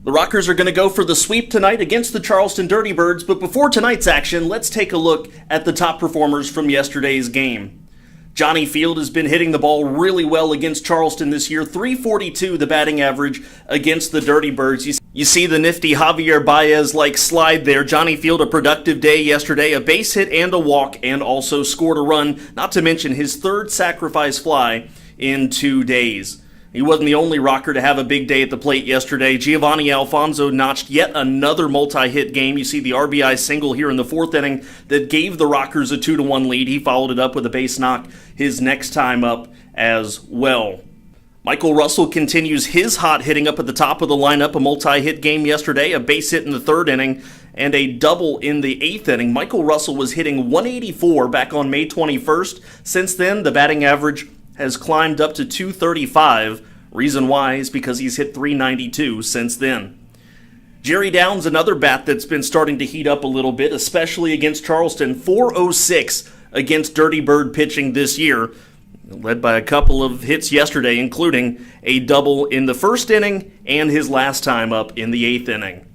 The Rockers are going to go for the sweep tonight against the Charleston Dirty Birds, but before tonight's action, let's take a look at the top performers from yesterday's game. Johnny Field has been hitting the ball really well against Charleston this year. .342 the batting average against the Dirty Birds. You see the nifty Javier Baez-like slide there. Johnny Field, a productive day yesterday, a base hit and a walk, and also scored a run, not to mention his third sacrifice fly in 2 days. He wasn't the only Rocker to have a big day at the plate yesterday. Giovanni Alfonso notched yet another multi-hit game. You see the RBI single here in the fourth inning that gave the Rockers a 2-1 lead. He followed it up with a base knock his next time up as well. Michael Russell continues his hot hitting up at the top of the lineup. A multi-hit game yesterday, a base hit in the third inning, and a double in the eighth inning. Michael Russell was hitting .184 back on May 21st. Since then, the batting average has climbed up to .235. Reason why is because he's hit .392 since then. Jerry Downs, another bat that's been starting to heat up a little bit, especially against Charleston. .406 against Dirty Bird pitching this year, led by a couple of hits yesterday, including a double in the first inning and his last time up in the eighth inning.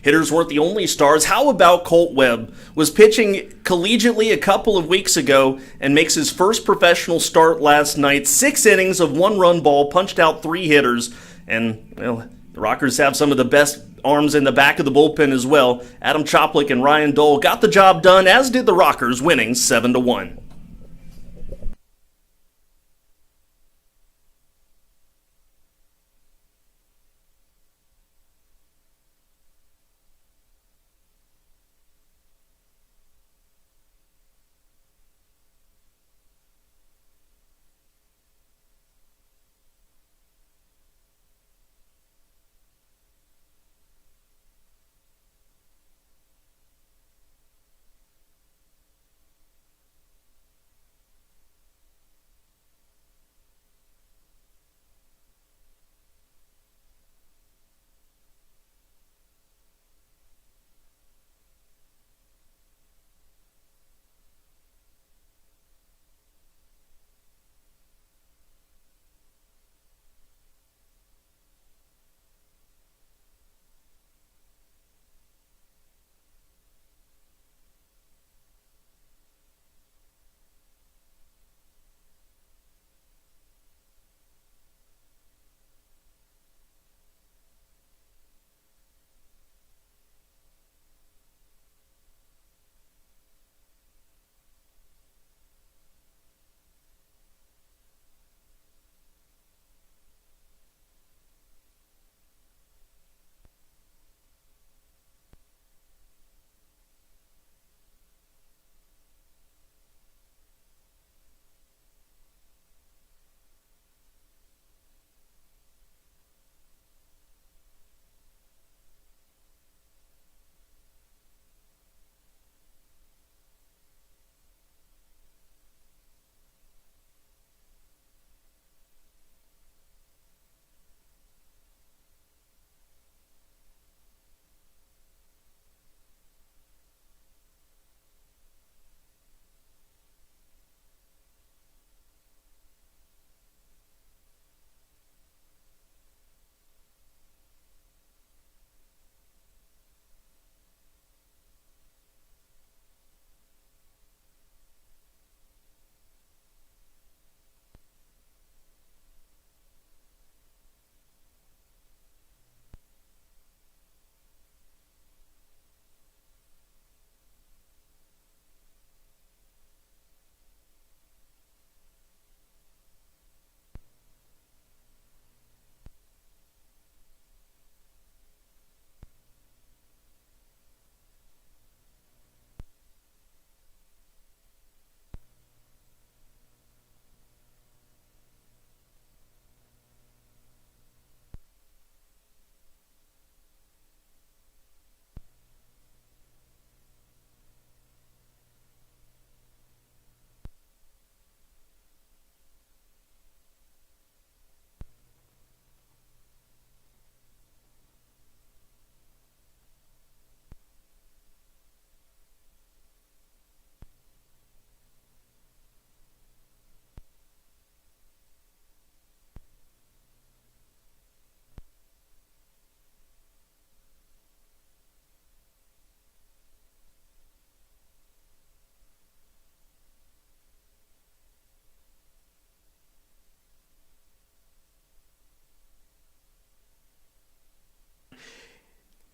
Hitters weren't the only stars. How about Colt Webb? Was pitching collegiately a couple of weeks ago and makes his first professional start last night. 6 innings of 1-run ball, punched out 3 hitters, and well, the Rockers have some of the best arms in the back of the bullpen as well. Adam Choplik and Ryan Dole got the job done, as did the Rockers, winning 7-1.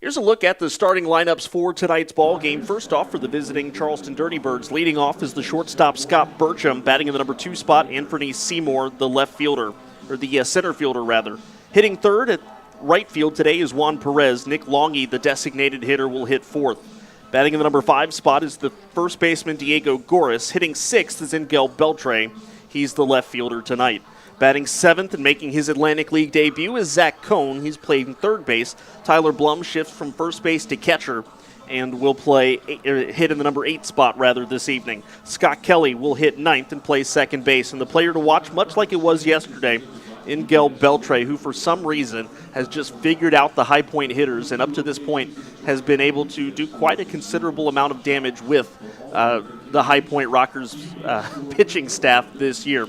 Here's a look at the starting lineups for tonight's ball game. First off, for the visiting Charleston Dirty Birds, leading off is the shortstop Scott Burcham, batting in the number 2 spot. Anthony Seymour, the left fielder, or the center fielder rather. Hitting third at right field today is Juan Perez. Nick Longy, the designated hitter, will hit fourth. Batting in the number 5 spot is the first baseman Diego Goris. Hitting sixth is Angel Beltre. He's the left fielder tonight. Batting seventh and making his Atlantic League debut is Zach Cohn. He's playing third base. Tyler Blum shifts from first base to catcher and will hit in the number 8 spot this evening. Scott Kelly will hit ninth and play second base. And the player to watch, much like it was yesterday, Angel Beltre, who for some reason has just figured out the high point hitters and up to this point has been able to do quite a considerable amount of damage with the High Point Rockers pitching staff this year.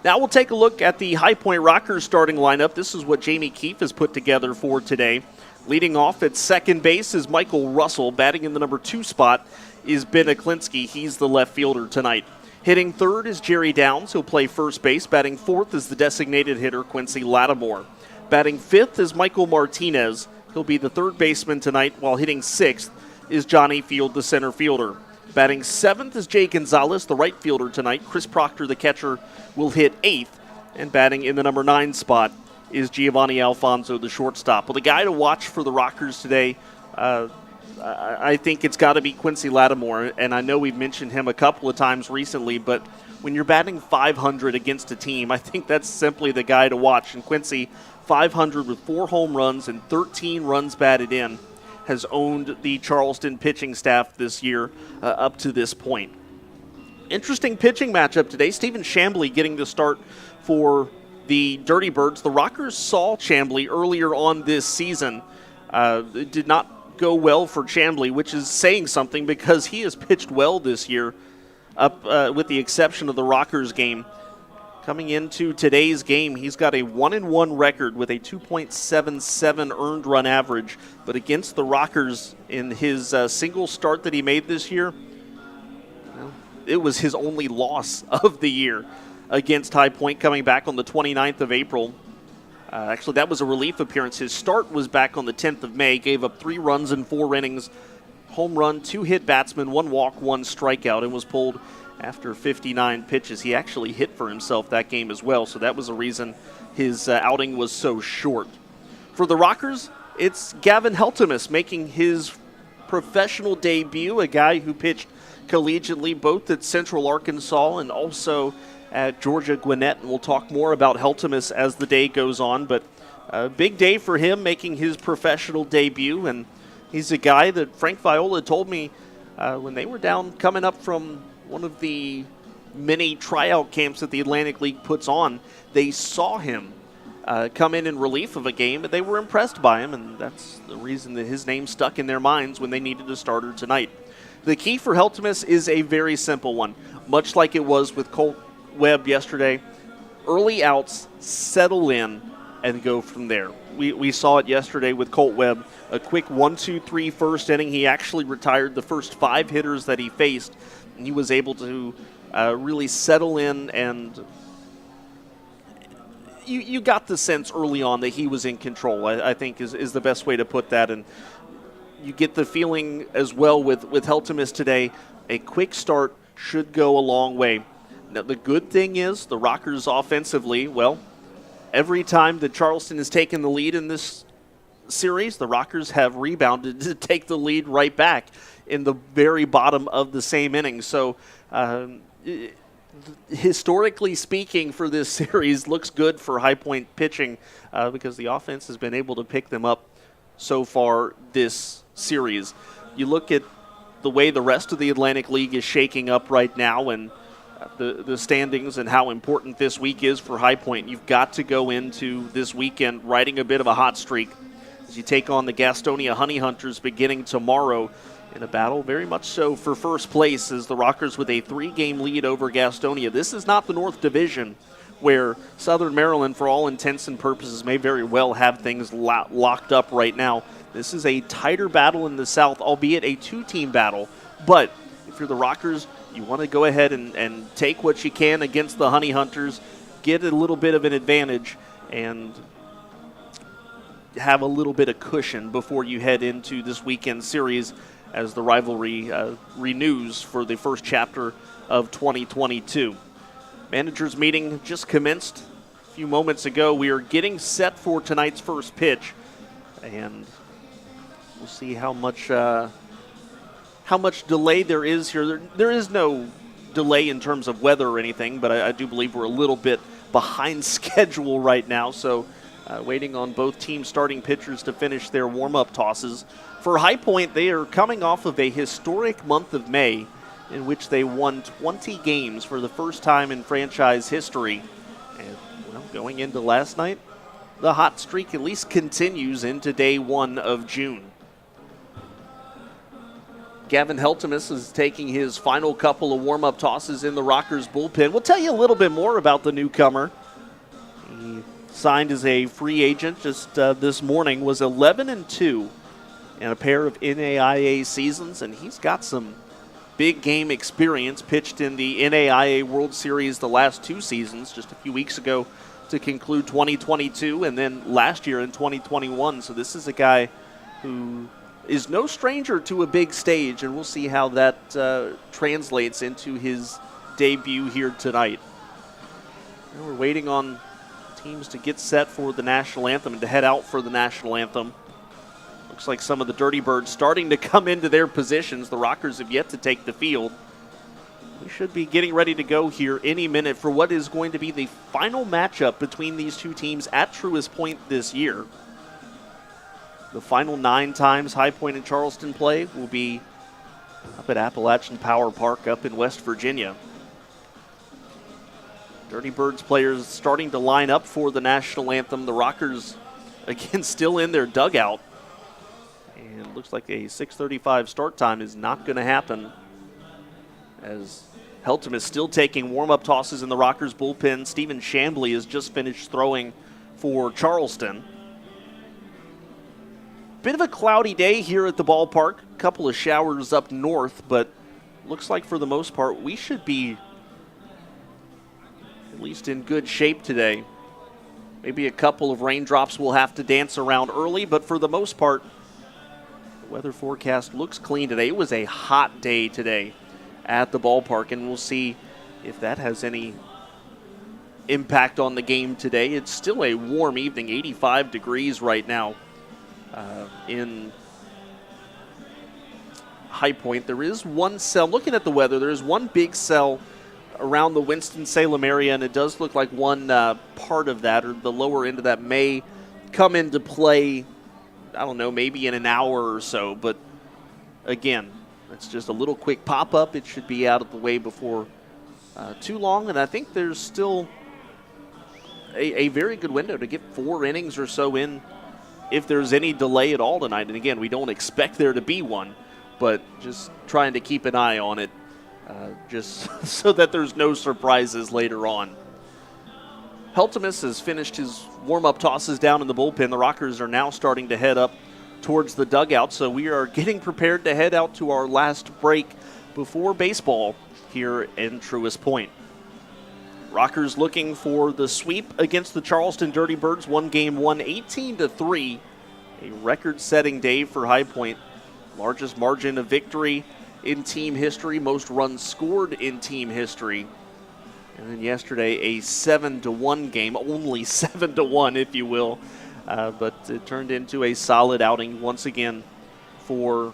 Now we'll take a look at the High Point Rockers starting lineup. This is what Jamie Keefe has put together for today. Leading off at second base is Michael Russell. Batting in the number 2 spot is Ben Aklinski. He's the left fielder tonight. Hitting third is Jerry Downs. He'll play first base. Batting fourth is the designated hitter Quincy Lattimore. Batting fifth is Michael Martinez. He'll be the third baseman tonight, while hitting sixth is Johnny Field, the center fielder. Batting seventh is Jay Gonzalez, the right fielder tonight. Chris Proctor, the catcher, will hit eighth. And batting in the number 9 spot is Giovanni Alfonso, the shortstop. Well, the guy to watch for the Rockers today, I think it's got to be Quincy Lattimore. And I know we've mentioned him a couple of times recently, but when you're batting .500 against a team, I think that's simply the guy to watch. And Quincy, .500 with 4 home runs and 13 runs batted in, has owned the Charleston pitching staff this year up to this point. Interesting pitching matchup today. Stephen Chambly getting the start for the Dirty Birds. The Rockers saw Chambly earlier on this season. It did not go well for Chambly, which is saying something because he has pitched well this year, with the exception of the Rockers game. Coming into today's game, he's got a 1-1 record with a 2.77 earned run average. But against the Rockers in his single start that he made this year, it was his only loss of the year against High Point, coming back on the 29th of April. Actually, that was a relief appearance. His start was back on the 10th of May, gave up 3 runs in 4 innings, home run, 2 hit batsmen, 1 walk, 1 strikeout, and was pulled after 59 pitches. He actually hit for himself that game as well, so that was a reason his outing was so short. For the Rockers, it's Gavin Heltemus making his professional debut, a guy who pitched collegiately both at Central Arkansas and also at Georgia Gwinnett, and we'll talk more about Heltemus as the day goes on, but a big day for him making his professional debut, and he's a guy that Frank Viola told me when they were down coming up from one of the many tryout camps that the Atlantic League puts on, they saw him come in relief of a game, and they were impressed by him, and that's the reason that his name stuck in their minds when they needed a starter tonight. The key for Heltemus is a very simple one, much like it was with Colt Webb yesterday. Early outs, settle in, and go from there. We saw it yesterday with Colt Webb, a quick 1-2-3 first inning. He actually retired the first 5 hitters that he faced, and he was able to really settle in, and you got the sense early on that he was in control, I think is the best way to put that. And you get the feeling as well with Heltemus today, a quick start should go a long way. Now, the good thing is the Rockers offensively, well, every time that Charleston has taken the lead in this series, the Rockers have rebounded to take the lead right back in the very bottom of the same inning. So, historically speaking, for this series, looks good for High Point pitching because the offense has been able to pick them up so far this series. You look at the way the rest of the Atlantic League is shaking up right now, and the standings and how important this week is for High Point. You've got to go into this weekend riding a bit of a hot streak as you take on the Gastonia Honey Hunters beginning tomorrow in a battle very much so for first place, as the Rockers with a 3-game lead over Gastonia. This is not the North Division where Southern Maryland, for all intents and purposes, may very well have things locked up right now. This is a tighter battle in the South, albeit a 2-team battle. But if you're the Rockers, you want to go ahead and take what you can against the Honey Hunters, get a little bit of an advantage, and have a little bit of cushion before you head into this weekend series as the rivalry renews for the first chapter of 2022. Managers meeting just commenced a few moments ago. We are getting set for tonight's first pitch, and we'll see how much delay there is here. There is no delay in terms of weather or anything, but I do believe we're a little bit behind schedule right now, so waiting on both teams' starting pitchers to finish their warm-up tosses. For High Point, they are coming off of a historic month of May in which they won 20 games for the first time in franchise history. And, well, going into last night, the hot streak at least continues into day one of June. Gavin Heltemus is taking his final couple of warm-up tosses in the Rockers bullpen. We'll tell you a little bit more about the newcomer. He signed as a free agent just this morning, was 11-2 in a pair of NAIA seasons, and he's got some big game experience. Pitched in the NAIA World Series the last two seasons, just a few weeks ago to conclude 2022, and then last year in 2021. So this is a guy who is no stranger to a big stage, and we'll see how that translates into his debut here tonight. And we're waiting on teams to get set for the national anthem and to head out for the national anthem. Looks like some of the Dirty Birds starting to come into their positions. The Rockers have yet to take the field. We should be getting ready to go here any minute for what is going to be the final matchup between these two teams at Truist Point this year. The final 9 times High Point and Charleston play will be up at Appalachian Power Park up in West Virginia. Dirty Birds players starting to line up for the national anthem. The Rockers, again, still in their dugout. And it looks like a 6:35 start time is not going to happen, as Heltem is still taking warm-up tosses in the Rockers bullpen. Stephen Chambly has just finished throwing for Charleston. Bit of a cloudy day here at the ballpark. A couple of showers up north, but looks like for the most part we should be at least in good shape today. Maybe a couple of raindrops will have to dance around early, but for the most part, the weather forecast looks clean today. It was a hot day today at the ballpark, and we'll see if that has any impact on the game today. It's still a warm evening, 85 degrees right now in High Point. There is one cell, looking at the weather, there is one big cell around the Winston-Salem area, and it does look like one part of that, or the lower end of that, may come into play, I don't know, maybe in an hour or so. But again, it's just a little quick pop-up. It should be out of the way before too long, and I think there's still a very good window to get 4 innings or so in if there's any delay at all tonight. And again, we don't expect there to be one, but just trying to keep an eye on it just so that there's no surprises later on. Heltemus has finished his warm-up tosses down in the bullpen. The Rockers are now starting to head up towards the dugout, so we are getting prepared to head out to our last break before baseball here in Truist Point. Rockers looking for the sweep against the Charleston Dirty Birds. One game won 18-3, a record-setting day for High Point. Largest margin of victory in team history, most runs scored in team history. And then yesterday, a 7-1 game, only 7-1, if you will. But it turned into a solid outing once again for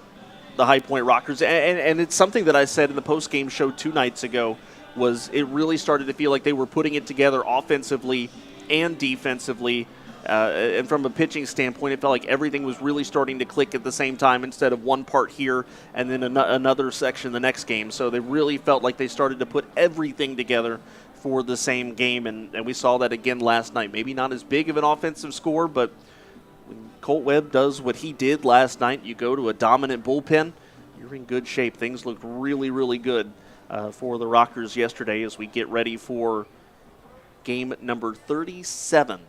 the High Point Rockers. And it's something that I said in the post-game show 2 nights ago, was it really started to feel like they were putting it together offensively and defensively. And from a pitching standpoint, it felt like everything was really starting to click at the same time instead of one part here and then another section the next game. So they really felt like they started to put everything together for the same game, and we saw that again last night. Maybe not as big of an offensive score, but when Colt Webb does what he did last night, you go to a dominant bullpen, you're in good shape. Things looked really, really good for the Rockers yesterday as we get ready for game number 37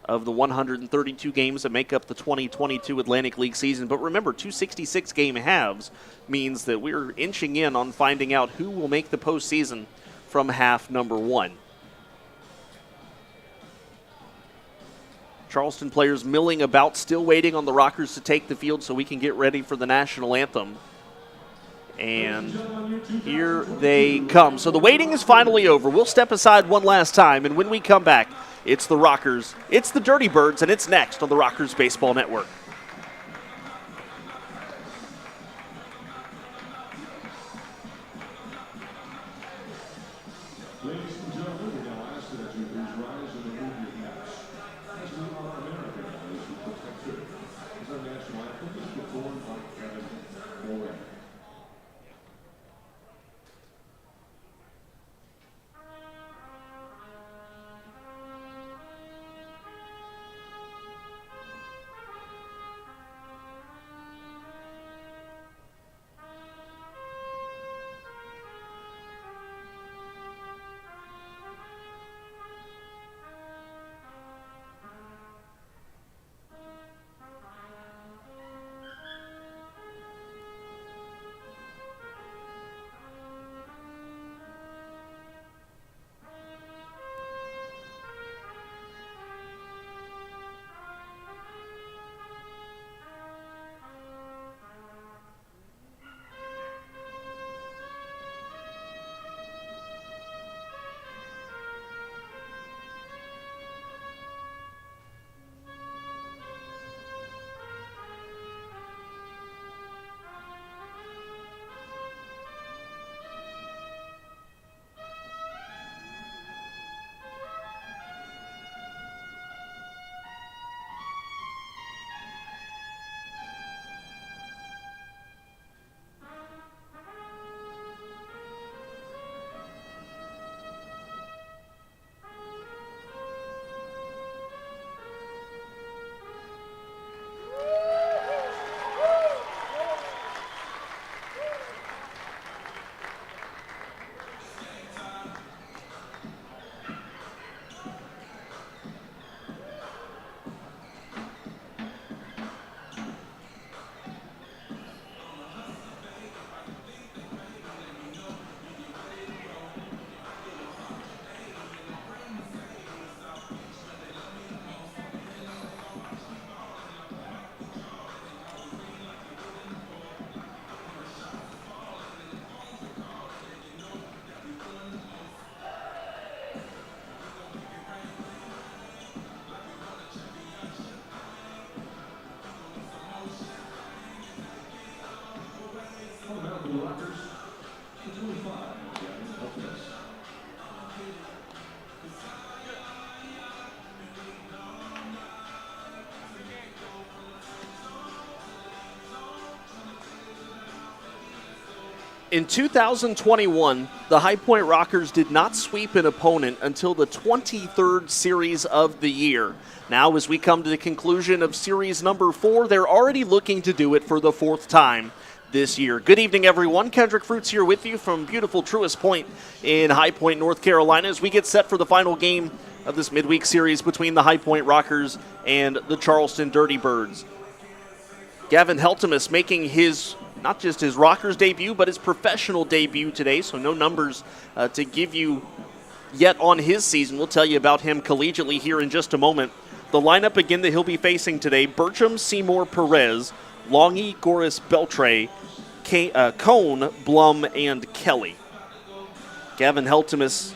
of the 132 games that make up the 2022 Atlantic League season. But remember, 2 66-game halves means that we're inching in on finding out who will make the postseason from half number 1. Charleston players milling about, still waiting on the Rockers to take the field so we can get ready for the national anthem. And here they come. So the waiting is finally over. We'll step aside one last time, and when we come back, it's the Rockers, it's the Dirty Birds, and it's next on the Rockers Baseball Network. In 2021, the High Point Rockers did not sweep an opponent until the 23rd series of the year. Now, as we come to the conclusion of series number 4, they're already looking to do it for the 4th time this year. Good evening, everyone. Kendrick Fruits here with you from beautiful Truist Point in High Point, North Carolina, as we get set for the final game of this midweek series between the High Point Rockers and the Charleston Dirty Birds. Gavin Heltemus making his not just his Rockers debut, but his professional debut today, so no numbers to give you yet on his season. We'll tell you about him collegiately here in just a moment. The lineup again that he'll be facing today: Bertram, Seymour, Perez, Longy, Goris, Beltre, Cone, Blum, and Kelly. Gavin Heltemus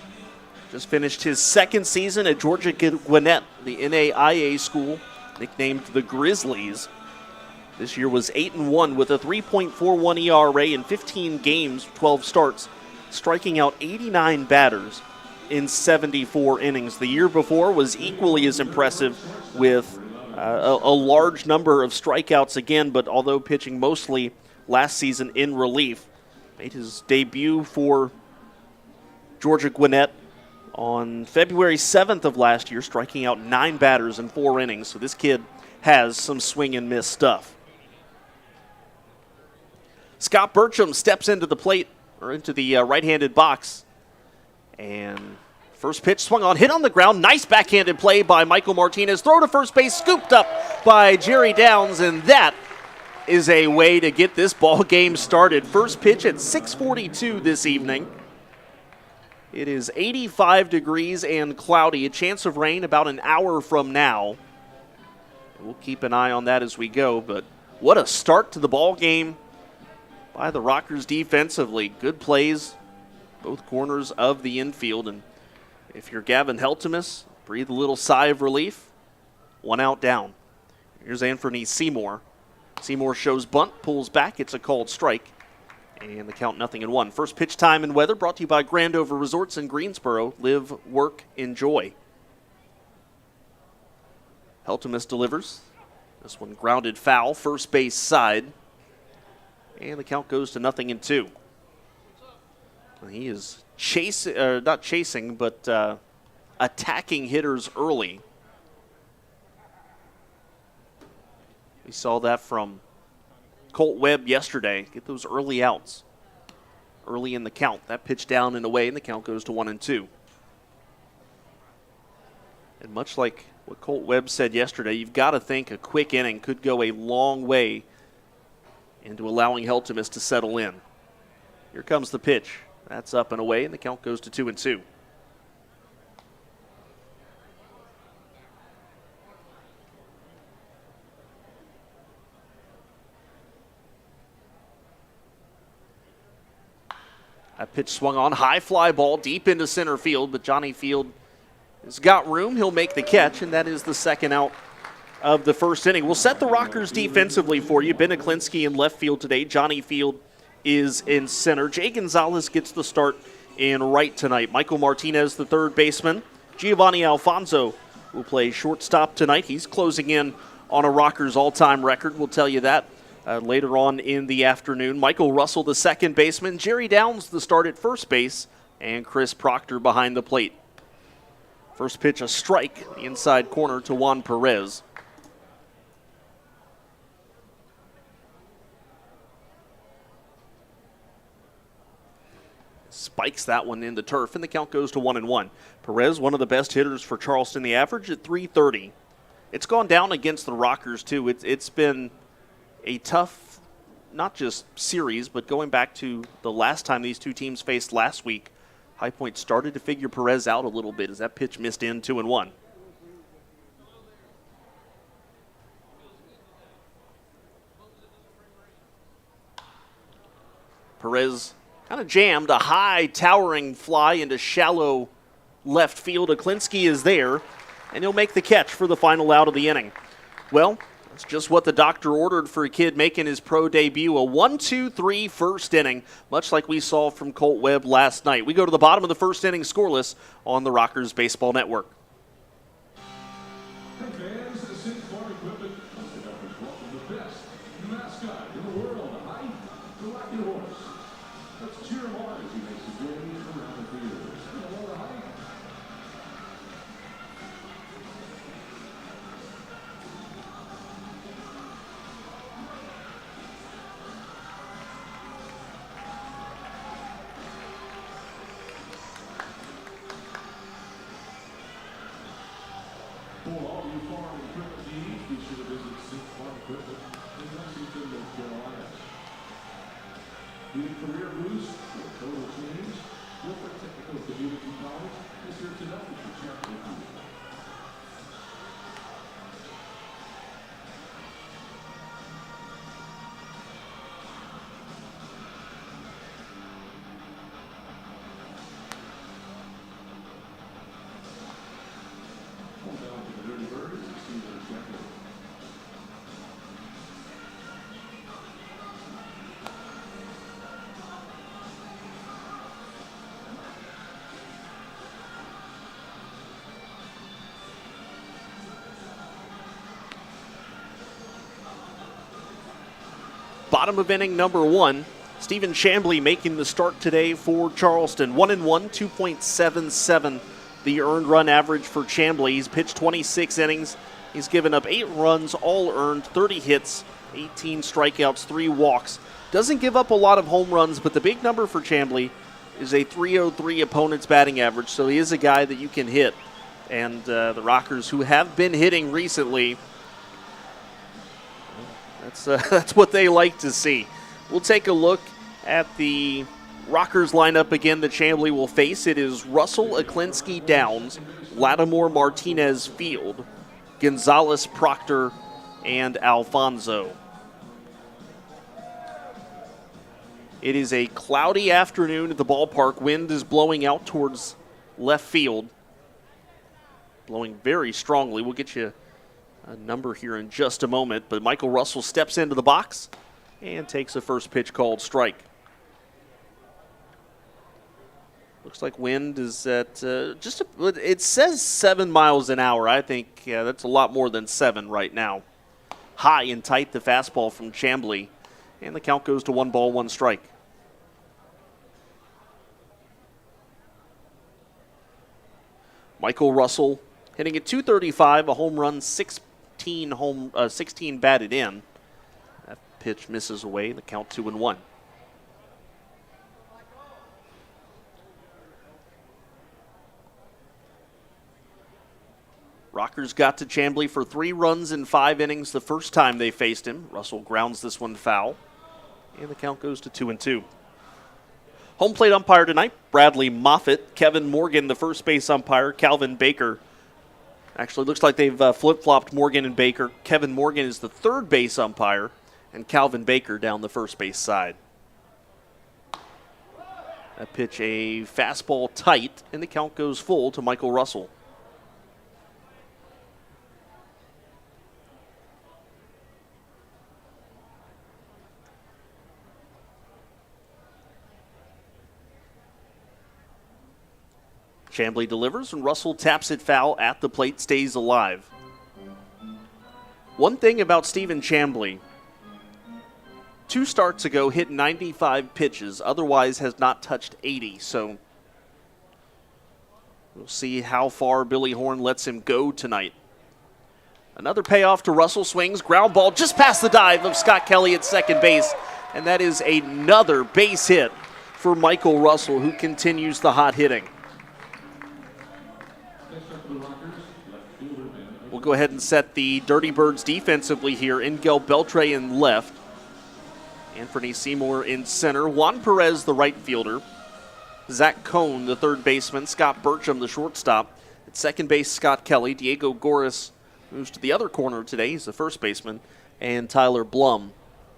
just finished his 2nd season at Georgia Gwinnett, the NAIA school, nicknamed the Grizzlies. This year was 8-1 with a 3.41 ERA in 15 games, 12 starts, striking out 89 batters in 74 innings. The year before was equally as impressive with a large number of strikeouts again, but although pitching mostly last season in relief, made his debut for Georgia Gwinnett on February 7th of last year, striking out 9 batters in 4 innings. So this kid has some swing and miss stuff. Scott Bertram steps into the plate, or into the right-handed box. And first pitch swung on, hit on the ground. Nice backhanded play by Michael Martinez. Throw to first base, scooped up by Jerry Downs, and that is a way to get this ball game started. First pitch at 6:42 this evening. It is 85 degrees and cloudy. A chance of rain about an hour from now. We'll keep an eye on that as we go, but what a start to the ball game by the Rockers defensively. Good plays, both corners of the infield, and if you're Gavin Heltemus, breathe a little sigh of relief. One out down. Here's Anthony Seymour. Seymour shows bunt, pulls back. It's a called strike. And the count 0-1. First pitch time and weather brought to you by Grandover Resorts in Greensboro. Live, work, enjoy. Heltemus delivers. This one grounded foul, first base side. And the count goes to 0-2. He is not chasing, but attacking hitters early. We saw that from Colt Webb yesterday. Get those early outs early in the count. That pitch down and away, and the count goes to 1-2. And much like what Colt Webb said yesterday, you've got to think a quick inning could go a long way into allowing Heltemus to settle in. Here comes the pitch. That's up and away, and the count goes to 2-2. That pitch swung on, high fly ball deep into center field, but Johnny Field has got room. He'll make the catch, and that is the second out of the first inning. We'll set the Rockers defensively for you. Ben Aklinski in left field today. Johnny Field is in center. Jay Gonzalez gets the start in right tonight. Michael Martinez, the third baseman. Giovanni Alfonso will play shortstop tonight. He's closing in on a Rockers all-time record. We'll tell you that later on in the afternoon. Michael Russell, the second baseman. Jerry Downs, the start at first base. And Chris Proctor behind the plate. First pitch, a strike, the inside corner to Juan Perez. Spikes that one in the turf, and the count goes to 1-1. Perez, one of the best hitters for Charleston, the average at .330. It's gone down against the Rockers, too. It's been a tough, not just series, but going back to the last time these two teams faced last week, High Point started to figure Perez out a little bit as that pitch missed in 2-1. Perez kind of jammed a high towering fly into shallow left field. Aklinski is there, and he'll make the catch for the final out of the inning. Well, that's just what the doctor ordered for a kid making his pro debut. A 1-2-3 first inning, much like we saw from Colt Webb last night. We go to the bottom of the first inning scoreless on the Rockers Baseball Network. Bottom of inning number one. Stephen Chambly making the start today for Charleston. 1-1, 2.77 the earned run average for Chambly. He's pitched 26 innings. He's given up 8 runs, all earned, 30 hits, 18 strikeouts, 3 walks. Doesn't give up a lot of home runs, but the big number for Chambly is a .303 opponent's batting average, so he is a guy that you can hit. And the Rockers, who have been hitting recently, that's what they like to see. We'll take a look at the Rockers lineup again that Chambly will face. It is Russell, Aklinski, Downs, Lattimore, Martinez, Field, Gonzalez, Proctor, and Alfonso. It is a cloudy afternoon at the ballpark. Wind is blowing out towards left field. Blowing very strongly. We'll get you a number here in just a moment. But Michael Russell steps into the box and takes the first pitch called strike. Looks like wind is at it says 7 miles an hour. I think that's a lot more than 7 right now. High and tight the fastball from Chambly. And the count goes to 1 ball, 1 strike. Michael Russell hitting at .235, a home run, 16 batted in. That pitch misses away, the count 2-1. Rockers got to Chambly for 3 runs in 5 innings the first time they faced him. Russell grounds this one foul, and the count goes to 2-2. Home plate umpire tonight, Bradley Moffitt. Kevin Morgan, the first base umpire. Calvin Baker. Actually, looks like they've flip-flopped Morgan and Baker. Kevin Morgan is the third base umpire, and Calvin Baker down the first base side. That pitch, a fastball tight, and the count goes full to Michael Russell. Chambly delivers, and Russell taps it foul at the plate, stays alive. One thing about Stephen Chambly, 2 starts ago hit 95 pitches, otherwise has not touched 80, so we'll see how far Billy Horn lets him go tonight. Another payoff to Russell, swings, ground ball just past the dive of Scott Kelly at second base, and that is another base hit for Michael Russell, who continues the hot hitting. We'll go ahead and set the Dirty Birds defensively here. Ingel Beltre in left. Anthony Seymour in center. Juan Perez, the right fielder. Zach Cohn, the third baseman. Scott Burcham, the shortstop. At second base, Scott Kelly. Diego Goris moves to the other corner today. He's the first baseman. And Tyler Blum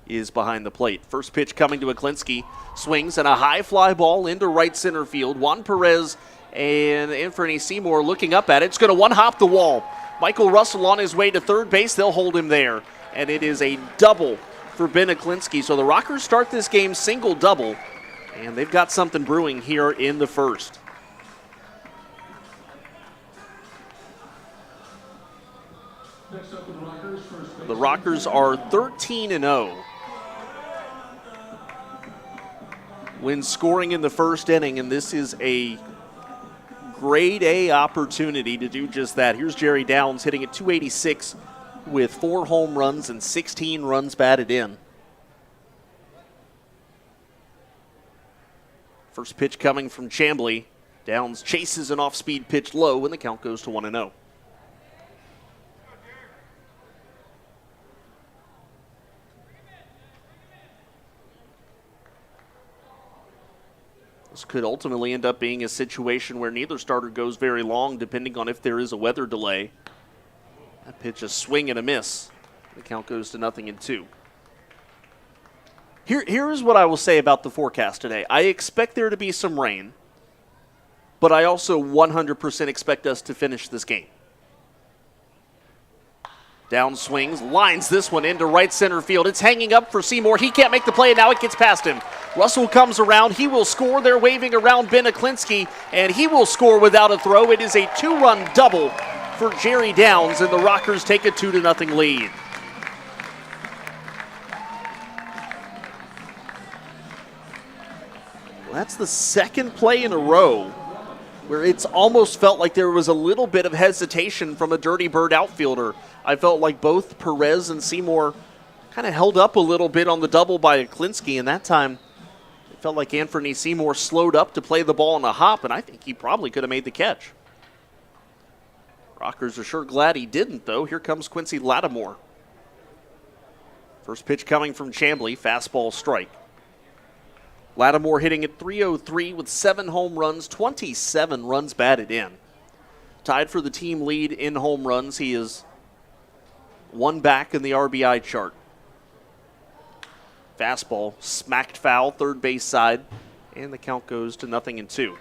is behind the plate. First pitch coming to Aklinski. Swings and a high fly ball into right center field. Juan Perez and Anthony Seymour looking up at it. It's going to one-hop the wall. Michael Russell on his way to third base. They'll hold him there. And it is a double for Ben Aklinski. So the Rockers start this game single-double. And they've got something brewing here in the first. The Rockers are 13-0 when scoring in the first inning. And this is a grade A opportunity to do just that. Here's Jerry Downs hitting at .286 with 4 home runs and 16 runs batted in. First pitch coming from Chambly. Downs chases an off-speed pitch low, and the count goes to 1-0. This could ultimately end up being a situation where neither starter goes very long, depending on if there is a weather delay. That pitch, a swing and a miss. The count goes to 0-2. Here's what I will say about the forecast today. I expect there to be some rain, but I also 100% expect us to finish this game. Down swings, lines this one into right center field. It's hanging up for Seymour. He can't make the play, and now it gets past him. Russell comes around. He will score. They're waving around Ben Aklinski, and he will score without a throw. It is a 2-run double for Jerry Downs, and the Rockers take a 2-0 lead. Well, that's the second play in a row where it's almost felt like there was a little bit of hesitation from a Dirty Bird outfielder. I felt like both Perez and Seymour kind of held up a little bit on the double by Aklinski, and that time it felt like Anthony Seymour slowed up to play the ball on a hop, and I think he probably could have made the catch. Rockers are sure glad he didn't, though. Here comes Quincy Lattimore. First pitch coming from Chambly, fastball strike. Lattimore hitting at .303 with 7 home runs, 27 runs batted in. Tied for the team lead in home runs. He is one back in the RBI chart. Fastball smacked foul, third base side, and the count goes to 0-2.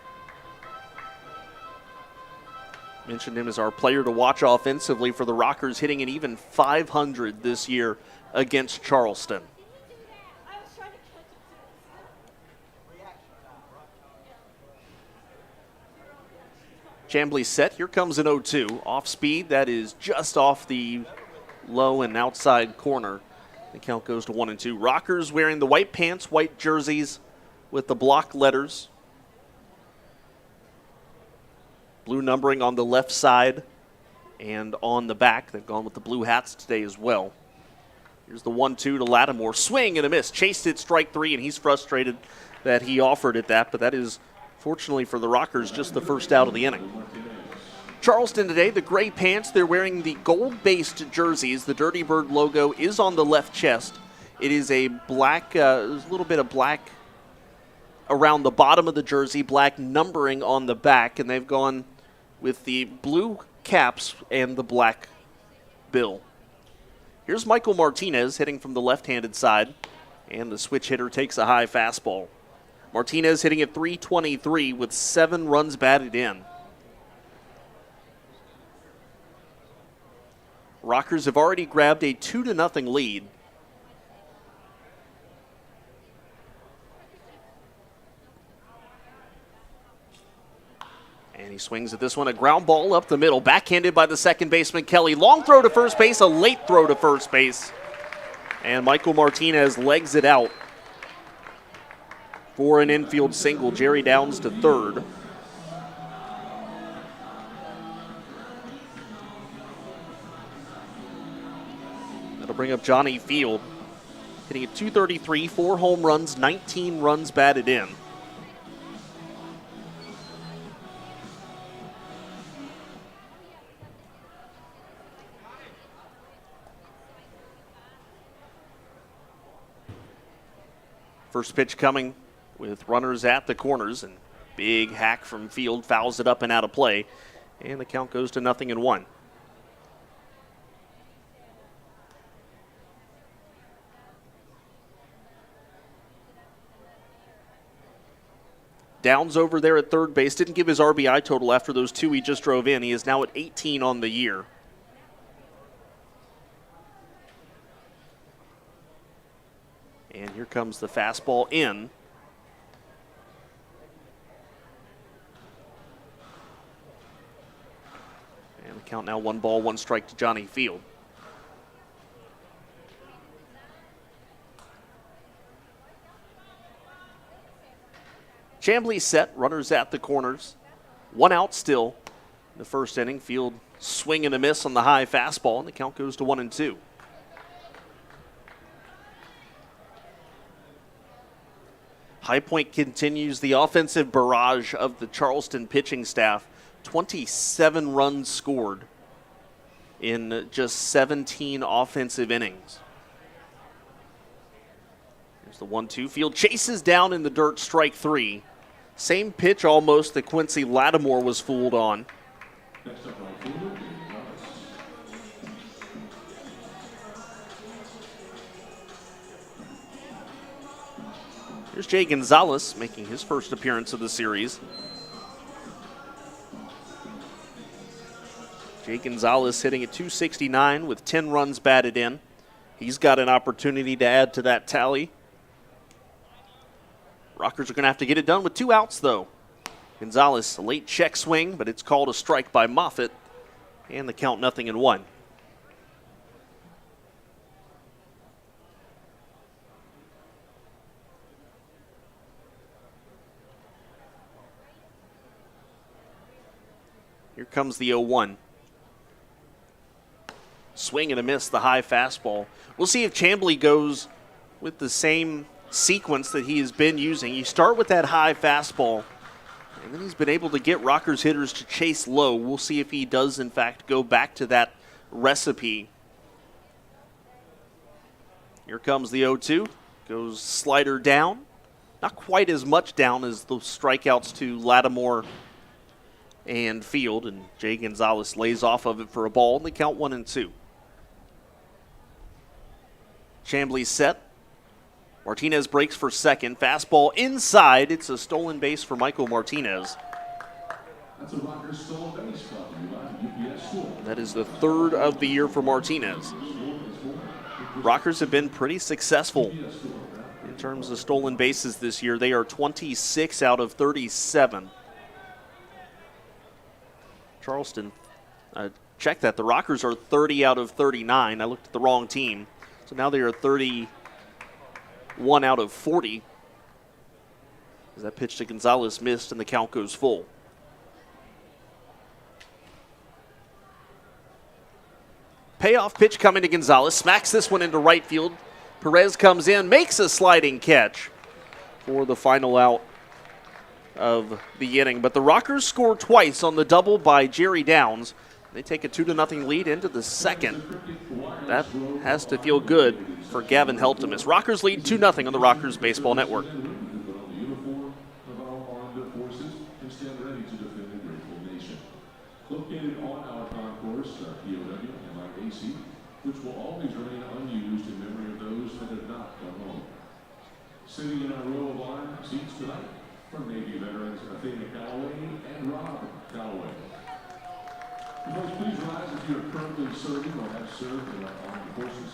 Mentioned him as our player to watch offensively for the Rockers, hitting an even .500 this year against Charleston. Chambly set. Here comes an 0-2. Off speed. That is just off the low and outside corner. The count goes to 1-2. Rockers wearing the white pants, white jerseys with the block letters. Blue numbering on the left side and on the back. They've gone with the blue hats today as well. Here's the 1-2 to Lattimore. Swing and a miss. Chased it, strike three, and he's frustrated that he offered it that, but that is, fortunately for the Rockers, just the first out of the inning. Charleston today, the gray pants, they're wearing the gold-based jerseys. The Dirty Bird logo is on the left chest. It is a black, there's a little bit of black around the bottom of the jersey, black numbering on the back, and they've gone with the blue caps and the black bill. Here's Michael Martinez hitting from the left-handed side, and the switch hitter takes a high fastball. Martinez hitting at .323 with 7 runs batted in. Rockers have already grabbed a 2-0 lead. And he swings at this one, a ground ball up the middle, backhanded by the second baseman Kelly. Long throw to first base, a late throw to first base. And Michael Martinez legs it out for an infield single. Jerry Downs to third. That'll bring up Johnny Field, hitting at .233, 4 home runs, 19 runs batted in. First pitch coming with runners at the corners, and big hack from Field fouls it up and out of play, and the count goes to 0-1. Downs over there at third base. Didn't give his RBI total after those 2 he just drove in. He is now at 18 on the year. And here comes the fastball in. And the count now 1 ball, 1 strike to Johnny Field. Chambly set, runners at the corners. 1 out still in the first inning. Field swing and a miss on the high fastball, and the count goes to 1-2. High Point continues the offensive barrage of the Charleston pitching staff. 27 runs scored in just 17 offensive innings. Here's the 1-2. Field chases down in the dirt, strike 3. Same pitch almost that Quincy Lattimore was fooled on. Here's Jay Gonzalez making his first appearance of the series. Jay Gonzalez hitting at .269 with 10 runs batted in. He's got an opportunity to add to that tally. Rockers are going to have to get it done with 2 outs, though. Gonzalez, a late check swing, but it's called a strike by Moffitt, and the count 0-1. Here comes the 0-1. Swing and a miss, the high fastball. We'll see if Chambly goes with the same sequence that he has been using. You start with that high fastball, and then he's been able to get Rockers hitters to chase low. We'll see if he does, in fact, go back to that recipe. Here comes the 0-2. Goes slider down. Not quite as much down as the strikeouts to Lattimore and Field, and Jay Gonzalez lays off of it for a ball, and they count 1-2. Chambly's set. Martinez breaks for second. Fastball inside. It's a stolen base for Michael Martinez. That's a Rockers stolen base brought to you by UPS Store. That is the third of the year for Martinez. Rockers have been pretty successful in terms of stolen bases this year. They are 26 out of 37. Charleston, check that. The Rockers are 30 out of 39. I looked at the wrong team. So now they are 31 out of 40. As that pitch to Gonzalez missed and the count goes full. Payoff pitch coming to Gonzalez. Smacks this one into right field. Perez comes in, makes a sliding catch for the final out of the inning. But the Rockers score twice on the double by Jerry Downs. They take a 2-0 lead into the second. That has to feel good for Gavin Heltemus. Rockers lead 2-0 on the Rockers Baseball Network. Located on our concourse, POW, MIAC, which will always remain unused in memory of those that have not come home. Sitting in our row of honor seats tonight from Navy veterans Athena Calloway and Rob Calloway. Folks, please rise if you are currently serving or have served in our armed forces.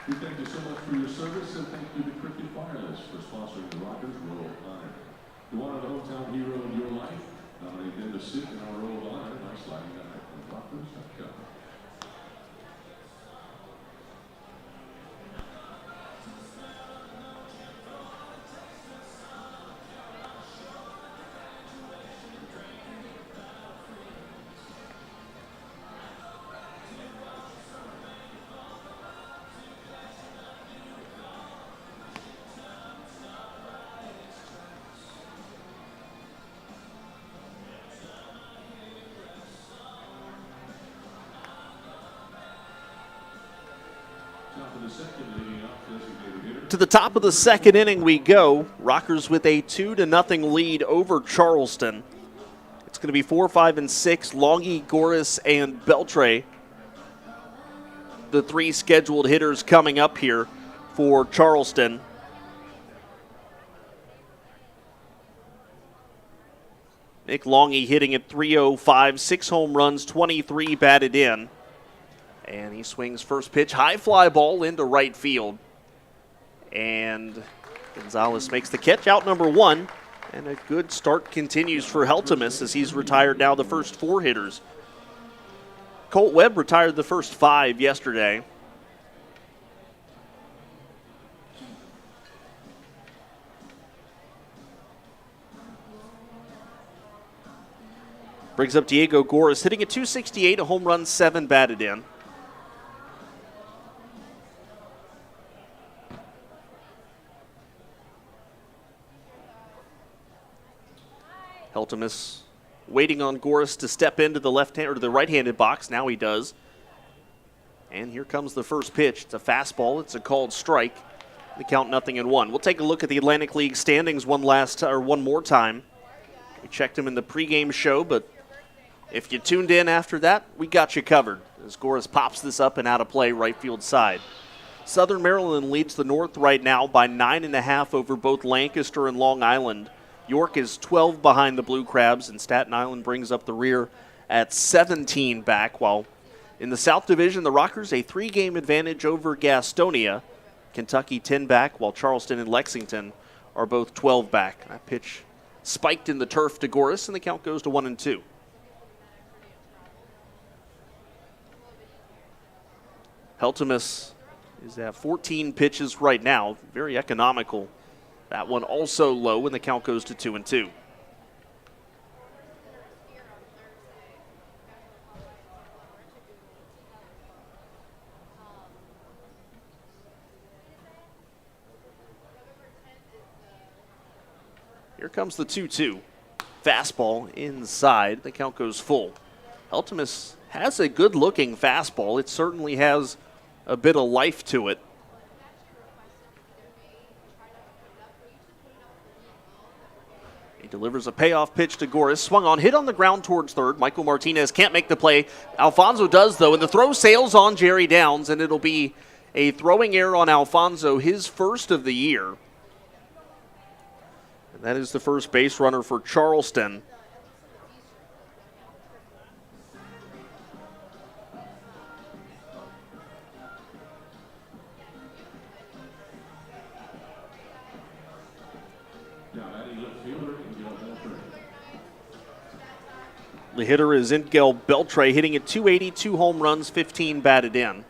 We thank you so much for your service, and thank you to Cricket Wireless for sponsoring the Rockers Roll of Honor. You honor the hometown hero in your life? Nominate them to sit in our Roll of Honor by sliding down at rockers.com. To the top of the second inning we go. Rockers with a 2-0 lead over Charleston. It's going to be 4, 5, and 6. Longy, Goris, and Beltre. The three scheduled hitters coming up here for Charleston. Nick Longy hitting at .305, 6 home runs, 23 batted in. And he swings first pitch, high fly ball into right field. And Gonzalez makes the catch, out number 1. And a good start continues for Heltemus as he's retired now the first 4 hitters. Colt Webb retired the first 5 yesterday. Brings up Diego Goris, hitting at .268, a home run, 7 batted in. Heltemus waiting on Goris to step into the left-hand or the right-handed box. Now he does. And here comes the first pitch. It's a fastball. It's a called strike. The count 0-1. We'll take a look at the Atlantic League standings one more time. We checked them in the pregame show, but if you tuned in after that, we got you covered as Goris pops this up and out of play right field side. Southern Maryland leads the North right now by 9.5 over both Lancaster and Long Island. York is 12 behind the Blue Crabs, and Staten Island brings up the rear at 17 back, while in the South Division, the Rockers a 3-game advantage over Gastonia. Kentucky 10 back, while Charleston and Lexington are both 12 back. That pitch spiked in the turf to Goris, and the count goes to 1-2. Heltemus is at 14 pitches right now, very economical. That one also low, and the count goes to 2-2. Here comes the 2-2. Fastball inside. The count goes full. Heltemus has a good-looking fastball. It certainly has a bit of life to it. delivers a payoff pitch to Goris. Swung on, hit on the ground towards third. Michael Martinez can't make the play. Alfonso does, though, and the throw sails on Jerry Downs, and it'll be a throwing error on Alfonso, his first of the year. And that is the first base runner for Charleston. The hitter is Ingel Beltre, hitting at 280, 2 home runs, 15 batted in.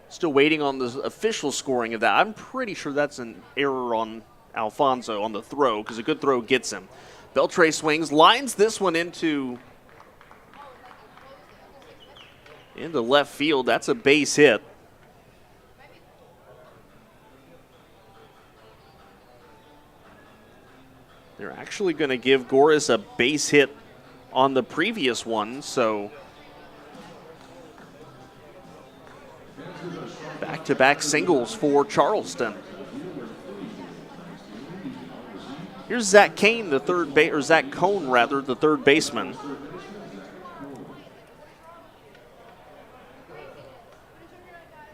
Still waiting on the official scoring of that. I'm pretty sure that's an error on Alfonso on the throw, because a good throw gets him. Beltre swings, lines this one into left field. That's a base hit. They're actually going to give Goris a base hit on the previous one, so back-to-back singles for Charleston. Here's Zach Kane, the third base, or Zach Cohn rather, the third baseman.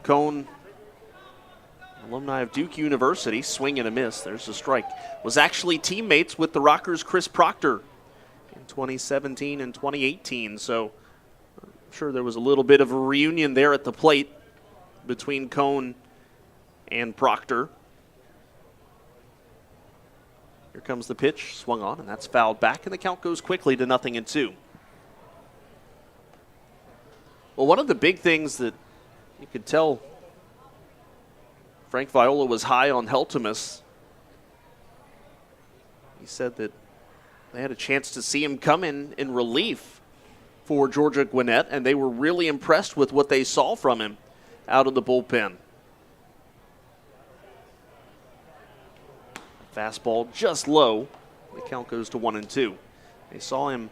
Cohn, alumni of Duke University, swing and a miss. There's a strike. Was actually teammates with the Rockers' Chris Proctor in 2017 and 2018. So I'm sure there was a little bit of a reunion there at the plate between Cohn and Proctor. Here comes the pitch, swung on, and that's fouled back, and the count goes quickly to 0-2. Well, one of the big things that you could tell Frank Viola was high on Heltemus. He said that they had a chance to see him come in relief for Georgia Gwinnett, and they were really impressed with what they saw from him out of the bullpen. Fastball just low. The count goes to 1-2. They saw him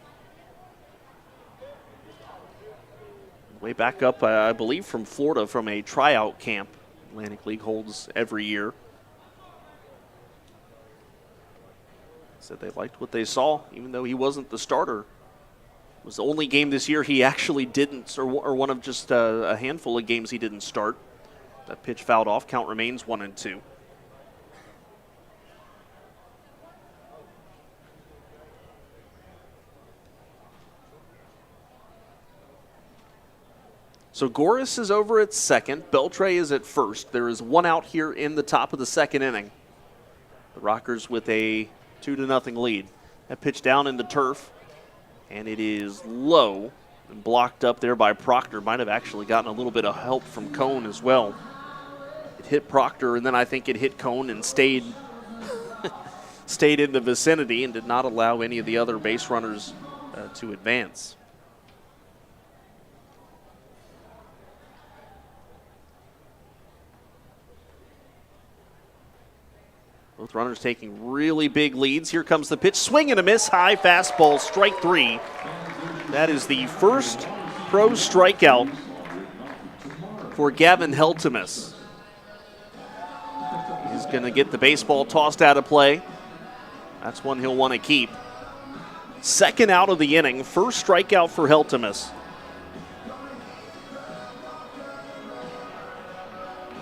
way back up, I believe, from Florida from a tryout camp Atlantic League holds every year. Said they liked what they saw, even though he wasn't the starter. It was the only game this year he actually didn't, or one of just a handful of games he didn't start. That pitch fouled off. Count remains 1-2. So Goris is over at second. Beltre is at first. There is one out here in the top of the second inning. The Rockers with a 2-0 lead. That pitch down in the turf, and it is low and blocked up there by Proctor. Might have actually gotten a little bit of help from Cohn as well. It hit Proctor, and then I think it hit Cohn and stayed in the vicinity and did not allow any of the other base runners to advance. Both runners taking really big leads. Here comes the pitch. Swing and a miss. High fastball. Strike 3. That is the first pro strikeout for Gavin Heltemus. He's going to get the baseball tossed out of play. That's one he'll want to keep. Second out of the inning. First strikeout for Heltemus.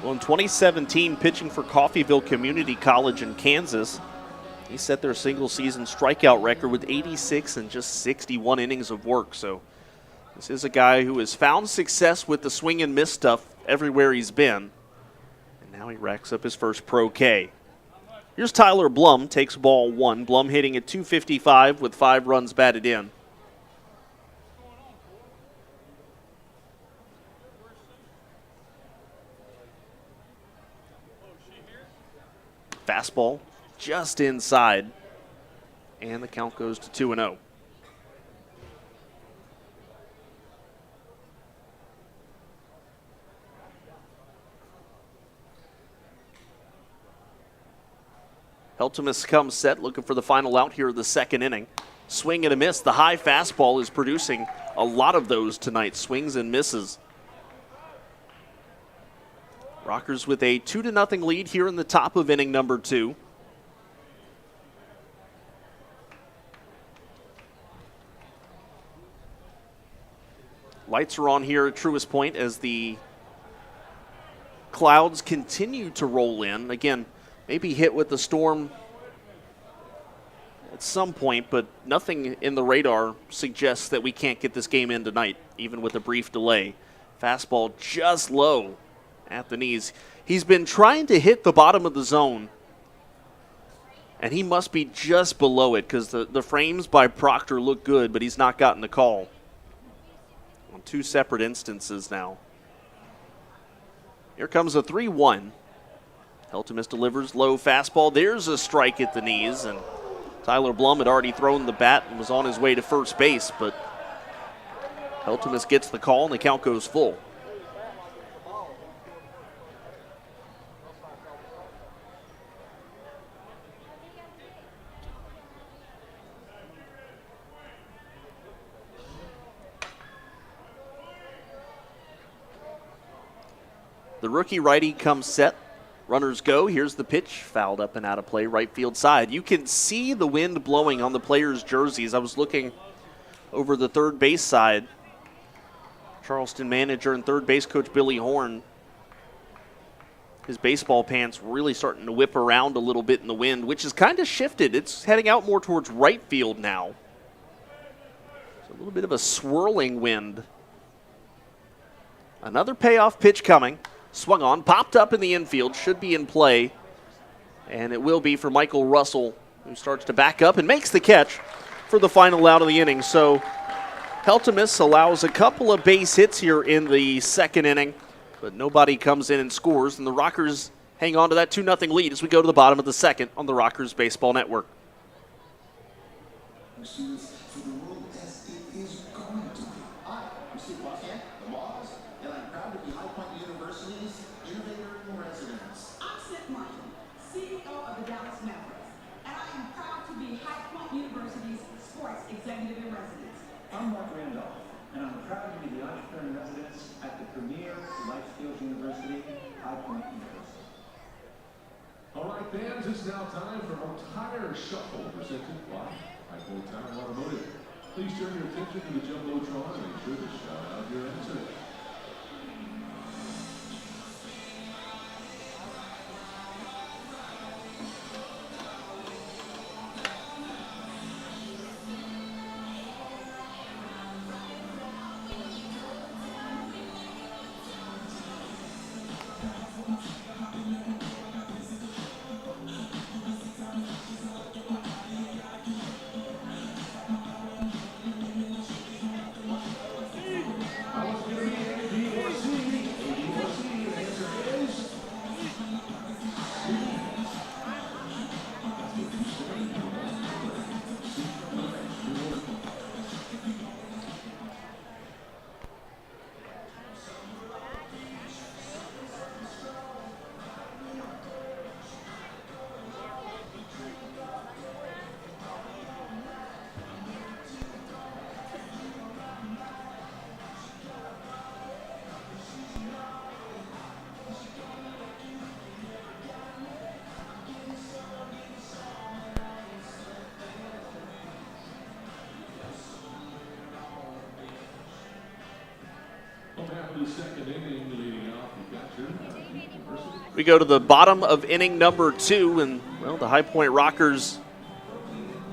Well, in 2017, pitching for Coffeyville Community College in Kansas, he set their single-season strikeout record with 86 and just 61 innings of work. So this is a guy who has found success with the swing and miss stuff everywhere he's been. And now he racks up his first pro K. Here's Tyler Blum, takes ball 1. Blum hitting at .255 with 5 runs batted in. Fastball just inside, and the count goes to 2-0. Heltemus comes set, looking for the final out here of the second inning. Swing and a miss. The high fastball is producing a lot of those tonight, swings and misses. Rockers with a 2-0 lead here in the top of inning number 2. Lights are on here at Truist Point as the clouds continue to roll in. Again, maybe hit with the storm at some point, but nothing in the radar suggests that we can't get this game in tonight, even with a brief delay. Fastball just low at the knees. He's been trying to hit the bottom of the zone, and he must be just below it because the frames by Proctor look good, but he's not gotten the call on two separate instances now. Here comes a 3-1. Heltemus delivers low fastball. There's a strike at the knees, and Tyler Blum had already thrown the bat and was on his way to first base, but Heltemus gets the call and the count goes full. The rookie righty comes set. Runners go. Here's the pitch. Fouled up and out of play, right field side. You can see the wind blowing on the players' jerseys. I was looking over the third base side. Charleston manager and third base coach Billy Horn. His baseball pants really starting to whip around a little bit in the wind, which has kind of shifted. It's heading out more towards right field now. It's a little bit of a swirling wind. Another payoff pitch coming. Swung on, popped up in the infield, should be in play. And it will be for Michael Russell, who starts to back up and makes the catch for the final out of the inning. So Heltemus allows a couple of base hits here in the second inning, but nobody comes in and scores, and the Rockers hang on to that 2-0 lead as we go to the bottom of the second on the Rockers Baseball Network. Fans, it's now time for our tire shuffle presented by High Point Tire Automotive. Please turn your attention to the Jumbotron and make sure to shout out your answer. We go to the bottom of inning number 2, and, well, the High Point Rockers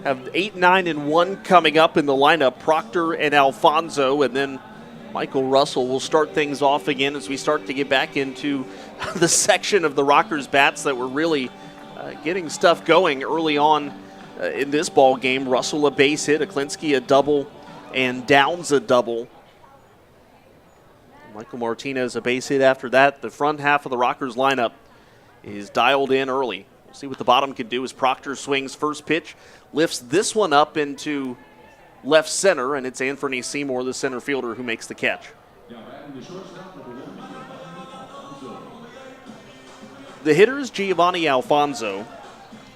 have 8, 9, and 1 coming up in the lineup. Proctor and Alfonso, and then Michael Russell will start things off again as we start to get back into the section of the Rockers bats that were really getting stuff going early on in this ball game. Russell a base hit, Aklinski a double, and Downs a double. Michael Martinez a base hit after that. The front half of the Rockers lineup is dialed in early. We'll see what the bottom can do as Proctor swings first pitch, lifts this one up into left center, and it's Anthony Seymour, the center fielder, who makes the catch. The hitter is Giovanni Alfonso,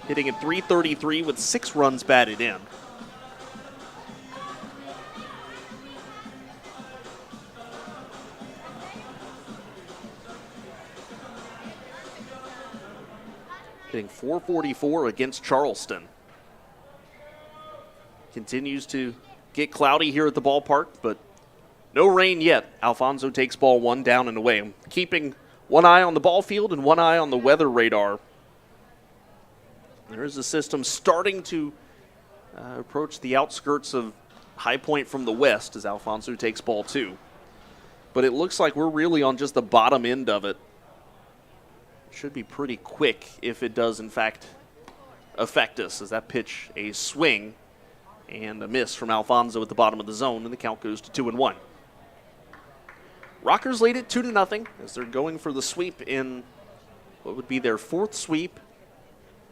hitting at .333 with 6 runs batted in. Hitting .444 against Charleston. Continues to get cloudy here at the ballpark, but No rain yet. Alfonso takes ball 1 down and away. Keeping one eye on the ball field and one eye on the weather radar. There is a system starting to approach the outskirts of High Point from the west as Alfonso takes ball 2. But it looks like we're really on just the bottom end of it. Should be pretty quick if it does, in fact, affect us, as that pitch a swing and a miss from Alfonso at the bottom of the zone, and the count goes to 2-1. Rockers lead it 2-0 as they're going for the sweep in what would be their 4th sweep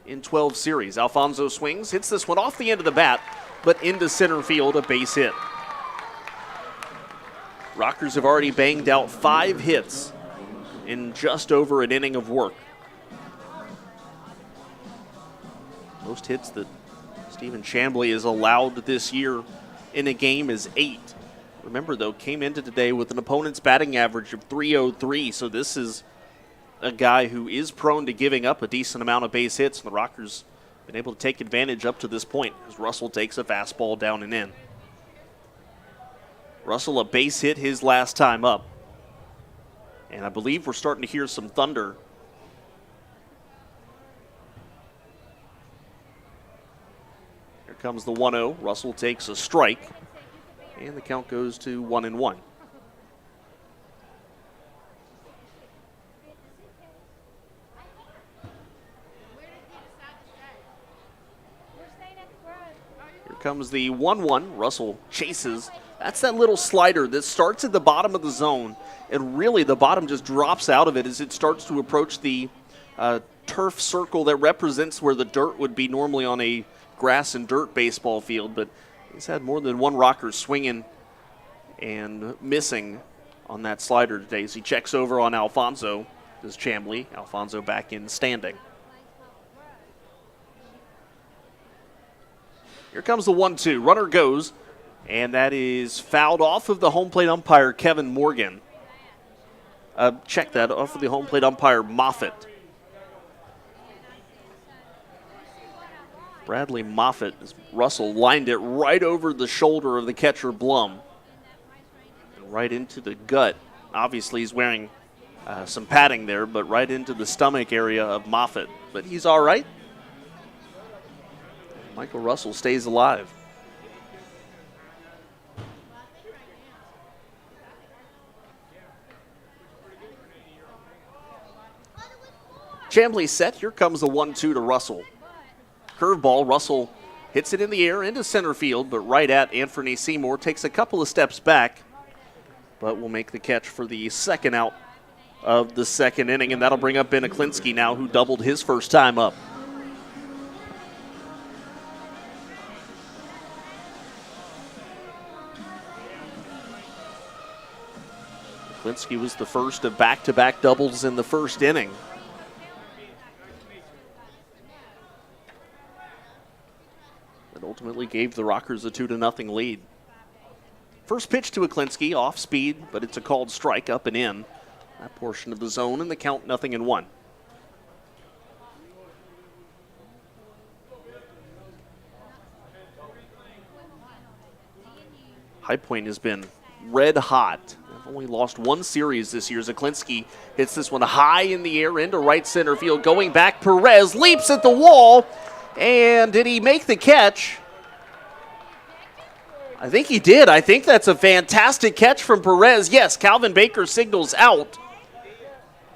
in 12 series. Alfonso swings, hits this one off the end of the bat, but into center field, a base hit. Rockers have already banged out 5 hits in just over an inning of work. Most hits that Stephen Chamblee has allowed this year in a game is 8. Remember, though, came into today with an opponent's batting average of .303, so this is a guy who is prone to giving up a decent amount of base hits, and the Rockers have been able to take advantage up to this point as Russell takes a fastball down and in. Russell, a base hit his last time up. And I believe we're starting to hear some thunder. Here comes the 1-0. Russell takes a strike, and the count goes to 1-1. Here comes the 1-1. Russell chases. That's that little slider that starts at the bottom of the zone, and really the bottom just drops out of it as it starts to approach the turf circle that represents where the dirt would be normally on a grass and dirt baseball field. But he's had more than one rocker swinging and missing on that slider today as he checks over on Alfonso. Does Chamblee. Alfonso back in standing. Here comes the 1-2. Runner goes. And that is fouled off of the home plate umpire, Kevin Morgan. Check that, off of the home plate umpire, Moffitt. Bradley Moffitt, as Russell lined it right over the shoulder of the catcher, Blum. And right into the gut. Obviously, he's wearing some padding there, but right into the stomach area of Moffitt. But he's all right. Michael Russell stays alive. Chamblee set. Here comes the 1-2 to Russell. Curveball. Russell hits it in the air into center field, but right at Anthony Seymour. Takes a couple of steps back, but will make the catch for the second out of the second inning, and that'll bring up Ben Aklinski now, who doubled his first time up. Aklinski was the first of back-to-back doubles in the first inning. That ultimately gave the Rockers a 2-0 lead. First pitch to Aklinski, off speed, but it's a called strike up and in. That portion of the zone, and the count 0-1. High Point has been red hot. They've only lost one series this year. Aklinski hits this one high in the air into right center field. Going back, Perez leaps at the wall. And did he make the catch? I think he did. I think that's a fantastic catch from Perez. Yes, Calvin Baker signals out.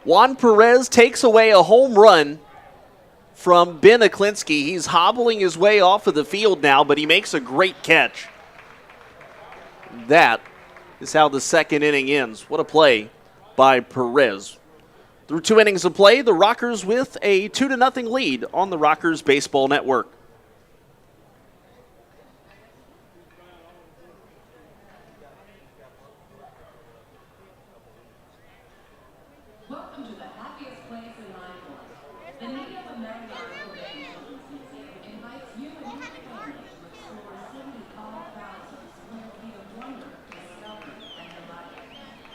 Juan Perez takes away a home run from Ben Aklinski. He's hobbling his way off of the field now, but he makes a great catch. That is how the second inning ends. What a play by Perez. Through 2 innings of play, the Rockers with a 2-0 lead on the Rockers Baseball Network. Welcome to the happiest place in Iowa. The Native American Children's Museum invites you and your family to explore 75,000 square feet of wonder, discovery, and delight.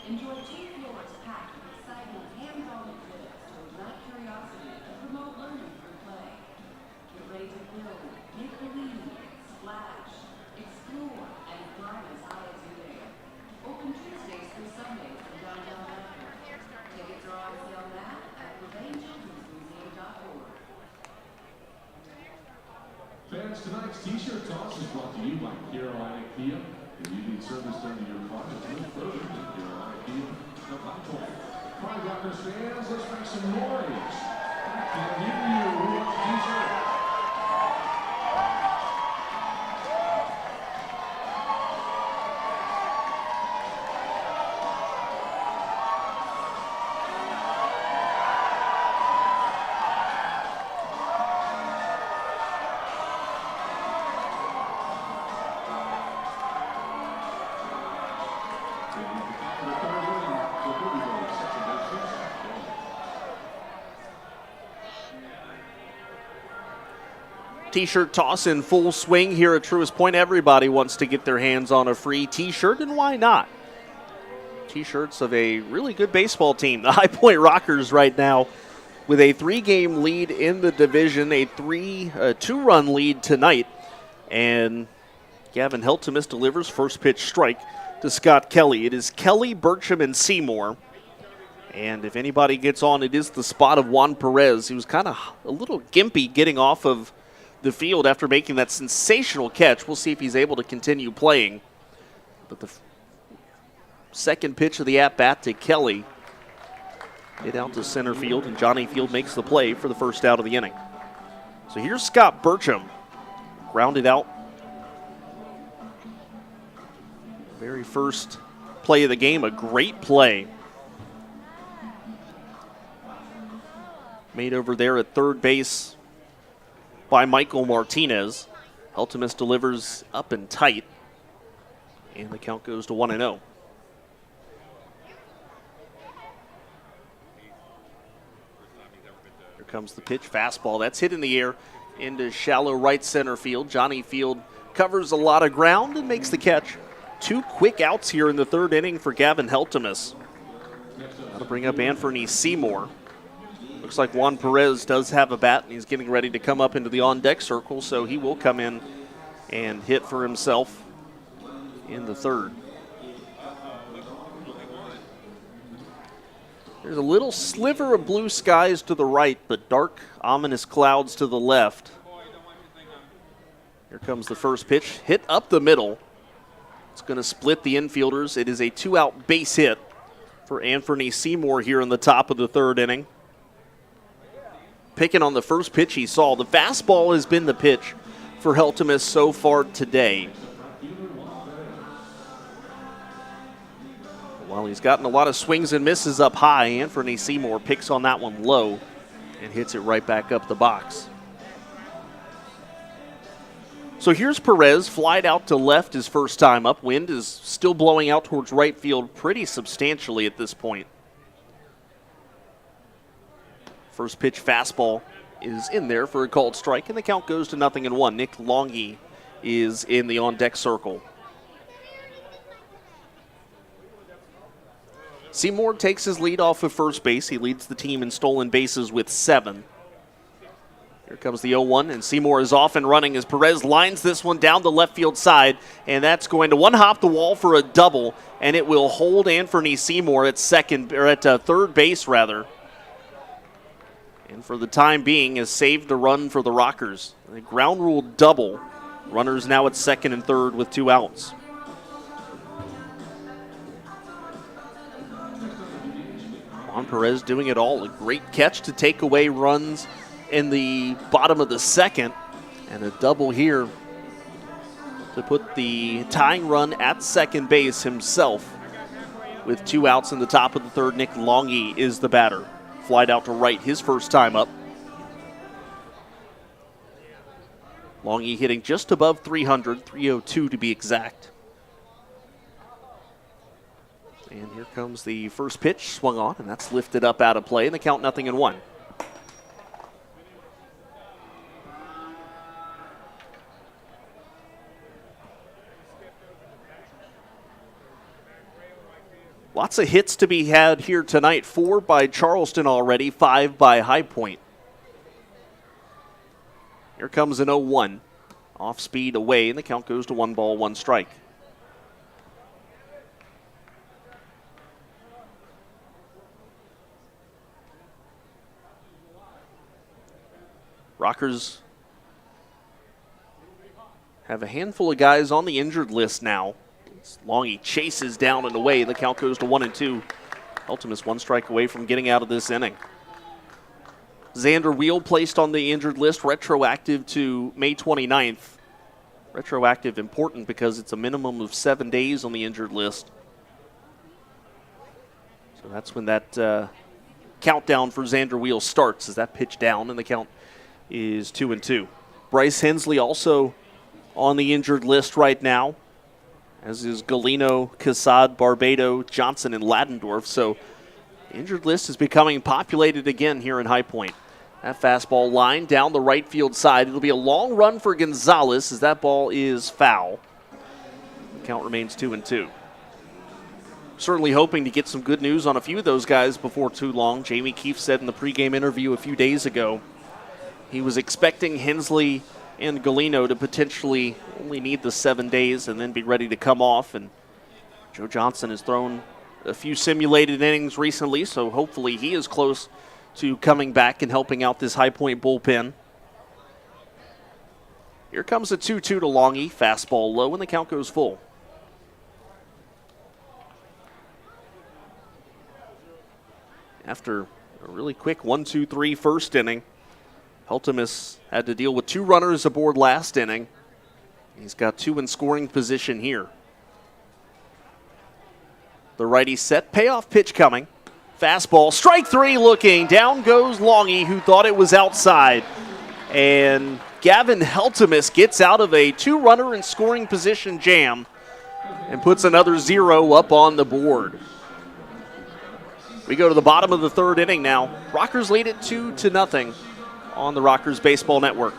Enjoy 2 floors packed with exciting hands-on exhibits to ignite curiosity and promote learning through play. Get ready to build, make believe, splash, explore, and fly as high as you dare. Open through Sundays from downtown Akron. Tickets are on sale now at buildup.org. Fans, tonight's T-shirt toss is brought to you by Carolina Kia. If you need service done to your car, look further than Carolina Kia. The Hot Point. Pride Rockers fans, let's make some noise. I can't hear you. Who wants a T-shirt? T-shirt toss in full swing here at Truist Point. Everybody wants to get their hands on a free T-shirt, and why not? T-shirts of a really good baseball team. The High Point Rockers right now with a 3-game lead in the division, a 2-run lead tonight. And Gavin Heltemus delivers first pitch strike to Scott Kelly. It is Kelly, Burcham, and Seymour. And if anybody gets on, it is the spot of Juan Perez. He was kind of a little gimpy getting off of the field after making that sensational catch. We'll see if he's able to continue playing. But the second pitch of the at-bat to Kelly hit out to center field, and Johnny Field makes the play for the first out of the inning. So here's Scott Burcham, grounded out. Very first play of the game, a great play. Made over there at third base by Michael Martinez. Heltemus delivers up and tight, and the count goes to 1-0. Here comes the pitch, fastball. That's hit in the air into shallow right center field. Johnny Field covers a lot of ground and makes the catch. 2 quick outs here in the third inning for Gavin Heltemus. That'll bring up Anthony Seymour. Looks like Juan Perez does have a bat, and he's getting ready to come up into the on-deck circle, so he will come in and hit for himself in the third. There's a little sliver of blue skies to the right, but dark, ominous clouds to the left. Here comes the first pitch, hit up the middle. It's going to split the infielders. It is a 2-out base hit for Anthony Seymour here in the top of the third inning. Picking on the first pitch he saw. The fastball has been the pitch for Heltemus so far today. While he's gotten a lot of swings and misses up high, Anthony Seymour picks on that one low and hits it right back up the box. So here's Perez, flied out to left his first time up. Wind is still blowing out towards right field pretty substantially at this point. First pitch fastball is in there for a called strike, and the count goes to 0-1. Nick Longy is in the on-deck circle. Seymour takes his lead off of first base. He leads the team in stolen bases with 7. Here comes the 0-1, and Seymour is off and running as Perez lines this one down the left field side, and that's going to one-hop the wall for a double, and it will hold Anthony Seymour at third base rather. And for the time being has saved a run for the Rockers. A ground rule double. Runners now at second and third with 2 outs. Juan Perez doing it all. A great catch to take away runs in the bottom of the second. And a double here to put the tying run at second base himself. With 2 outs in the top of the third, Nick Longy is the batter. Flied out to right his first time up. Longy hitting just above 300, 302 to be exact. And here comes the first pitch, swung on, and that's lifted up out of play, and the count 0-1. Lots of hits to be had here tonight. 4 by Charleston already, 5 by High Point. Here comes an 0-1. Off speed away, and the count goes to 1 ball, 1 strike. Rockers have a handful of guys on the injured list now. Longy chases down and away. The count goes to 1-2. Heltemus 1 strike away from getting out of this inning. Xander Wheel placed on the injured list, retroactive to May 29th. Retroactive important because it's a minimum of 7 days on the injured list. So that's when that countdown for Xander Wheel starts, as that pitch down, and the count is 2-2. Bryce Hensley also on the injured list right now, as is Galino, Casad, Barbado, Johnson, and Ladendorf. So the injured list is becoming populated again here in High Point. That fastball line down the right field side. It'll be a long run for Gonzalez as that ball is foul. The count remains 2-2. Certainly hoping to get some good news on a few of those guys before too long. Jamie Keefe said in the pregame interview a few days ago he was expecting Hensley and Galino to potentially only need the 7 days and then be ready to come off. And Joe Johnson has thrown a few simulated innings recently, so hopefully he is close to coming back and helping out this High Point bullpen. Here comes a 2-2 to Longy. Fastball low, and the count goes full. After a really quick 1-2-3 first inning, Heltemus had to deal with 2 runners aboard last inning. He's got 2 in scoring position here. The righty set, payoff pitch coming. Fastball, strike 3 looking. Down goes Longy, who thought it was outside. And Gavin Heltemus gets out of a 2-runner in scoring position jam and puts another 0 up on the board. We go to the bottom of the 3rd inning now. Rockers lead it 2-0 on the Rockers Baseball Network.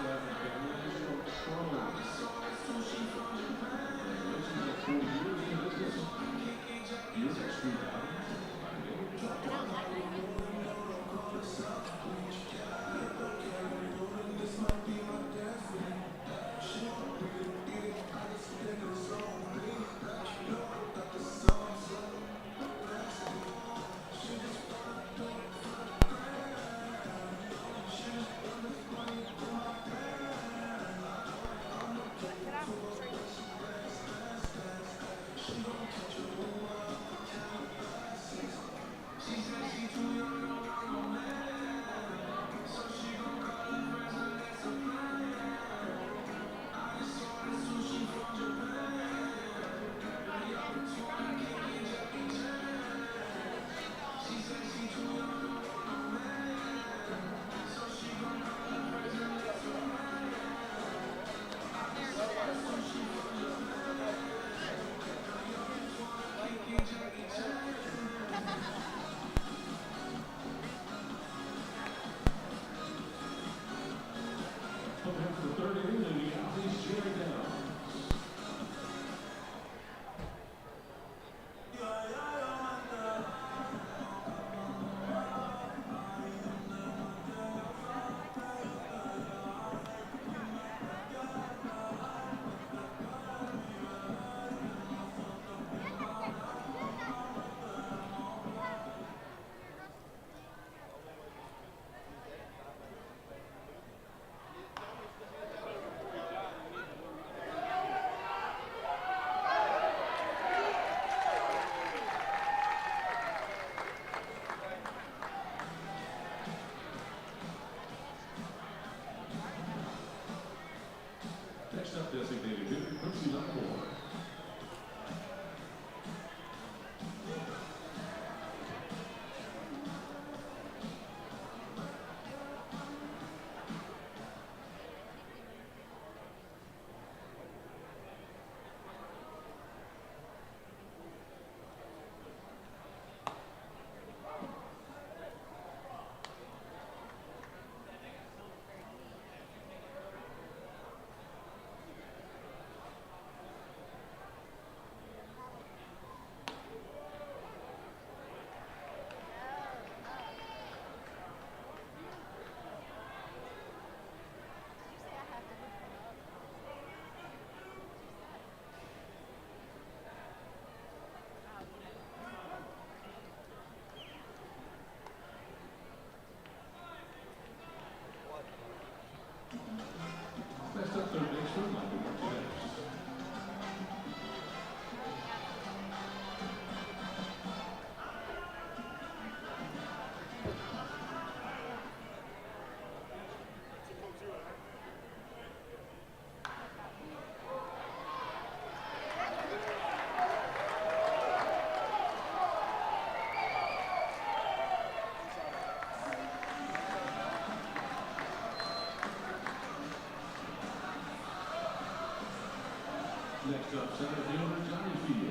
Next up, center fielder Johnny Field.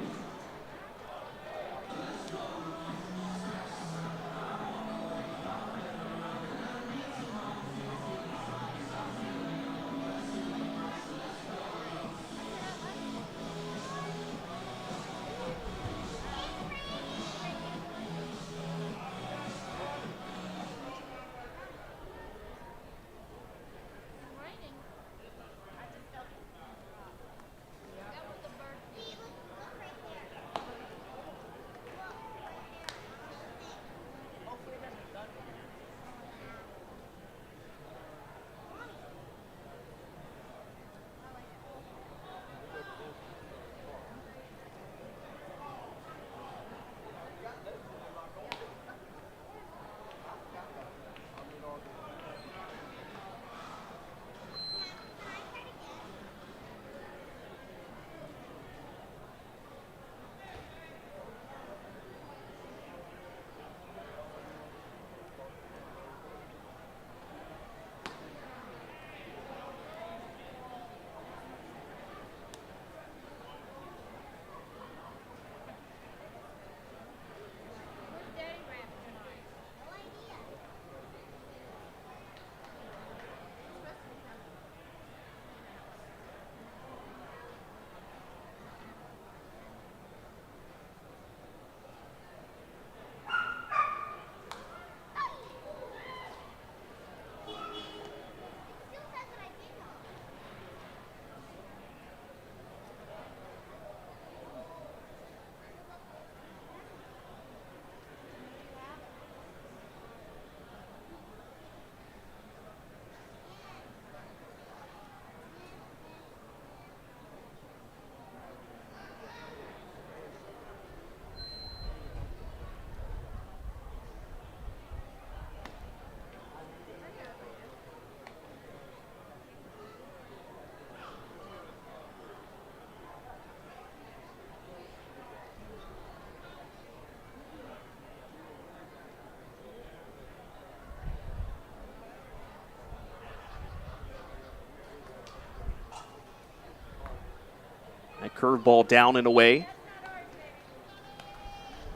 That curveball down and away.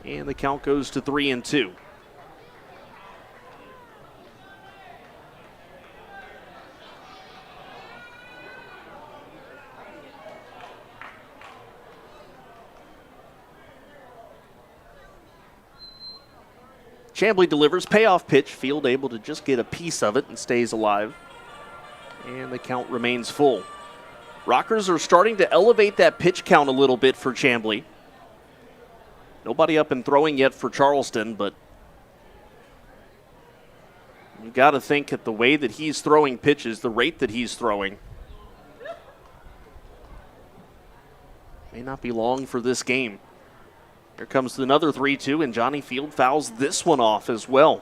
And the count goes to 3-2. Chambly delivers, payoff pitch. Field able to just get a piece of it and stays alive. And the count remains full. Rockers are starting to elevate that pitch count a little bit for Chambly. Nobody up and throwing yet for Charleston, but you got to think at the way that he's throwing pitches, the rate that he's throwing, may not be long for this game. Here comes another 3-2, and Johnny Field fouls this one off as well.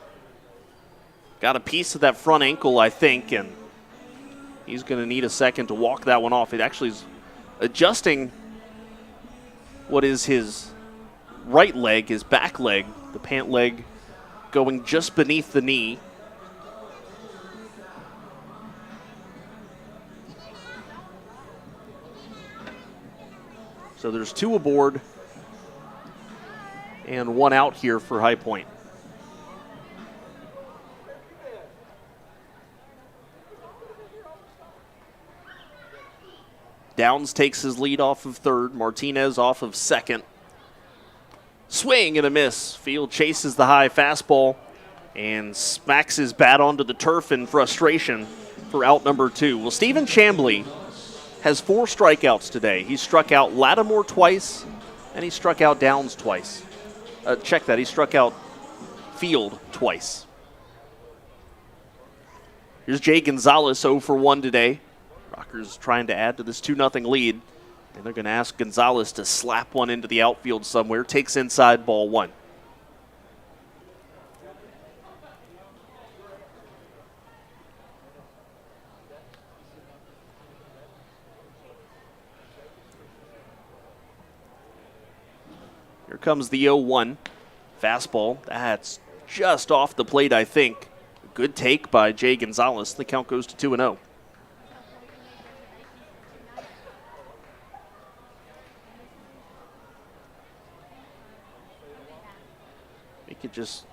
Got a piece of that front ankle, I think, and he's going to need a second to walk that one off. It actually is adjusting what is his right leg, his back leg, the pant leg going just beneath the knee. So there's 2 aboard and 1 out here for High Point. Downs takes his lead off of third. Martinez off of second. Swing and a miss. Field chases the high fastball and smacks his bat onto the turf in frustration for out number 2. Well, Stephen Chambly has 4 strikeouts today. He struck out Lattimore twice, and he struck out Downs twice. Check that. He struck out Field twice. Here's Jay Gonzalez, 0 for 1 today. Rockers trying to add to this 2-0 lead. And they're going to ask Gonzalez to slap one into the outfield somewhere. Takes inside, ball 1. Here comes the 0-1. Fastball. That's just off the plate, I think. Good take by Jay Gonzalez. The count goes to 2-0. just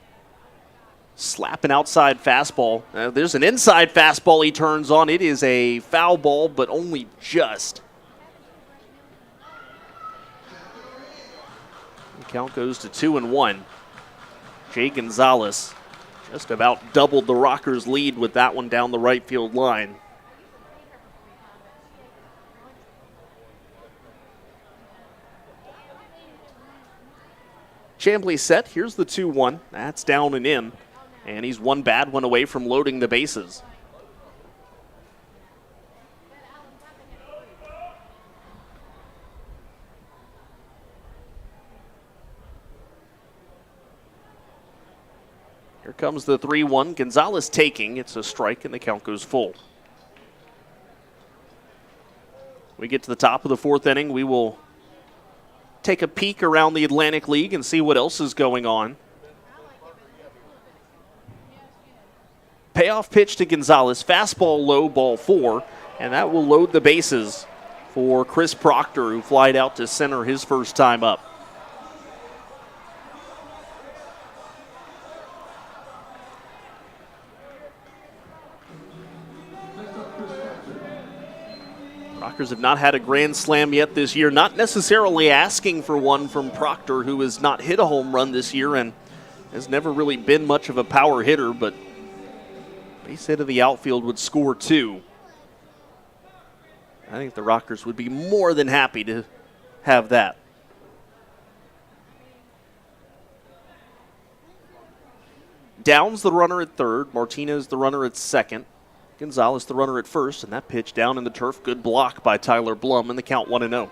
slap an outside fastball. There's an inside fastball he turns on. It is a foul ball, but only just. The count goes to 2-1. Jay Gonzalez just about doubled the Rockers' lead with that one down the right field line. Chambly set. Here's the 2-1. That's down and in. And he's one bad one away from loading the bases. Here comes the 3-1. Gonzalez taking. It's a strike, and the count goes full. We get to the top of the fourth inning. We will take a peek around the Atlantic League and see what else is going on. Payoff pitch to Gonzalez. Fastball low, ball 4, and that will load the bases for Chris Proctor, who flied out to center his first time up. Rockers have not had a grand slam yet this year, not necessarily asking for one from Proctor, who has not hit a home run this year and has never really been much of a power hitter, but base hit of the outfield would score 2. I think the Rockers would be more than happy to have that. Downs the runner at third, Martinez the runner at second, Gonzalez the runner at first, and that pitch down in the turf, good block by Tyler Blum, and the count 1-0.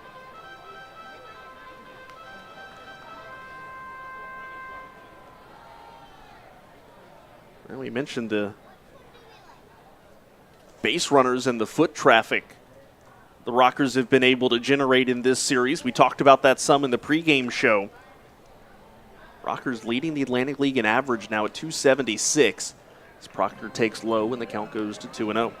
Well, we mentioned the base runners and the foot traffic the Rockers have been able to generate in this series. We talked about that some in the pregame show. Rockers leading the Atlantic League in average now at 276. As Proctor takes low and the count goes to 2-0.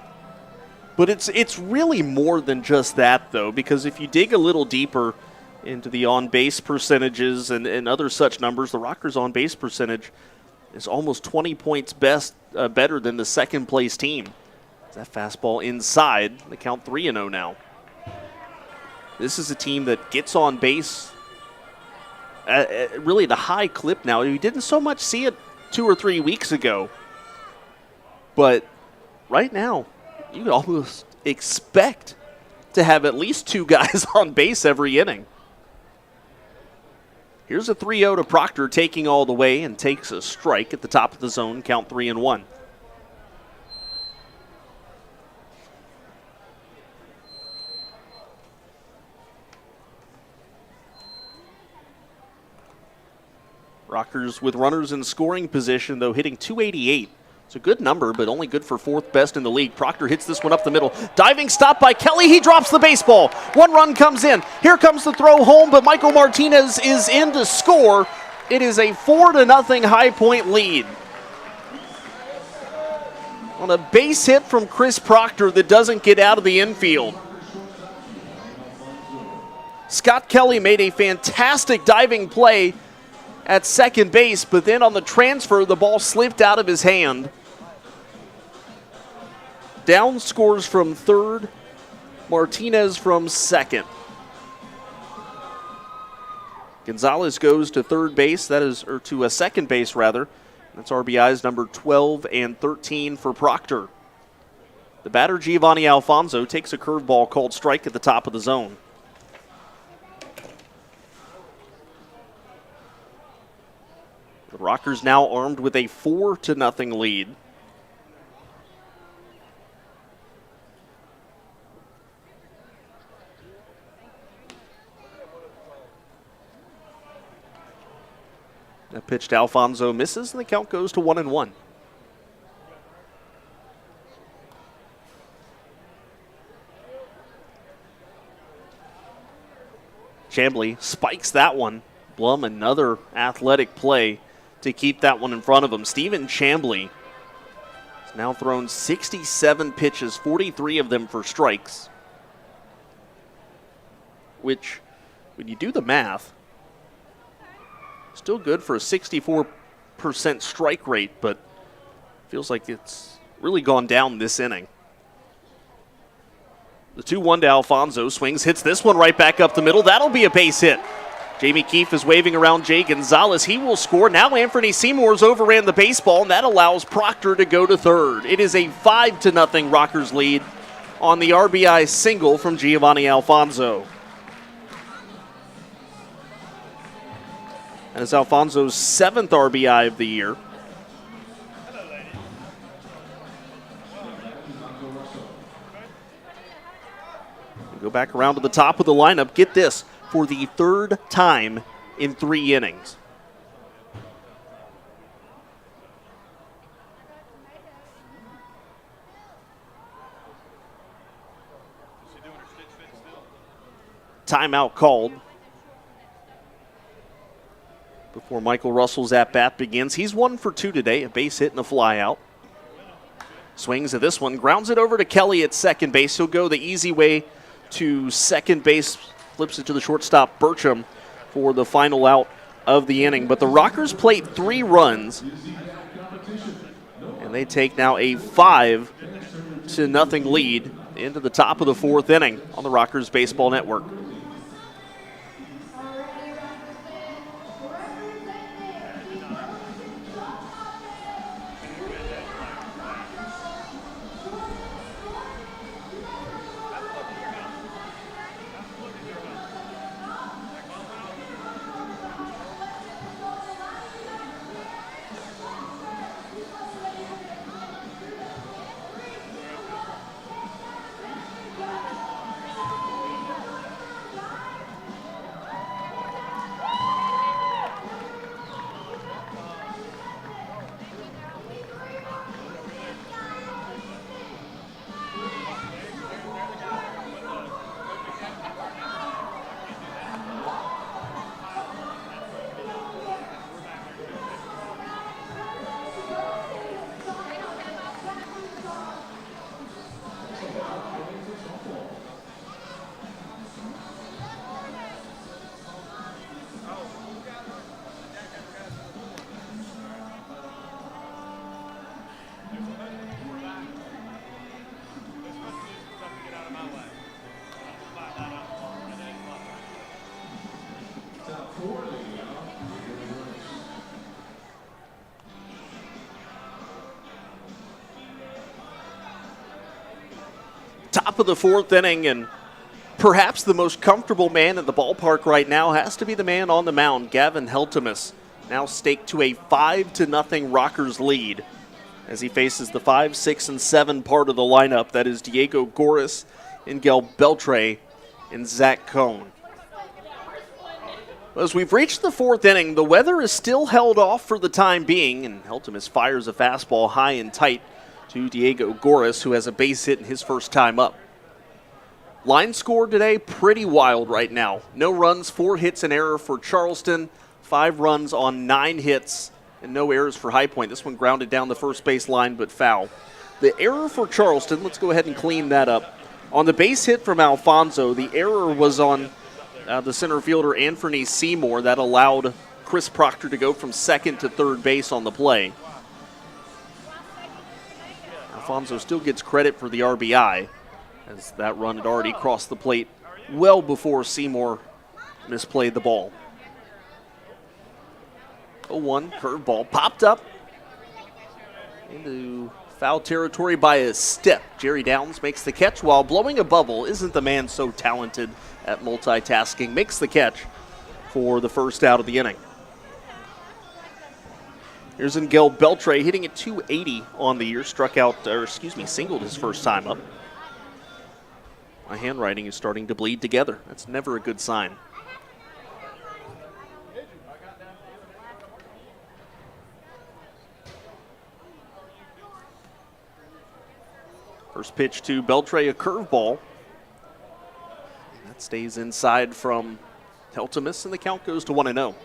But it's really more than just that, though, because if you dig a little deeper into the on-base percentages and other such numbers, the Rockers' on-base percentage is almost 20 points better than the second-place team. That fastball inside, the count 3-0 now. This is a team that gets on base really at a high clip now. We didn't so much see it 2 or 3 weeks ago. But right now, you could almost expect to have at least 2 guys on base every inning. Here's a 3-0 to Proctor, taking all the way and takes a strike at the top of the zone, count 3-1. Rockers with runners in scoring position, though, hitting .288. It's a good number, but only good for 4th best in the league. Proctor hits this one up the middle. Diving stop by Kelly. He drops the baseball. 1 run comes in. Here comes the throw home, but Michael Martinez is in to score. It is a 4-0 High Point lead. On a base hit from Chris Proctor that doesn't get out of the infield. Scott Kelly made a fantastic diving play at second base, but then on the transfer, the ball slipped out of his hand. Down scores from third, Martinez from second. Gonzalez goes to third base, or to a second base rather. That's RBIs number 12 and 13 for Proctor. The batter, Giovanni Alfonso, takes a curveball called strike at the top of the zone. The Rockers now armed with a 4-0 lead. That pitch to Alfonso misses, and the count goes to 1-1. Chambly spikes that one. Blum, another athletic play to keep that one in front of him. Stephen Chambly has now thrown 67 pitches, 43 of them for strikes, which, when you do the math, still good for a 64% 48% strike rate, but feels like it's really gone down this inning. The 2-1 to Alfonso, swings, hits this one right back up the middle. That'll be a base hit. Jamie Keefe is waving around Jay Gonzalez. He will score. Now Anthony Seymour's overran the baseball, and that allows Proctor to go to third. It is a 5-0 Rockers lead on the RBI single from Giovanni Alfonso. And it's Alfonso's 7th RBI of the year. Go back around to the top of the lineup. Get this, for the 3rd time in 3 innings. Timeout called before Michael Russell's at-bat begins. He's 1 for 2 today, a base hit and a fly out. Swings at this one, grounds it over to Kelly at second base. He'll go the easy way to second base, flips it to the shortstop Burcham for the final out of the inning. But the Rockers played 3 runs, and they take now a 5-0 lead into the top of the 4th inning on the Rockers Baseball Network. Top of the 4th inning, and perhaps the most comfortable man at the ballpark right now has to be the man on the mound, Gavin Heltemus, now staked to a 5-0 Rockers lead as he faces the 5, 6, and 7 part of the lineup. That is Diego Goris, Ingel Beltre, and Zach Cohn. As we've reached the 4th inning, the weather is still held off for the time being, and Heltemus fires a fastball high and tight to Diego Goris, who has a base hit in his first time up. Line score today, pretty wild right now. No runs, 4 hits, and error for Charleston, 5 runs on 9 hits, and no errors for High Point. This one grounded down the first base line, but foul. The error for Charleston, let's go ahead and clean that up. On the base hit from Alfonso, the error was on the center fielder Anthony Seymour. That allowed Chris Proctor to go from second to third base on the play. Alfonso still gets credit for the RBI, as that run had already crossed the plate well before Seymour misplayed the ball. 0-1, curveball popped up into foul territory by a step. Jerry Downs makes the catch while blowing a bubble. Isn't the man so talented at multitasking? Makes the catch for the first out of the inning. Here's Ingel Beltre hitting at .280 on the year. Singled his first time up. My handwriting is starting to bleed together. That's never a good sign. First pitch to Beltre, a curveball. That stays inside from Heltemus, and the count goes to 1-0.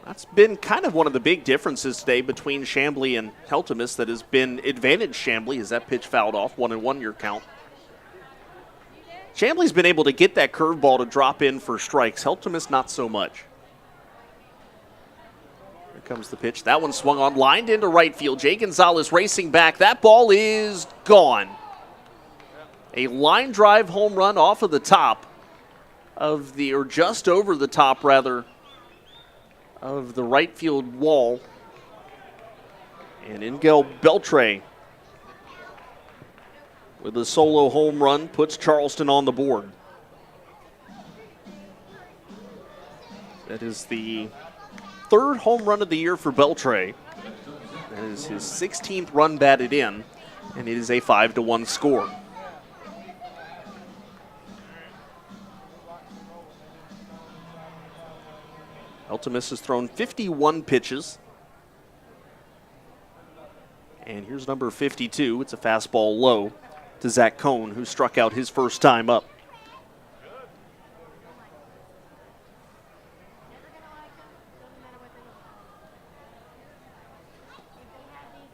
That's been kind of one of the big differences today between Chamblee and Heltemus that has been advantage Chamblee as that pitch fouled off. 1-1 your count. Chamblee's been able to get that curveball to drop in for strikes. Heltemus not so much. Here comes the pitch. That one swung on, lined into right field. Jay Gonzalez racing back. That ball is gone. A line drive home run off of the top of the, or just over the top rather, of the right field wall. And Ingel Beltre with a solo home run puts Charleston on the board. That is the third home run of the year for Beltre. That is his 16th run batted in, and it is a 5-1 score. Altemus has thrown 51 pitches. And here's number 52. It's a fastball low to Zach Cohn, who struck out his first time up.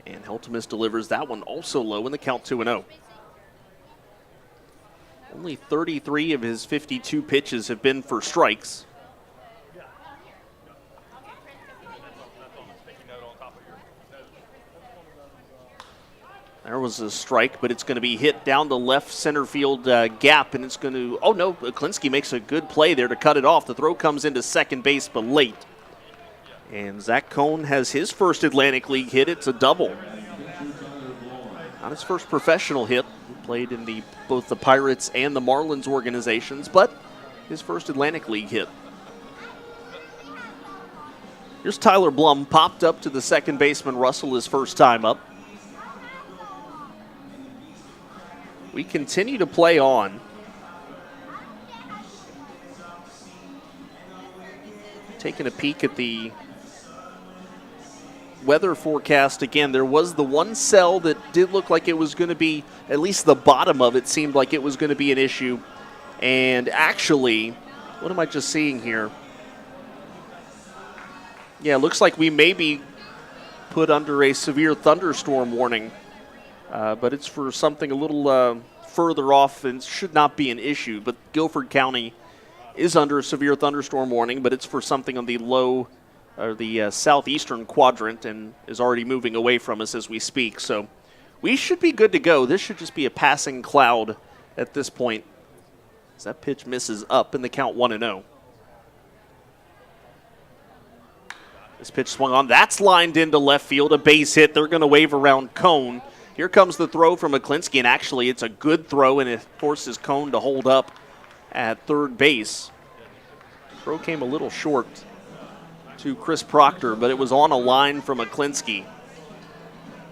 And Altemus delivers that one also low in the count 2-0. Only 33 of his 52 pitches have been for strikes. There was a strike, but it's going to be hit down the left center field gap, and it's going to, oh no, Klinsky makes a good play there to cut it off. The throw comes into second base, but late. And Zach Cohn has his first Atlantic League hit. It's a double. Not his first professional hit. He played in both the Pirates and the Marlins organizations, but his first Atlantic League hit. Here's Tyler Blum, popped up to the second baseman Russell his first time up. We continue to play on. Taking a peek at the weather forecast again. There was the one cell that did look like it was going to be, at least the bottom of it seemed like it was going to be an issue. And actually, what am I just seeing here? Yeah, it looks like we may be put under a severe thunderstorm warning. But it's for something a little further off and should not be an issue. But Guilford County is under a severe thunderstorm warning, but it's for something on the low, or the southeastern quadrant, and is already moving away from us as we speak. So we should be good to go. This should just be a passing cloud at this point, as that pitch misses up in the count 1-0. This pitch swung on. That's lined into left field, a base hit. They're going to wave around Cone. Here comes the throw from McClinsky, and actually it's a good throw, and it forces Cone to hold up at third base. Throw came a little short to Chris Proctor, but it was on a line from McClinsky.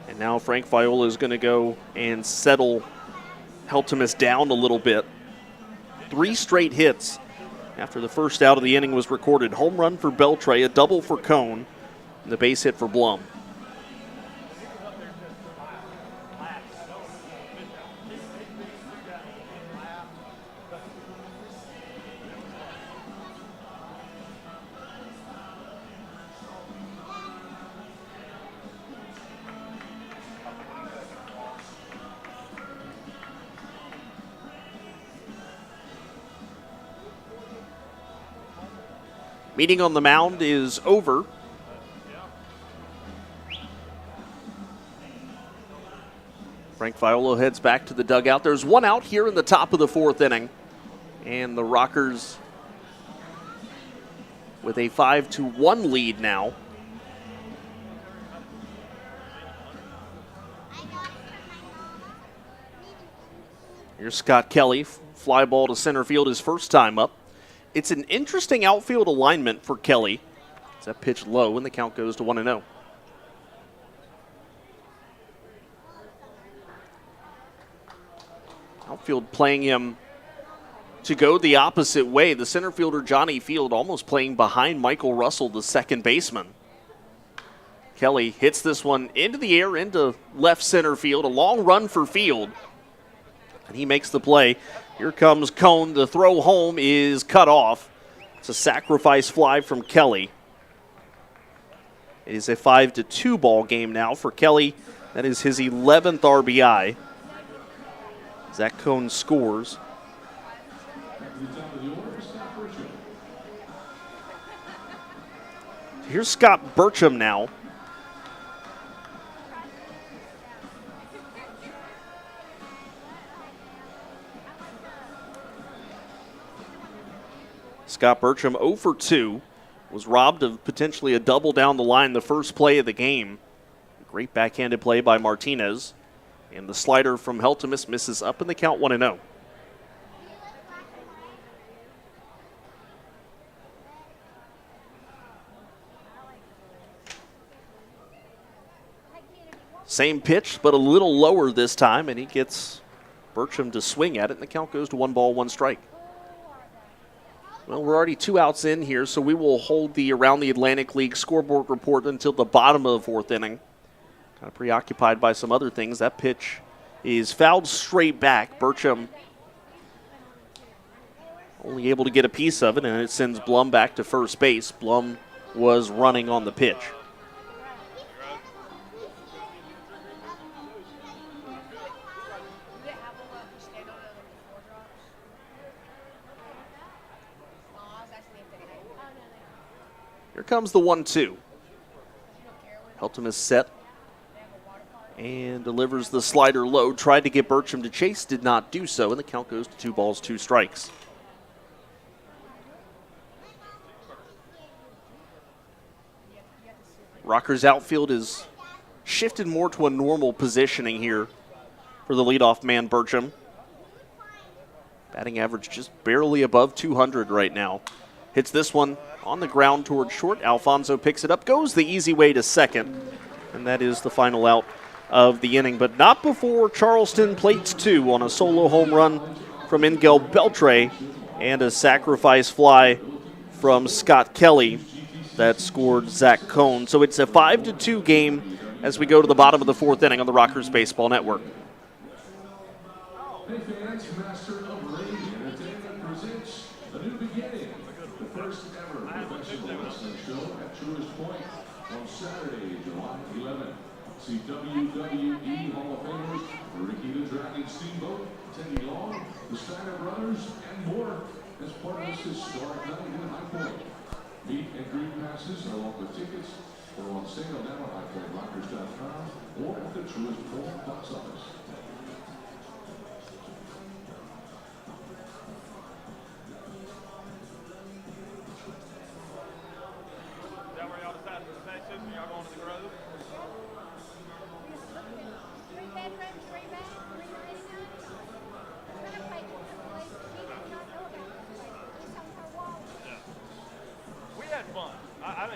And now Frank Viola is going to go and settle Heltemus down a little bit. 3 straight hits after the first out of the inning was recorded. Home run for Beltre, a double for Cone, and the base hit for Blum. Meeting on the mound is over. Frank Viola heads back to the dugout. There's one out here in the top of the 4th inning. And the Rockers with a 5-1 lead now. Here's Scott Kelly, fly ball to center field his first time up. It's an interesting outfield alignment for Kelly. It's that pitch low, and the count goes to 1-0. Outfield playing him to go the opposite way. The center fielder, Johnny Field, almost playing behind Michael Russell, the second baseman. Kelly hits this one into the air, into left center field. A long run for Field, and he makes the play. Here comes Cone. The throw home is cut off. It's a sacrifice fly from Kelly. It is a 5-2 ball game now for Kelly. That is his 11th RBI. Zach Cone scores. Here's Scott Burcham now. Scott Burcham 0 for 2. Was robbed of potentially a double down the line the first play of the game. Great backhanded play by Martinez. And the slider from Heltemus misses up in the count 1-0. Same pitch, but a little lower this time, and he gets Burcham to swing at it, and the count goes to 1 ball, 1 strike. Well, we're already 2 outs in here, so we will hold the Around the Atlantic League scoreboard report until the bottom of the 4th inning. Kind of preoccupied by some other things. That pitch is fouled straight back. Burcham only able to get a piece of it, and it sends Blum back to first base. Blum was running on the pitch. Here comes the 1-2. Helton is set and delivers the slider low. Tried to get Burcham to chase, did not do so, and the count goes to 2 balls, 2 strikes. Rocker's outfield is shifted more to a normal positioning here for the leadoff man, Burcham. Batting average just barely above 200 right now. Hits this one on the ground toward short. Alfonso picks it up, goes the easy way to second, and that is the final out of the inning. But not before Charleston plates 2 on a solo home run from Miguel Beltre and a sacrifice fly from Scott Kelly that scored Zach Cohn. So it's a 5-2 game as we go to the bottom of the 4th inning on the Rockers Baseball Network. Hey fans, Master of Rage Entertainment presents A New Beginning, the first ever professional wrestling show at Truist Point on Saturday, July 11th. See WWE Hall of Famers Ricky the Dragon Steamboat, Teddy Long, the Steiner Brothers, and more as part of this historic night in High Point. Meet and greet passes along with tickets are on sale now at highpointrockers.com or at the Truist Point box office.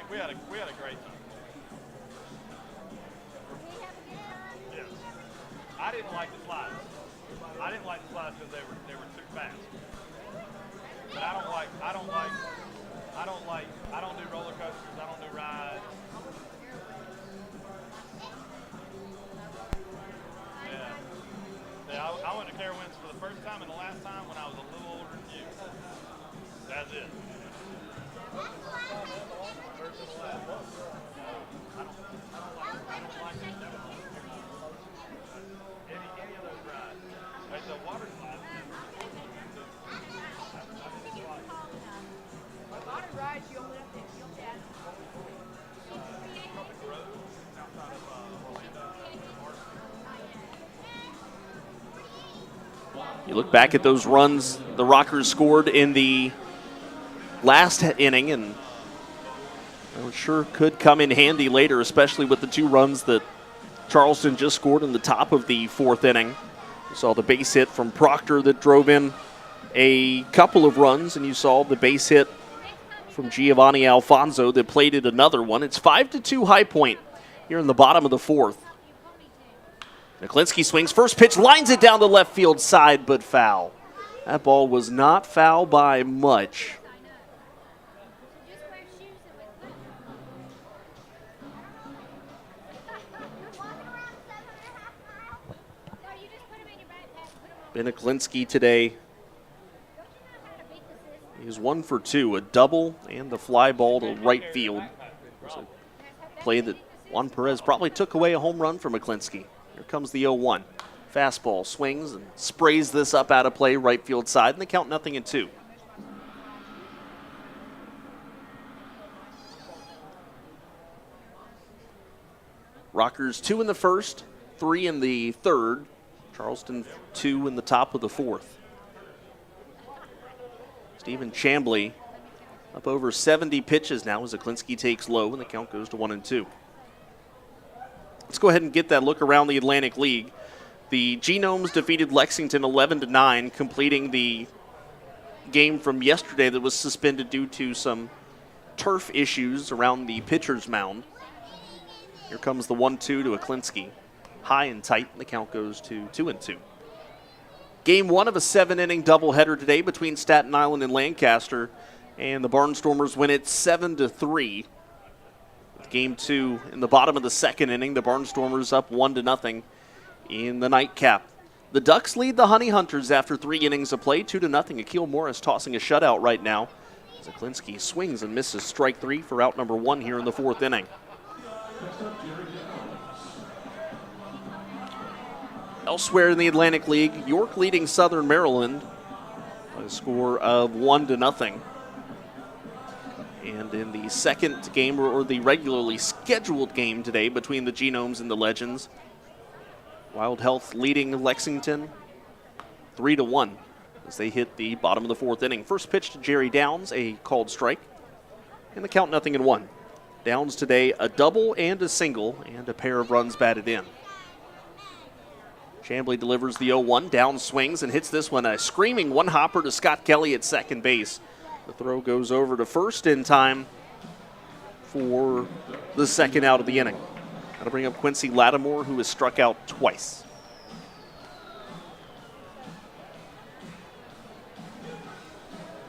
We had a great time. Yes. I didn't like the slides. Because they were too fast. But I don't do roller coasters. I don't do rides. Yeah. I went to Carowinds for the first time and the last time when I was a little older than you. That's it. You look back at those runs the Rockers scored in the last inning, and it sure could come in handy later, especially with the 2 runs that Charleston just scored in the top of the 4th inning. You saw the base hit from Proctor that drove in a couple of runs, and you saw the base hit from Giovanni Alfonso that plated another one. It's 5-2 High Point here in the bottom of the 4th. Niklinski swings, first pitch, lines it down the left field side, but foul. That ball was not foul by much. Niklinski today, he's 1 for 2, a double and the fly ball to right field. It was a play that Juan Perez probably took away a home run from Niklinski. Here comes the 0-1. Fastball swings and sprays this up out of play, right field side, and they count 0-2. Rockers 2 in the first, 3 in the third. Charleston 2 in the top of the fourth. Stephen Chambly up over 70 pitches now as Aklinski takes low and the count goes to 1-2. Let's go ahead and get that look around the Atlantic League. The Genomes defeated Lexington 11-9, completing the game from yesterday that was suspended due to some turf issues around the pitcher's mound. Here comes the 1-2 to Aklinski. High and tight, and the count goes to 2-2. Game 1 of a 7-inning doubleheader today between Staten Island and Lancaster, and the Barnstormers win it 7-3. With Game 2 in the bottom of the second inning, the Barnstormers up 1-0 in the nightcap. The Ducks lead the Honey Hunters after 3 innings of play, 2-0. Akil Morris tossing a shutout right now. Aklinski swings and misses strike 3 for out number 1 here in the 4th inning. Elsewhere in the Atlantic League, York leading Southern Maryland by a score of 1-0. And in the second game, or the regularly scheduled game today between the Genomes and the Legends, Wild Health leading Lexington 3-1 as they hit the bottom of the 4th inning. First pitch to Jerry Downs, a called strike, and the count 0-1. Downs today a double and a single and a pair of runs batted in. Chambly delivers the 0-1. Downs swings and hits this one, a screaming one-hopper to Scott Kelly at second base. The throw goes over to first in time for the second out of the inning. That'll bring up Quincy Lattimore, who has struck out twice.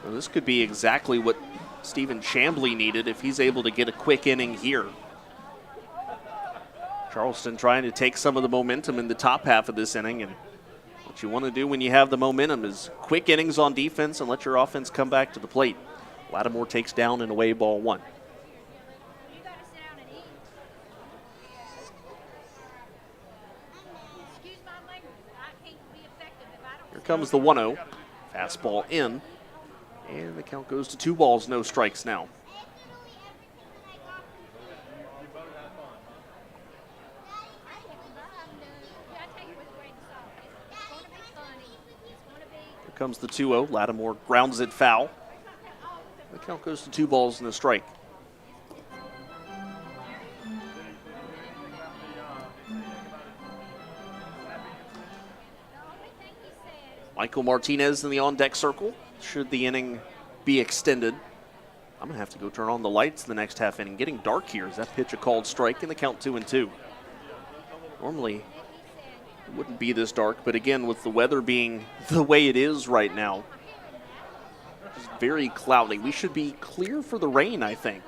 Well, this could be exactly what Stephen Chambly needed if he's able to get a quick inning here. Charleston trying to take some of the momentum in the top half of this inning, and what you want to do when you have the momentum is quick innings on defense and let your offense come back to the plate. Lattimore takes down and away, ball 1. Here comes the 1-0. Fastball in, and the count goes to 2 balls, no strikes now. Comes the 2-0. Lattimore grounds it foul. The count goes to 2 balls and a strike. Michael Martinez in the on-deck circle. Should the inning be extended, I'm going to have to go turn on the lights in the next half inning. Getting dark here. Is that pitch a called strike? And the count 2-2. Normally, it wouldn't be this dark, but again, with the weather being the way it is right now, it's very cloudy. We should be clear for the rain, I think.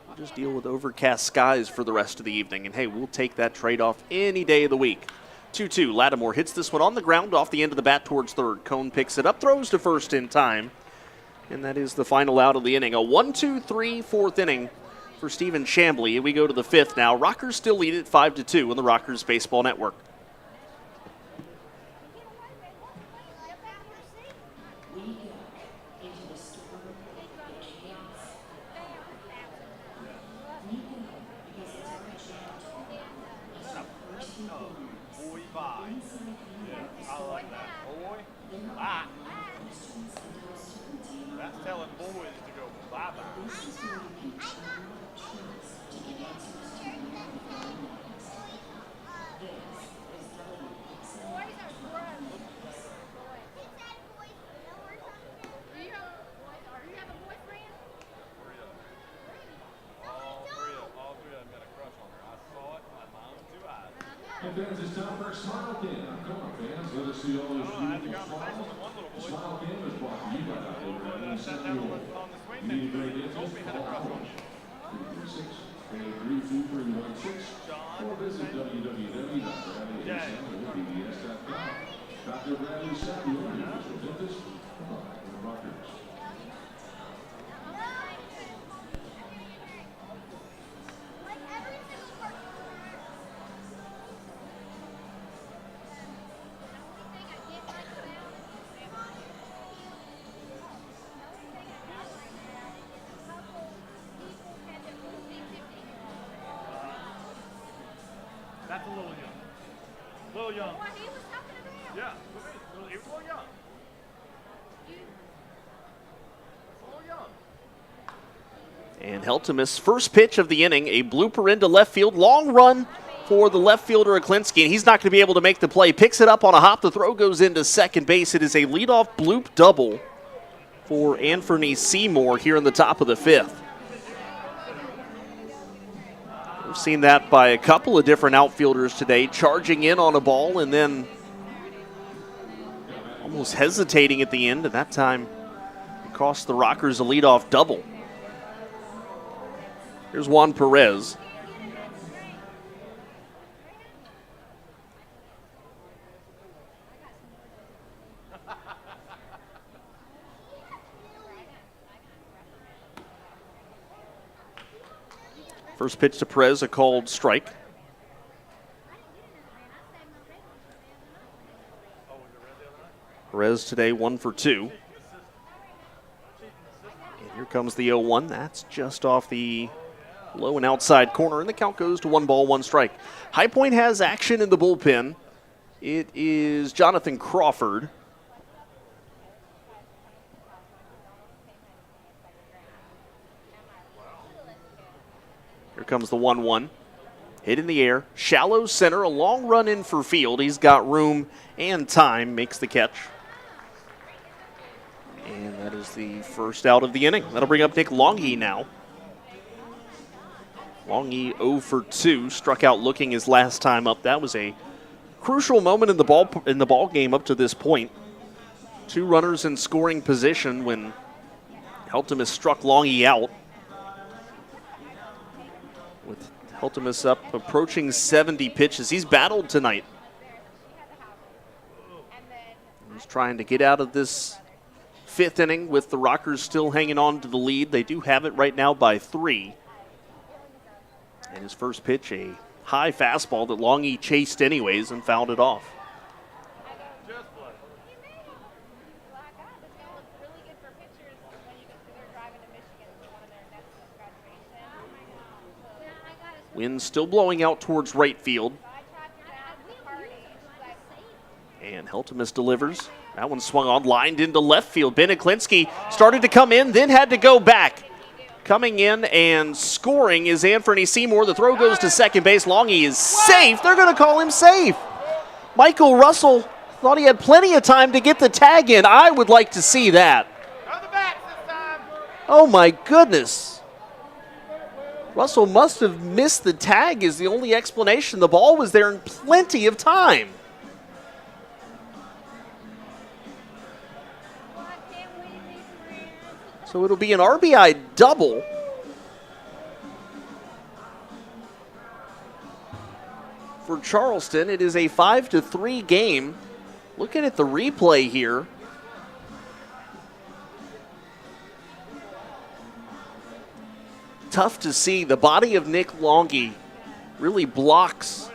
We'll just deal with overcast skies for the rest of the evening, and hey, we'll take that trade-off any day of the week. 2-2, Lattimore hits this one on the ground off the end of the bat towards third. Cone picks it up, throws to first in time, and that is the final out of the inning. A 1-2-3 4th inning for Stephen Chambly. We go to the 5th now. Rockers still lead it 5-2 on the Rockers Baseball Network. That's telling boys to go bye-bye. And fans, it's time for a Smile Cam. Come on, fans, let us see all those beautiful smiles. The Smile Cam is brought to you by the Need a great dentist? Call Howard. 336-832-316 or visit www.bradleysample.com. Dr. Bradley Sample, your official dentist of the Rockers. That's a little young. A little young. What he was talking about? Yeah, he was a little young. A little young. And Heltemus, first pitch of the inning, a blooper into left field. Long run for the left fielder, Aklinski, and he's not going to be able to make the play. Picks it up on a hop. The throw goes into second base. It is a leadoff bloop double for Anthony Seymour here in the top of the fifth. We've seen that by a couple of different outfielders today, charging in on a ball and then almost hesitating at the end, and that time it cost the Rockers a leadoff double. Here's Juan Perez. First pitch to Perez, a called strike. Perez today 1 for 2. And here comes the 0-1. That's just off the low and outside corner, and the count goes to 1 ball, 1 strike. High Point has action in the bullpen. It is Jonathan Crawford. Here comes the 1-1. Hit in the air. Shallow center. A long run in for field. He's got room and time. Makes the catch. And that is the first out of the inning. That'll bring up Nick Longy now. Longy 0 for 2. Struck out looking his last time up. That was a crucial moment in the ball game up to this point. 2 runners in scoring position when Heltemus struck Longy out. With Heltemus up approaching 70 pitches. He's battled tonight. He's trying to get out of this 5th inning with the Rockers still hanging on to the lead. They do have it right now by 3. And his first pitch, a high fastball that Longy chased anyways and fouled it off. Wind still blowing out towards right field. And Heltemus delivers. That one swung on, lined into left field. Ben Aklinski started to come in, then had to go back. Coming in and scoring is Anthony Seymour. The throw goes to second base. Longy is safe. They're going to call him safe. Michael Russell thought he had plenty of time to get the tag in. I would like to see that. Oh my goodness. Russell must have missed the tag is the only explanation. The ball was there in plenty of time. So it'll be an RBI double. For Charleston, it is a 5-3 game. Looking at the replay here. Tough to see. The body of Nick Longy really blocks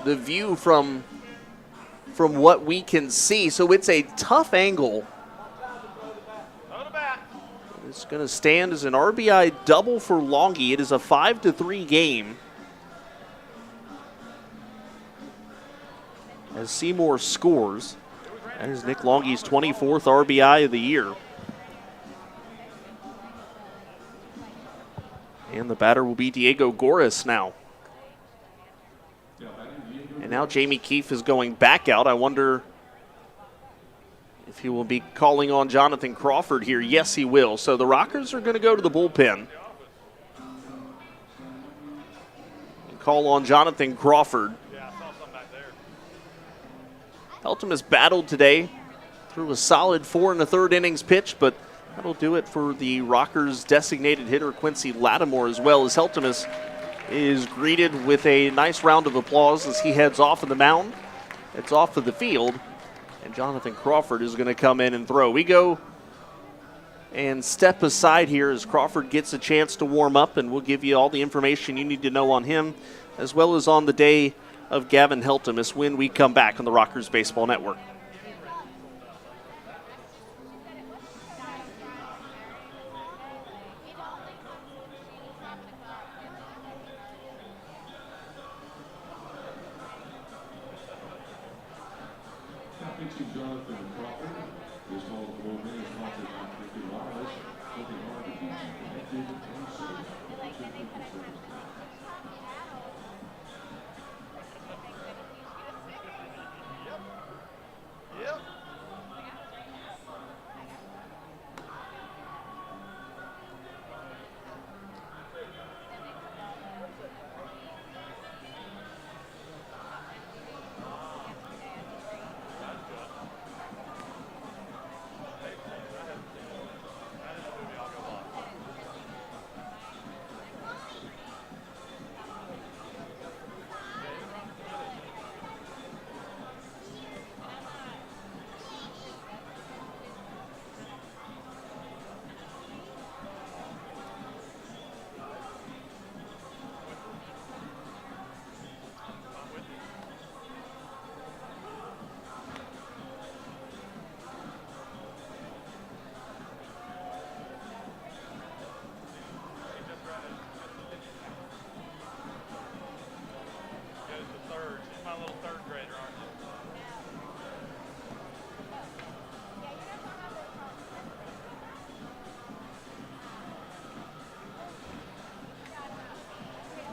the view from what we can see. So it's a tough angle. It's going to stand as an RBI double for Longy. It is a 5-3 game. As Seymour scores, that is Nick Longy's 24th RBI of the year. And the batter will be Diego Goris now. And now Jamie Keefe is going back out. I wonder if he will be calling on Jonathan Crawford here. Yes, he will. So the Rockers are going to go to the bullpen and call on Jonathan Crawford. Heltemus battled today through a solid 4 1/3 innings pitch, but that'll do it for the Rockers' designated hitter, Quincy Lattimore, as well as Heltemus is greeted with a nice round of applause as he heads off of the mound, heads off of the field, and Jonathan Crawford is going to come in and throw. We go and step aside here as Crawford gets a chance to warm up, and we'll give you all the information you need to know on him, as well as on the day of Gavin Heltemus when we come back on the Rockers Baseball Network. Pitching Jonathan Crawford. This ball to Bullpen is sponsored by Connected Wireless. Working hard to keep you connected and safe. Yep.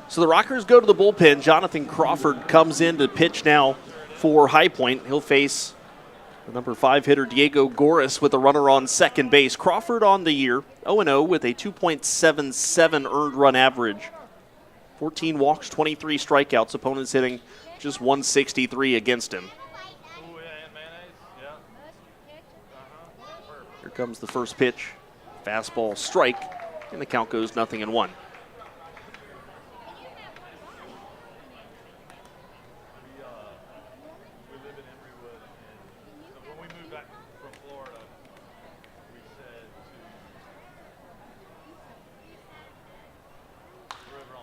So the Rockers go to the bullpen. Jonathan Crawford comes in to pitch now for High Point. He'll face the number 5 hitter Diego Goris with a runner on second base. Crawford on the year, 0-0 with a 2.77 earned run average. 14 walks, 23 strikeouts. Opponents hitting just 163 against him. Here comes the first pitch. Fastball strike, and the count goes 0-1.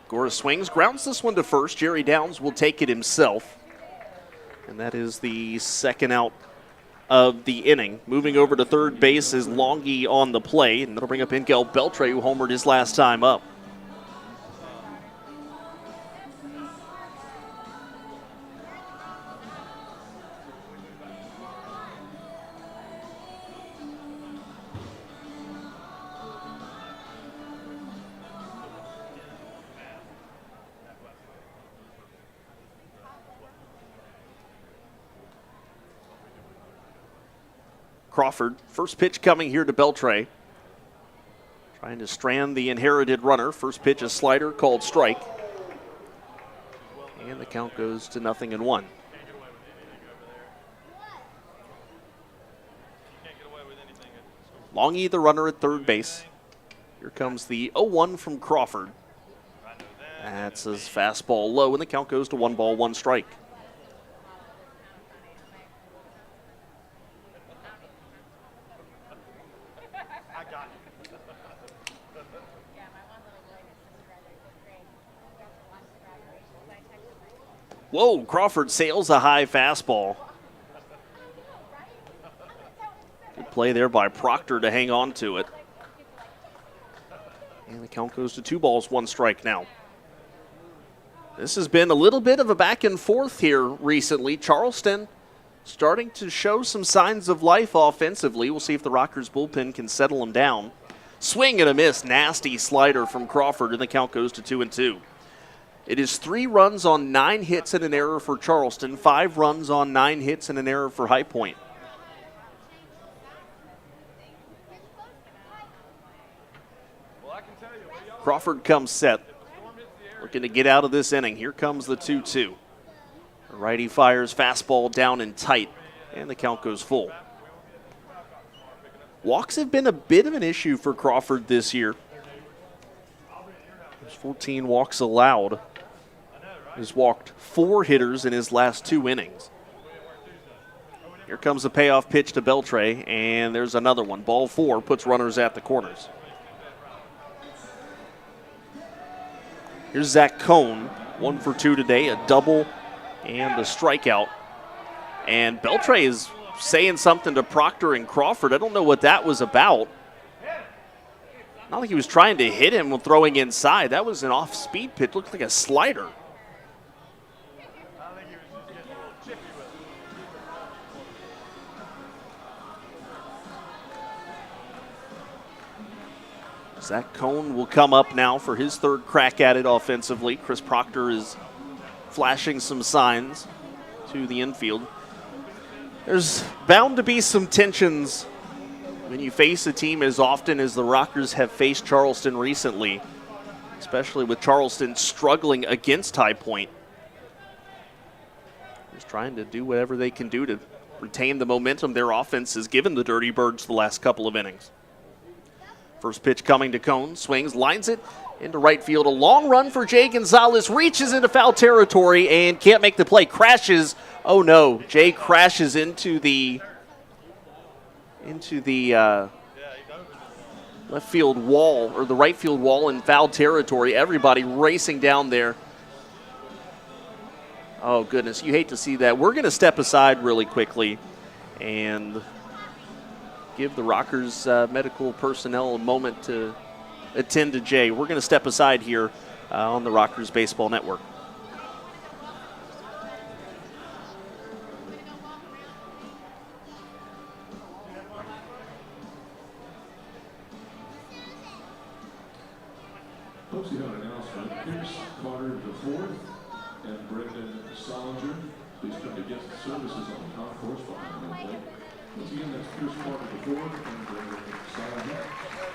Goris swings, grounds this one to first. Jerry Downs will take it himself. And that is the second out of the inning. Moving over to third base is Longy on the play, and that'll bring up Miguel Beltre, who homered his last time up. Crawford, first pitch coming here to Beltre. Trying to strand the inherited runner. First pitch, a slider called strike. And the count goes to 0-1. Longy, the runner at third base. Here comes the 0-1 from Crawford. That's his fastball low, and the count goes to 1 ball, 1 strike. Whoa, Crawford sails a high fastball. Good play there by Proctor to hang on to it. And the count goes to 2 balls, 1 strike now. This has been a little bit of a back and forth here recently. Charleston starting to show some signs of life offensively. We'll see if the Rockers bullpen can settle them down. Swing and a miss, nasty slider from Crawford, and the count goes to 2-2. It is 3 runs on 9 hits and an error for Charleston, 5 runs on 9 hits and an error for High Point. Crawford comes set, looking to get out of this inning. Here comes the 2-2. The righty fires fastball down and tight, and the count goes full. Walks have been a bit of an issue for Crawford this year. There's 14 walks allowed. He's walked 4 hitters in his last 2 innings. Here comes the payoff pitch to Beltre, and there's another one. Ball 4 puts runners at the corners. Here's Zach Cohn, 1 for 2 today, a double and a strikeout. And Beltre is saying something to Proctor and Crawford. I don't know what that was about. Not like he was trying to hit him when throwing inside. That was an off-speed pitch. Looked like a slider. Zach Cohn will come up now for his third crack at it offensively. Chris Proctor is flashing some signs to the infield. There's bound to be some tensions when you face a team as often as the Rockers have faced Charleston recently, especially with Charleston struggling against High Point. Just trying to do whatever they can do to retain the momentum their offense has given the Dirty Birds the last couple of innings. First pitch coming to Cohn, swings, lines it into right field. A long run for Jay Gonzalez, reaches into foul territory and can't make the play. Crashes. Oh no, Jay crashes into the left field wall, or the right field wall in foul territory. Everybody racing down there. Oh goodness, you hate to see that. We're going to step aside really quickly and give the Rockers medical personnel a moment to attend to Jay. We're going to step aside here on the Rockers Baseball Network. Posting on announcement, Pierce Carter IV and Brendan Solinger. Please come to guest services on the concourse behind the plate. Once again, that's Pierce Carter IV and Brendan Solinger.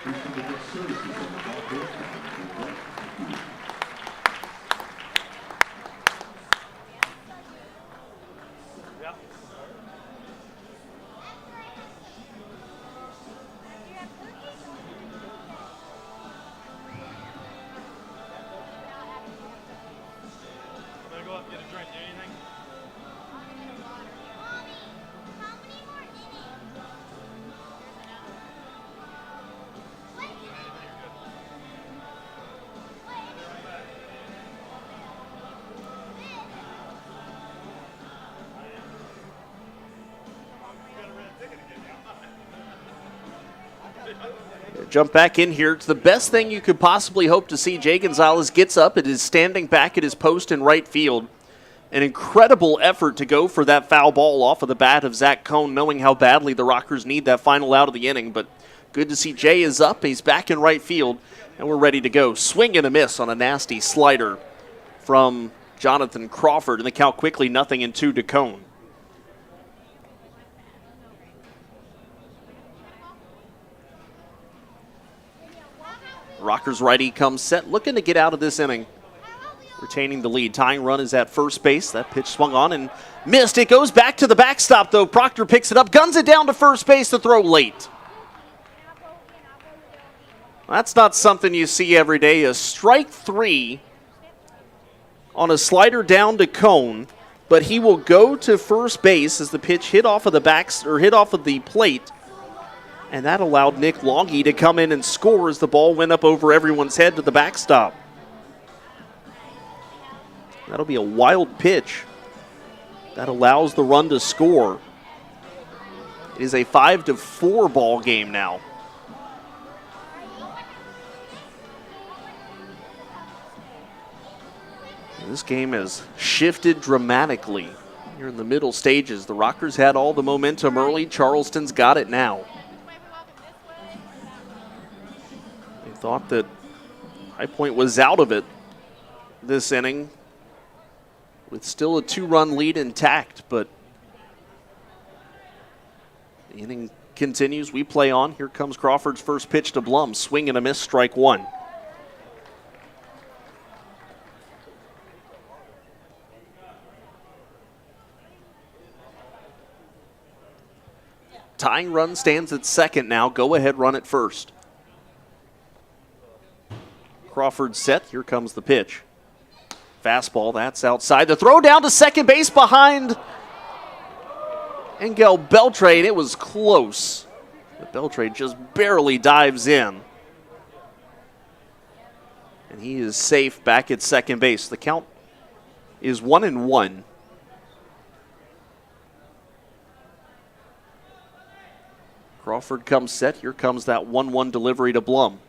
Please come to guest services on the concourse behind the plate. Thank you. Yep. Go up and get a drink. Do anything? Jump back in here. It's the best thing you could possibly hope to see. Jay Gonzalez gets up. It is standing back at his post in right field. An incredible effort to go for that foul ball off of the bat of Zach Cohn, knowing how badly the Rockers need that final out of the inning. But good to see Jay is up. He's back in right field, and we're ready to go. Swing and a miss on a nasty slider from Jonathan Crawford. And the count quickly 0-2 to Cohn. Rockers righty comes set, looking to get out of this inning, retaining the lead. Tying run is at first base. That pitch swung on and missed. It goes back to the backstop, though. Proctor picks it up, guns it down to first base to throw late. That's not something you see every day. A strike 3 on a slider down to Cohn, but he will go to first base as the pitch hit off of the plate. And that allowed Nick Longy to come in and score as the ball went up over everyone's head to the backstop. That'll be a wild pitch that allows the run to score. It is a 5-4 ball game now. This game has shifted dramatically here in the middle stages. The Rockers had all the momentum early. Charleston's got it now. Thought that High Point was out of it this inning with still a 2-run lead intact, but the inning continues. We play on. Here comes Crawford's first pitch to Blum. Swing and a miss, strike 1. Tying run stands at second now. Go ahead run at first. Crawford set. Here comes the pitch. Fastball, that's outside. The throw down to second base behind Engel Beltrade. It was close. But Beltrade just barely dives in. And he is safe back at second base. The count is 1-1. Crawford comes set. Here comes that 1-1 delivery to Blum.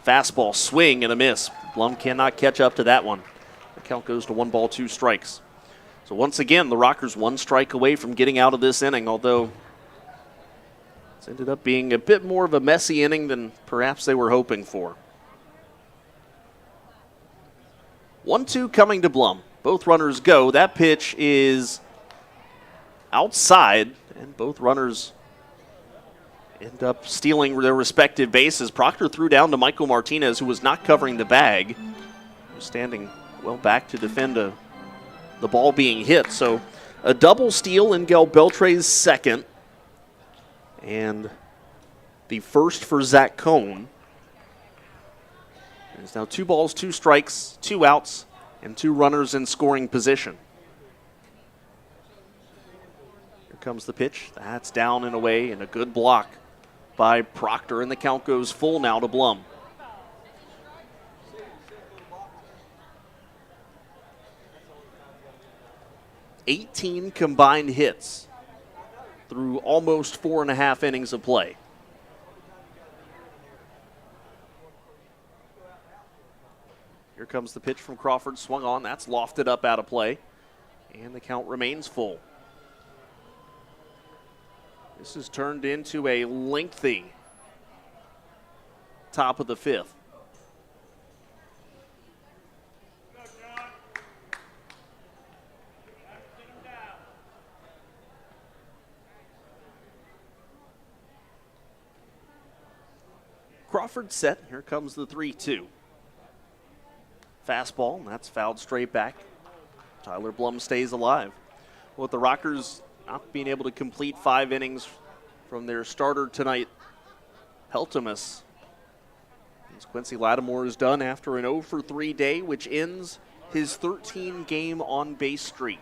Fastball, swing, and a miss. Blum cannot catch up to that one. The count goes to 1 ball, 2 strikes. So once again, the Rockers 1 strike away from getting out of this inning, although It's ended up being a bit more of a messy inning than perhaps they were hoping for. 1-2 coming to Blum. Both runners go. That pitch is outside, and both runners end up stealing their respective bases. Proctor threw down to Michael Martinez, who was not covering the bag. He was standing well back to defend the ball being hit. So a double steal in Miguel Beltre's second, and the first for Zach Cohn. There's now 2 balls, 2 strikes, 2 outs, and 2 runners in scoring position. Here comes the pitch. That's down and away, and a good block by Proctor, and the count goes full now to Blum. "18 combined hits through almost 4.5 innings of play. Here comes the pitch from Crawford, swung on. That's lofted up out of play, and the count remains full. This has turned into a lengthy top of the 5th. Crawford set. Here comes the 3-2. Fastball, and that's fouled straight back. Tyler Blum stays alive. With the Rockers not being able to complete 5 innings from their starter tonight, Peltimus, as Quincy Lattimore is done after an 0-for-3 day, which ends his 13-game on-base streak.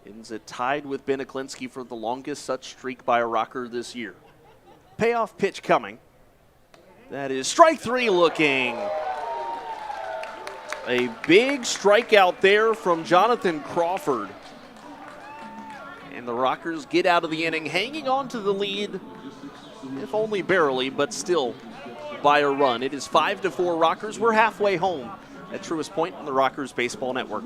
Ends it tied with Ben Aklinski for the longest such streak by a Rocker this year. Payoff pitch coming. That is strike 3 looking. A big strikeout there from Jonathan Crawford. And the Rockers get out of the inning hanging on to the lead, if only barely, but still by a run. It is 5-4 Rockers. We're halfway home at Truist Point on the Rockers Baseball Network.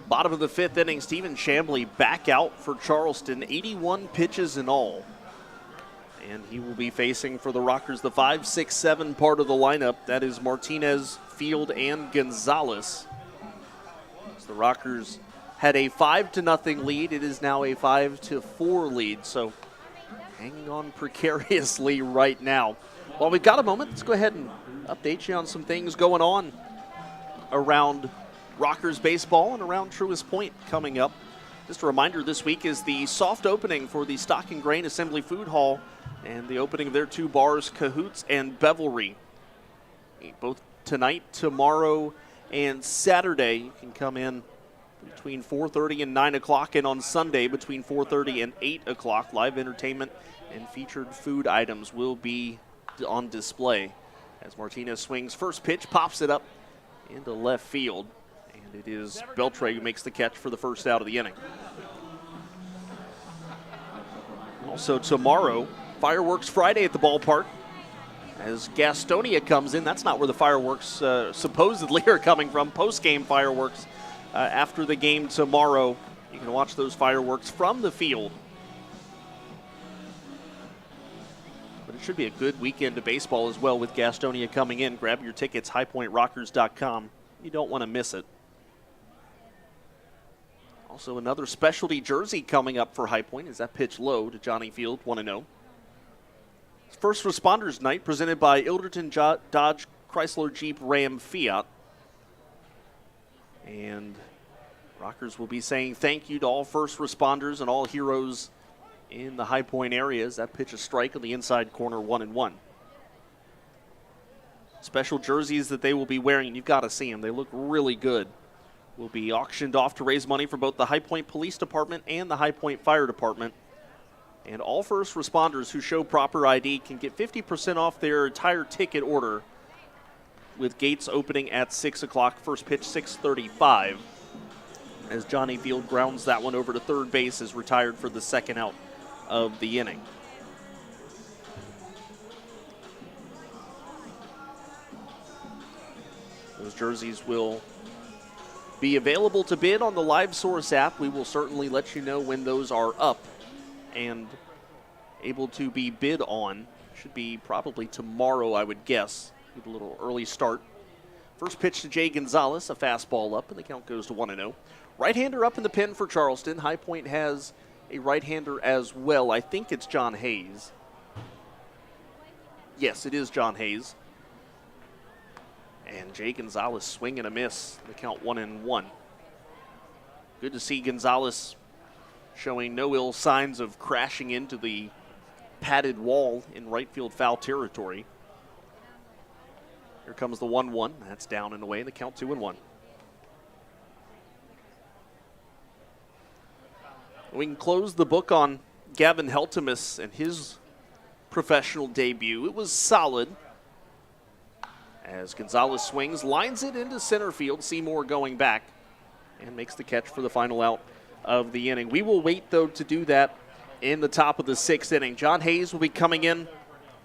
Bottom of the 5th inning, Stephen Chambly back out for Charleston, 81 pitches in all. And he will be facing for the Rockers the 5, 6, 7 part of the lineup. That is Martinez, Field, and Gonzalez. As the Rockers had a 5-0 lead, it is now a 5-4 lead. So hanging on precariously right now. While we've got a moment, let's go ahead and update you on some things going on around Rockers baseball and around Truist Point coming up. Just a reminder, this week is the soft opening for the Stock and Grain Assembly Food Hall and the opening of their 2 bars, Cahoots and Bevelry. Both tonight, tomorrow, and Saturday. You can come in between 4:30 and 9 o'clock, and on Sunday between 4:30 and 8 o'clock. Live entertainment and featured food items will be on display. As Martinez swings, first pitch, pops it up into left field. And it is Beltre who makes the catch for the first out of the inning. Also tomorrow, Fireworks Friday at the ballpark. As Gastonia comes in, that's not where the fireworks supposedly are coming from. Post-game fireworks after the game tomorrow. You can watch those fireworks from the field. But it should be a good weekend of baseball as well with Gastonia coming in. Grab your tickets, highpointrockers.com. You don't want to miss it. Also, another specialty jersey coming up for High Point. Is that pitch low to Johnny Field, 1-0. First Responders Night presented by Ilderton Dodge Chrysler Jeep Ram Fiat. And Rockers will be saying thank you to all first responders and all heroes in the High Point areas. That pitch is strike on the inside corner, 1-1. Special jerseys that they will be wearing, you've got to see them. They look really good. Will be auctioned off to raise money for both the High Point Police Department and the High Point Fire Department. And all first responders who show proper ID can get 50% off their entire ticket order, with gates opening at 6 o'clock. First pitch 6:35 as Johnny Field grounds that one over to third base, is retired for the second out of the inning. Those jerseys will be available to bid on the Live Source app. We will certainly let you know when those are up and able to be bid on. Should be probably tomorrow, I would guess. Get a little early start. First pitch to Jay Gonzalez, a fastball up, and the count goes to 1-0. Right-hander up in the pen for Charleston. High Point has a right-hander as well. I think it's John Hayes. Yes, it is John Hayes. And Jay Gonzalez swing and a miss. The count 1-1. Good to see Gonzalez showing no ill signs of crashing into the padded wall in right field foul territory. Here comes the 1-1. That's down and away. The count 2-1. We can close the book on Gavin Heltemus and his professional debut. It was solid. As Gonzalez swings, lines it into center field. Seymour going back and makes the catch for the final out of the inning. We will wait, though, to do that in the top of the sixth inning. John Hayes will be coming in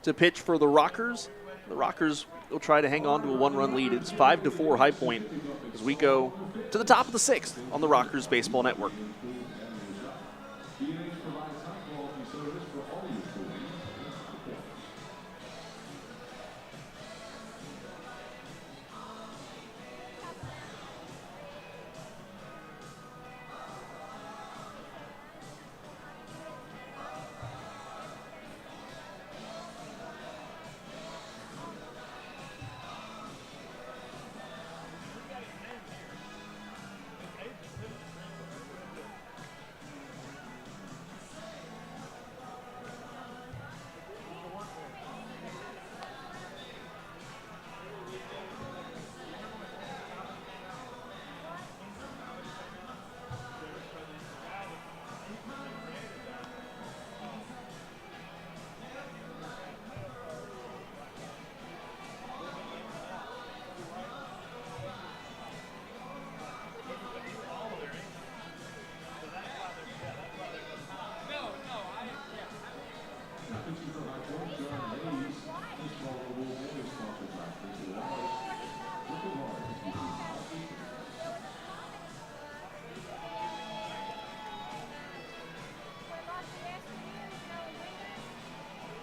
to pitch for the Rockers. The Rockers will try to hang on to a one-run lead. It's 5-4 High Point as we go to the top of the sixth on the Rockers Baseball Network.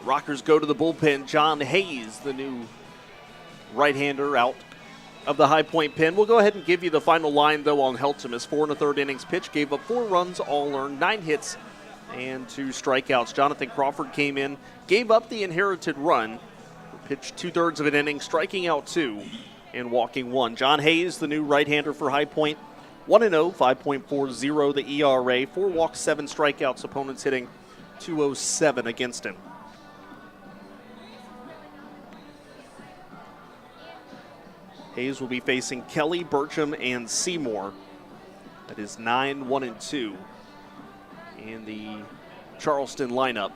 Rockers go to the bullpen. John Hayes, the new right-hander, out of the High Point pen. We'll go ahead and give you the final line, though, on Heltemus. 4 1/3 innings pitch, gave up 4 runs, all earned, 9 hits, and 2 strikeouts. Jonathan Crawford came in, gave up the inherited run, pitched 2/3 of an inning, striking out 2 and walking 1. John Hayes, the new right-hander for High Point, 1-0, 5.40 the ERA, 4 walks, 7 strikeouts, opponents hitting .207 against him. Hayes will be facing Kelly, Burcham, and Seymour. That is 9-1-2 in the Charleston lineup.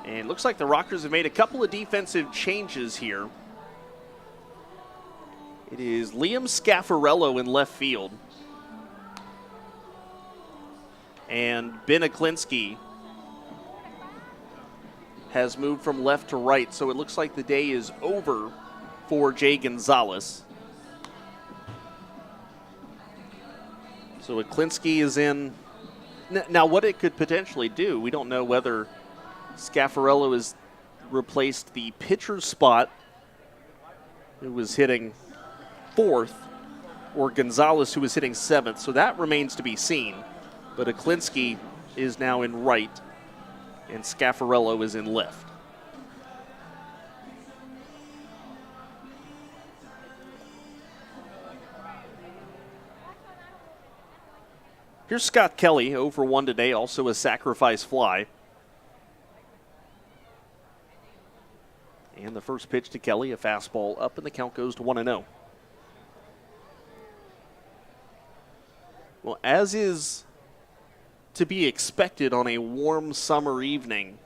And it looks like the Rockers have made a couple of defensive changes here. It is Liam Scaffarello in left field. And Ben Aklinski has moved from left to right, so it looks like the day is over for Jay Gonzalez. So Aklinski is in Now, what it could potentially do, we don't know whether Scaffarello has replaced the pitcher's spot, who was hitting 4th, or Gonzalez, who was hitting 7th. So that remains to be seen. But Aklinski is now in right, and Scaffarello is in left. Here's Scott Kelly, 0 for 1 today, also a sacrifice fly. And the first pitch to Kelly, a fastball up, and the count goes to 1-0. Well, as is to be expected on a warm summer evening,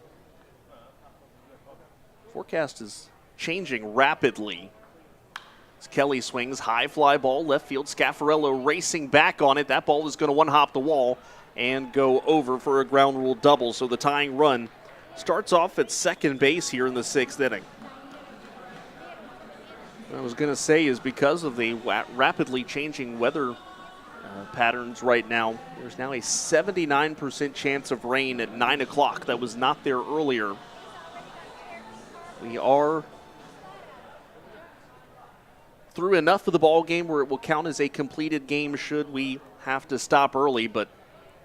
forecast is changing rapidly. As Kelly swings, high fly ball, left field, Scaffarello racing back on it. That ball is going to one-hop the wall and go over for a ground rule double. So the tying run starts off at second base here in the 6th inning. What I was going to say is because of the rapidly changing weather patterns right now, there's now a 79% chance of rain at 9 o'clock. That was not there earlier. We are through enough of the ball game where it will count as a completed game should we have to stop early, but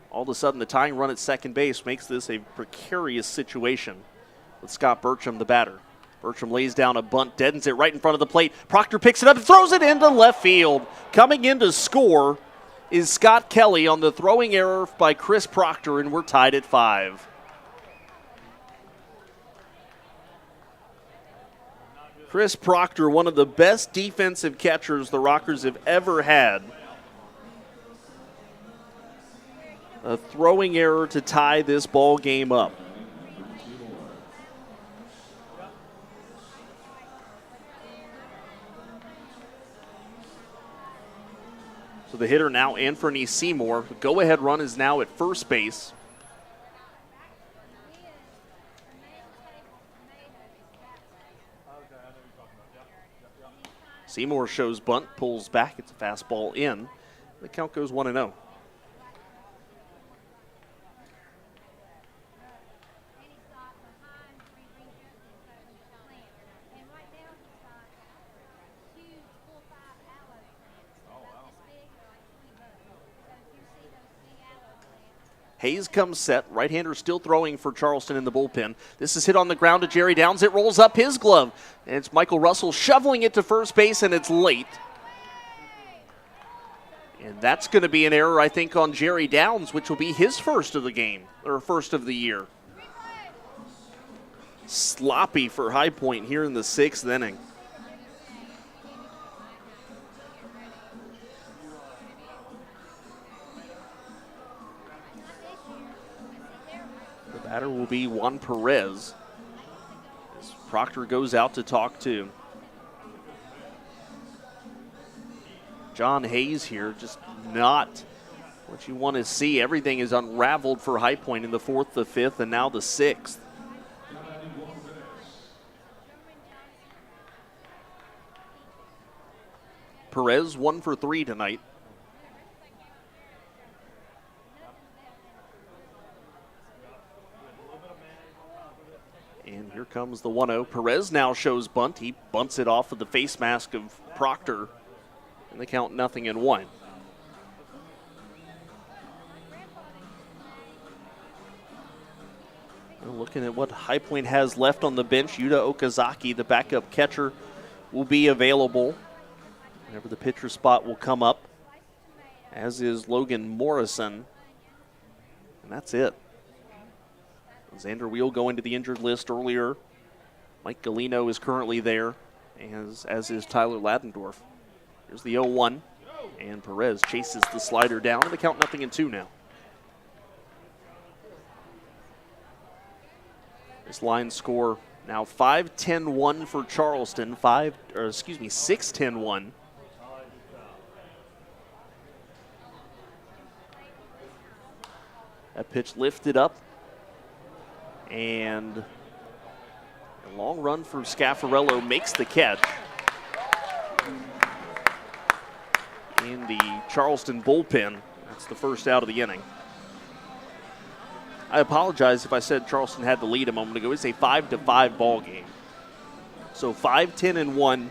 all of a sudden the tying run at second base makes this a precarious situation with Scott Bertram, the batter. Bertram lays down a bunt, deadens it right in front of the plate. Proctor picks it up and throws it into left field. Coming in to score is Scott Kelly on the throwing error by Chris Proctor, and we're tied at 5. Chris Proctor, one of the best defensive catchers the Rockers have ever had. A throwing error to tie this ball game up. So the hitter now, Anthony Seymour. The go-ahead run is now at first base. Seymour shows bunt, pulls back. It's a fastball in. The count goes 1-0. Hayes comes set. Right-hander still throwing for Charleston in the bullpen. This is hit on the ground to Jerry Downs. It rolls up his glove. And it's Michael Russell shoveling it to first base, and it's late. And that's going to be an error, I think, on Jerry Downs, which will be his first of the game, or first of the year. Sloppy for High Point here in the 6th inning. The batter will be Juan Perez as Proctor goes out to talk to John Hayes here. Just not what you want to see. Everything is unraveled for High Point in the 4th, the 5th, and now the 6th. Perez 1 for 3 tonight. And here comes the 1-0. Perez now shows bunt. He bunts it off of the face mask of Proctor. And they count 0-1. Well, looking at what High Point has left on the bench, Yuta Okazaki, the backup catcher, will be available whenever the pitcher spot will come up, as is Logan Morrison. And that's it. Xander Wheel going to the injured list earlier. Mike Galino is currently there, as is Tyler Ladendorf. Here's the 0-1, and Perez chases the slider down, and the count 0-2 now. This line score now 5-10-1 for Charleston, 6-10-1. That pitch lifted up. And a long run from Scaffarello makes the catch. In the Charleston bullpen, that's the first out of the inning. I apologize if I said Charleston had the lead a moment ago. It's a 5-5 ball game. So 5-10-1,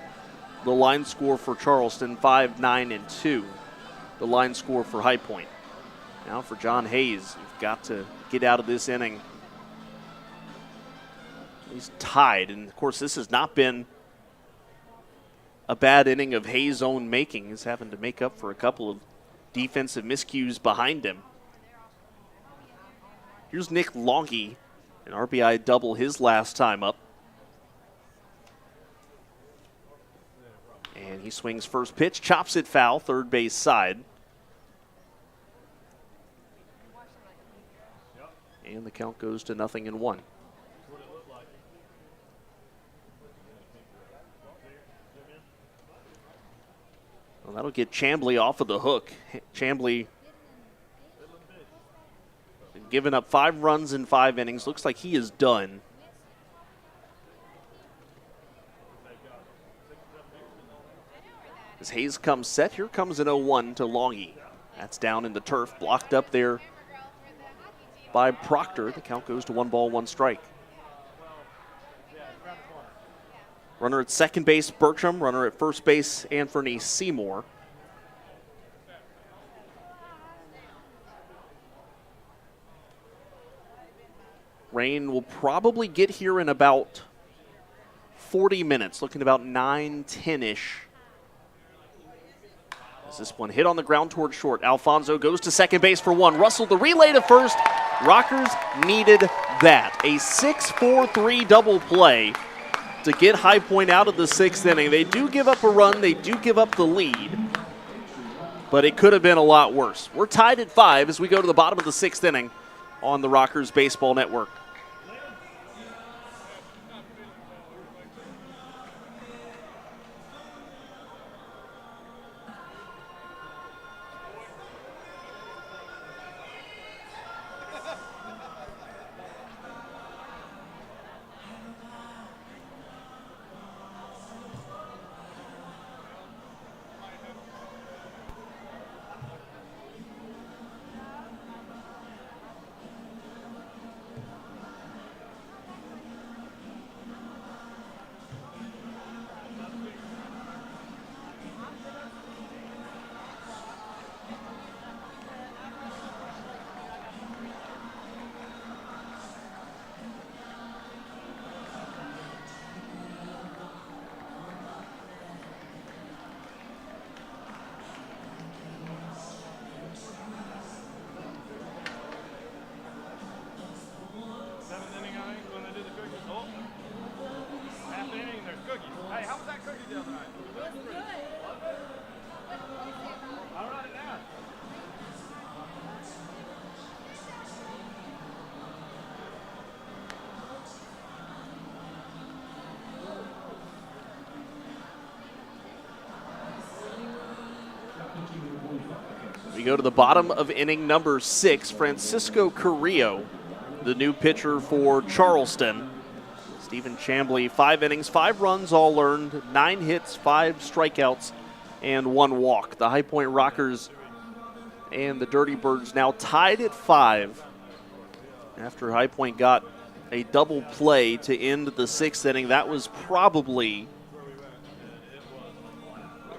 the line score for Charleston. 5-9-2, the line score for High Point. Now for John Hayes, you've got to get out of this inning. He's tied, and of course this has not been a bad inning of Hayes' own making. He's having to make up for a couple of defensive miscues behind him. Here's Nick Longy, an RBI double his last time up. And he swings first pitch, chops it foul, third base side. And the count goes to 0-1. Well, that'll get Chamblee off of the hook. Chamblee given up 5 runs in 5 innings. Looks like he is done. As Hayes comes set, here comes an 0-1 to Longy. That's down in the turf, blocked up there by Proctor. The count goes to 1 ball, 1 strike. Runner at second base, Bertram. Runner at first base, Anthony Seymour. Rain will probably get here in about 40 minutes, looking about 9-10-ish. As this one hit on the ground toward short. Alfonso goes to second base for 1. Russell the relay to first. Rockers needed that. A 6-4-3 double play to get High Point out of the 6th inning. They do give up a run. They do give up the lead. But it could have been a lot worse. We're tied at 5 as we go to the bottom of the 6th inning on the Rockers Baseball Network. We go to the bottom of inning number 6. Francisco Carrillo, the new pitcher for Charleston. Stephen Chamblee, 5 innings, 5 runs all earned, 9 hits, 5 strikeouts, and 1 walk. The High Point Rockers and the Dirty Birds now tied at 5 after High Point got a double play to end the 6th inning. That was probably,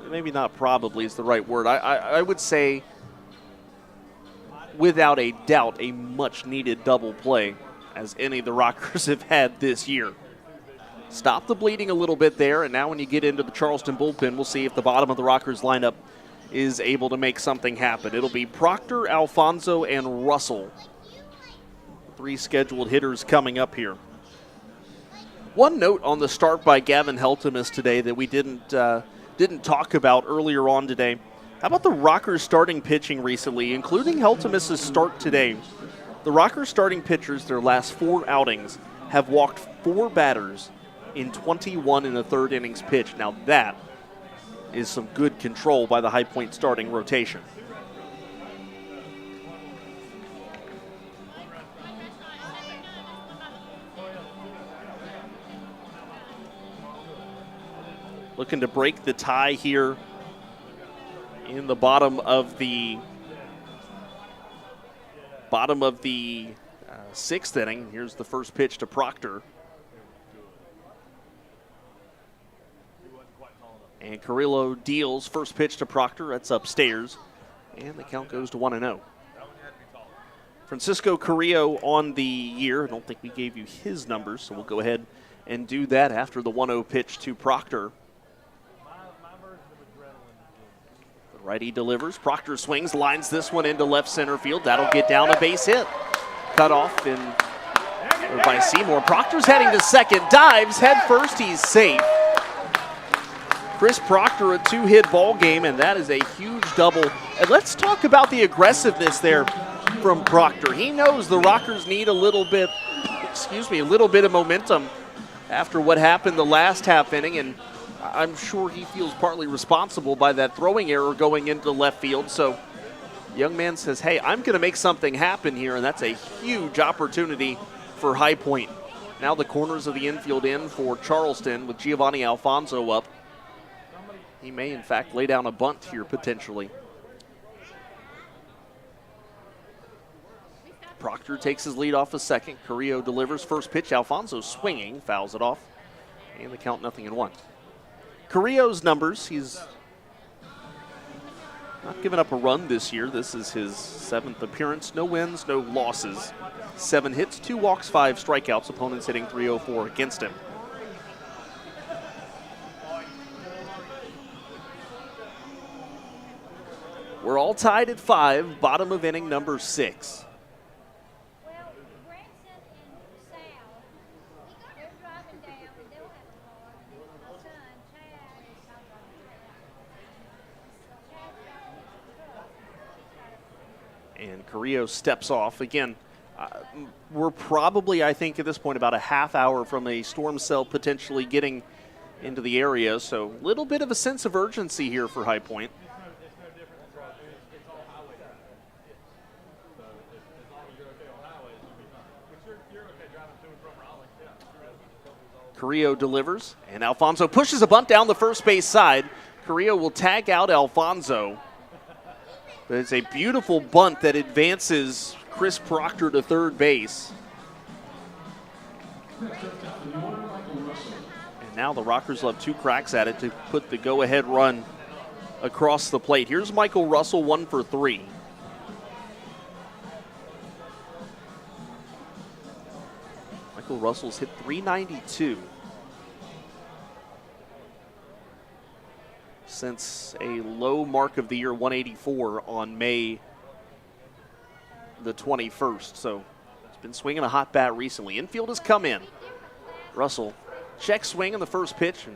maybe not probably is the right word. I would say without a doubt a much-needed double play as any of the Rockers have had this year. Stop the bleeding a little bit there, and now when you get into the Charleston bullpen, we'll see if the bottom of the Rockers lineup is able to make something happen. It'll be Proctor, Alfonso, and Russell. 3 scheduled hitters coming up here. One note on the start by Gavin Heltemus today that we didn't talk about earlier on today. How about the Rockers starting pitching recently, including Heltemus' start today? The Rockers starting pitchers, their last 4 outings, have walked 4 batters in 21 1/3 innings pitched. Now that is some good control by the High Point starting rotation. Looking to break the tie here in the bottom of the sixth inning. Here's the first pitch to Proctor. And Carrillo deals first pitch to Proctor. That's upstairs. And the count goes to 1-0. Francisco Carrillo on the year. I don't think we gave you his numbers, so we'll go ahead and do that after the 1-0 pitch to Proctor. The righty delivers. Proctor swings, lines this one into left center field. That'll get down a base hit. Cut off by Seymour. Proctor's heading to second. Dives head first. He's safe. Chris Proctor, a two-hit ball game, and that is a huge double. And let's talk about the aggressiveness there from Proctor. He knows the Rockers need a little bit of momentum after what happened the last half inning, and I'm sure he feels partly responsible by that throwing error going into left field. So young man says, hey, I'm going to make something happen here, and that's a huge opportunity for High Point. Now the corners of the infield in for Charleston with Giovanni Alfonso up. He may, in fact, lay down a bunt here potentially. Proctor takes his lead off a second. Carrillo delivers first pitch. Alfonso swinging, fouls it off. And the count 0-1. Carrillo's numbers, he's not given up a run this year. This is his 7th appearance. No wins, no losses. 7 hits, 2 walks, 5 strikeouts. Opponents hitting .304 against him. We're all tied at 5, bottom of inning number 6. Well, Branson and Sal, they're driving down and they'll have a car. And my son, Chad, is talking about Chad's And Carrillo steps off. Again, we're probably, I think, at this point about a half hour from a storm cell potentially getting into the area. So a little bit of a sense of urgency here for High Point. Carrillo delivers, and Alfonso pushes a bunt down the first base side. Carrillo will tag out Alfonso. But it's a beautiful bunt that advances Chris Proctor to third base. And now the Rockers will have 2 cracks at it to put the go-ahead run across the plate. Here's Michael Russell, 1 for 3. Michael Russell's hit .392 since a low mark of the year, 184 on May the 21st. So he's been swinging a hot bat recently. Infield has come in. Russell check swing on the first pitch and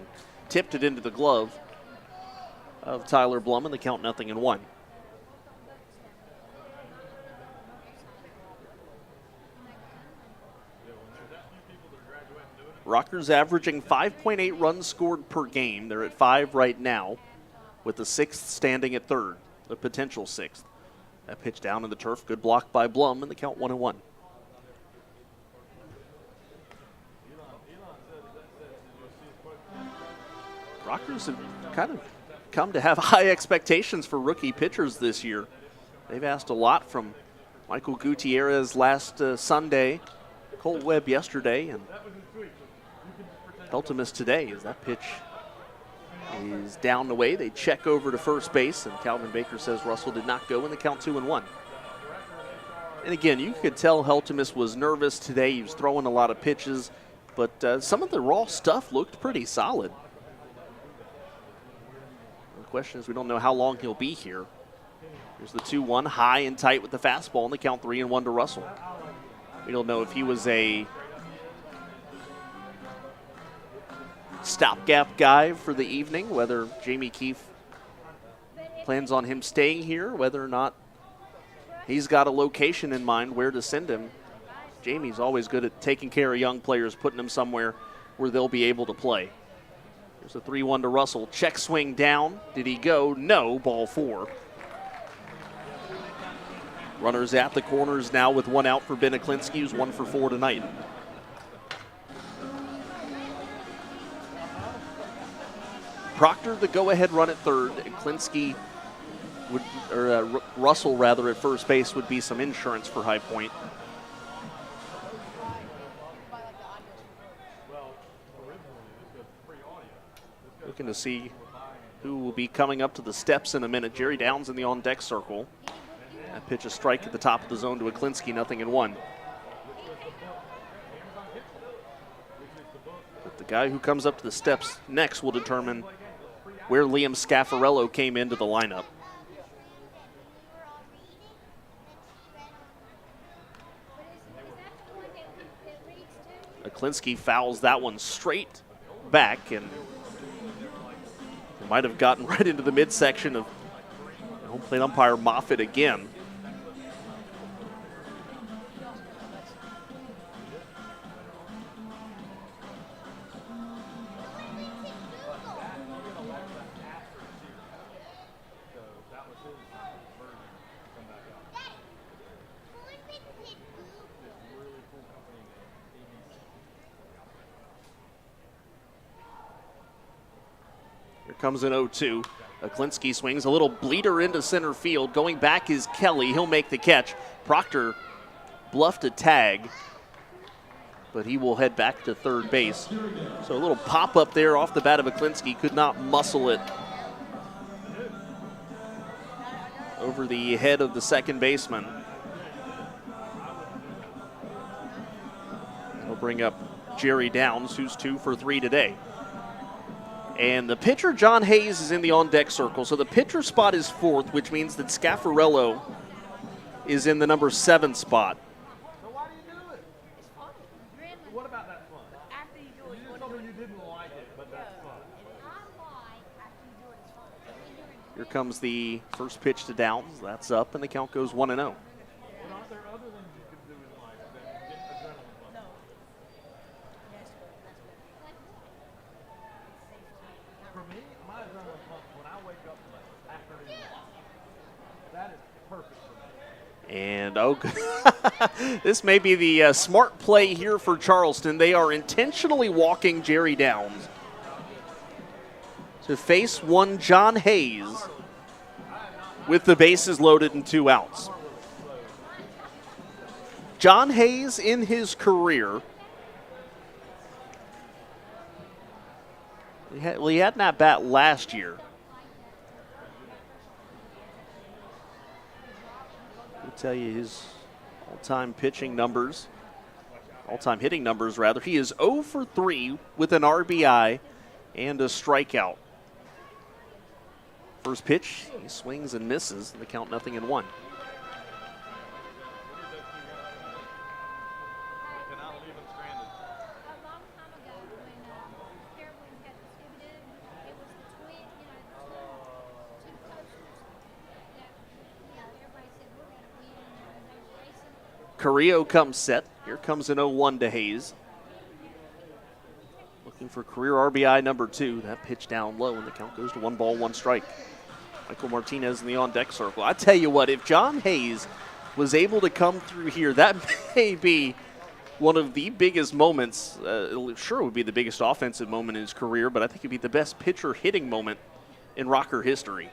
tipped it into the glove of Tyler Blum, and the count 0-1. Rockers averaging 5.8 runs scored per game. They're at 5 right now, with the 6th standing at third, the potential 6th. That pitch down in the turf, good block by Blum, and the count 1-1. Rockers have kind of come to have high expectations for rookie pitchers this year. They've asked a lot from Michael Gutierrez last Sunday, Colt Webb yesterday, and Heltemus today, as that pitch is down the way. They check over to first base, and Calvin Baker says Russell did not go in the count 2-1. And again, you could tell Heltemus was nervous today. He was throwing a lot of pitches, but some of the raw stuff looked pretty solid. The question is, we don't know how long he'll be here. Here's the 2-1, high and tight with the fastball, and the count 3-1 to Russell. We don't know if he was a stopgap guy for the evening, whether Jamie Keefe plans on him staying here, whether or not he's got a location in mind where to send him. Jamie's always good at taking care of young players, putting them somewhere where they'll be able to play. There's a 3-1 to Russell. Check swing down. Did he go? No. Ball 4. Runners at the corners now with 1 out for Ben Aklinski, who's 1 for 4 tonight. Proctor the go-ahead run at third. Aklinski would, or Russell rather, at first base would be some insurance for High Point. Looking to see who will be coming up to the steps in a minute. Jerry Downs in the on-deck circle. That pitch a strike at the top of the zone to Aklinski, 0-1. But the guy who comes up to the steps next will determine where Liam Scaffarello came into the lineup. Aklinski fouls that one straight back, and might have gotten right into the midsection of home plate umpire Moffitt again. Comes in 0-2. Aklinski swings a little bleeder into center field. Going back is Kelly. He'll make the catch. Proctor bluffed a tag, but he will head back to third base. So a little pop up there off the bat of Aklinski. Could not muscle it over the head of the second baseman. He'll bring up Jerry Downs, who's 2 for 3 today. And the pitcher, John Hayes, is in the on-deck circle. So the pitcher spot is 4th, which means that Scaffarello is in the number 7 spot. So why do you do it? It's fun. What about that fun? After you do it, You just told me you didn't like it, but that's fun. after you do it, it's fun. Here comes the first pitch to Downs. That's up, and the count goes 1-0. But aren't there other things you can do in life than get adrenaline fun? For me, my adrenaline pump when I wake up after the that is perfect for me. And this may be the smart play here for Charleston. They are intentionally walking Jerry Downs to face one John Hayes with the bases loaded and 2 outs. John Hayes in his career, he had an at-bat last year. I'll tell you his all-time hitting numbers, rather. He is 0 for 3 with an RBI and a strikeout. First pitch, he swings and misses, and the count 0-1. Carrillo comes set. Here comes an 0-1 to Hayes. Looking for career RBI number 2. That pitch down low, and the count goes to 1 ball, 1 strike. Michael Martinez in the on-deck circle. I tell you what, if John Hayes was able to come through here, that may be one of the biggest moments. Sure, it would be the biggest offensive moment in his career, but I think it would be the best pitcher hitting moment in Rocker history.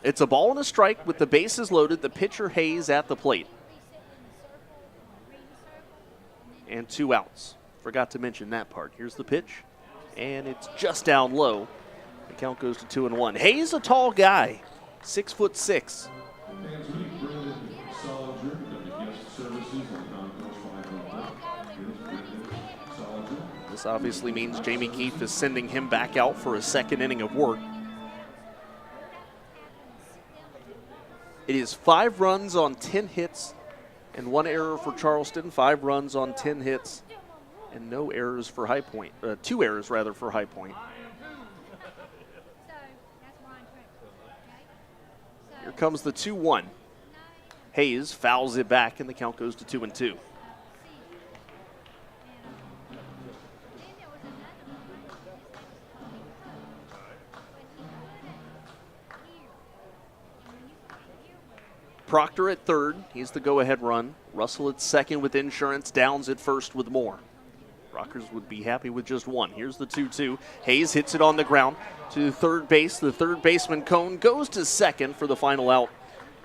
It's a ball and a strike with the bases loaded. The pitcher Hayes at the plate. And 2 outs. Forgot to mention that part. Here's the pitch. And it's just down low. The count goes to 2-1. Hayes, a tall guy. 6'6". This obviously means Jamie Keefe is sending him back out for a second inning of work. It is 5 runs on 10 hits and 1 error for Charleston. 5 runs on 10 hits and no errors for High Point. 2 errors, rather, for High Point. Here comes the 2-1. Hayes fouls it back, and the count goes to 2-2. Proctor at third. He's the go-ahead run. Russell at second with insurance. Downs at first with more. Rockers would be happy with just 1. Here's the 2-2. Hayes hits it on the ground to third base. The third baseman, Cone, goes to second for the final out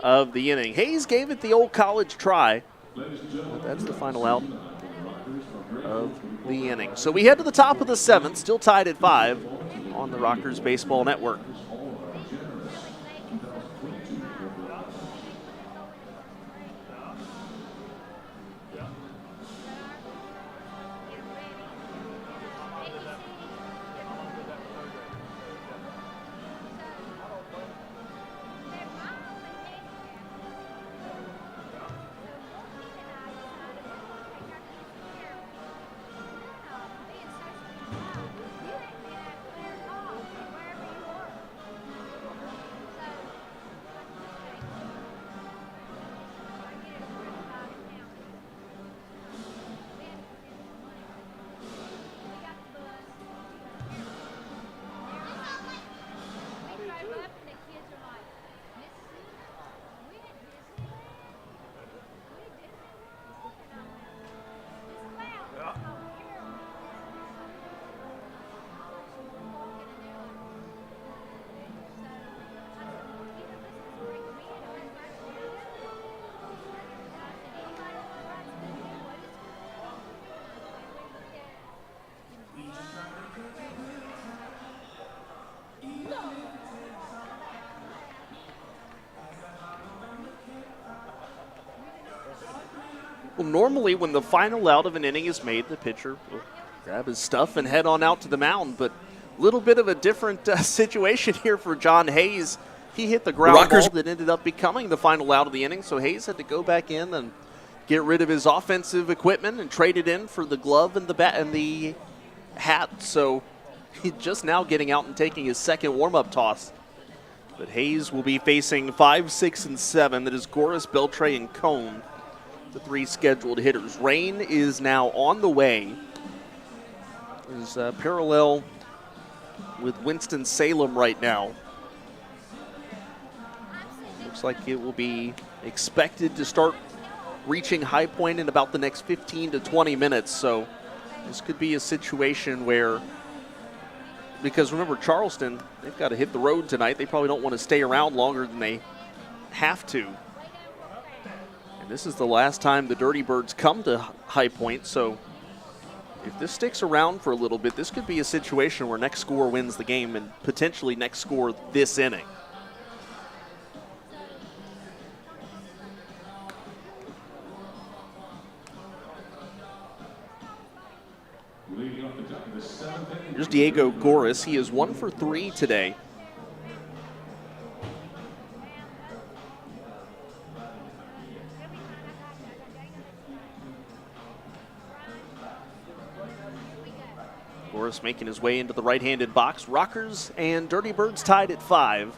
of the inning. Hayes gave it the old college try. But that's the final out of the inning. So we head to the top of the 7th, still tied at 5 on the Rockers Baseball Network. Well, normally when the final out of an inning is made, the pitcher will grab his stuff and head on out to the mound. But a little bit of a different situation here for John Hayes. He hit the ground ball that ended up becoming the final out of the inning, so Hayes had to go back in and get rid of his offensive equipment and trade it in for the glove and the bat and the hat. So he's just now getting out and taking his second warm-up toss. But Hayes will be facing 5, 6, and 7. That is Goris, Beltre, and Cone, the 3 scheduled hitters. Rain is now on the way. Is parallel with Winston-Salem right now. Looks like it will be expected to start reaching high point in about the next 15 to 20 minutes. So this could be a situation where, because remember, Charleston, they've got to hit the road tonight. They probably don't want to stay around longer than they have to. And this is the last time the Dirty Birds come to High Point, so if this sticks around for a little bit, this could be a situation where next score wins the game and potentially next score this inning. Here's Diego Goris. He is 1 for 3 today. Goris making his way into the right-handed box. Rockers and Dirty Birds tied at 5.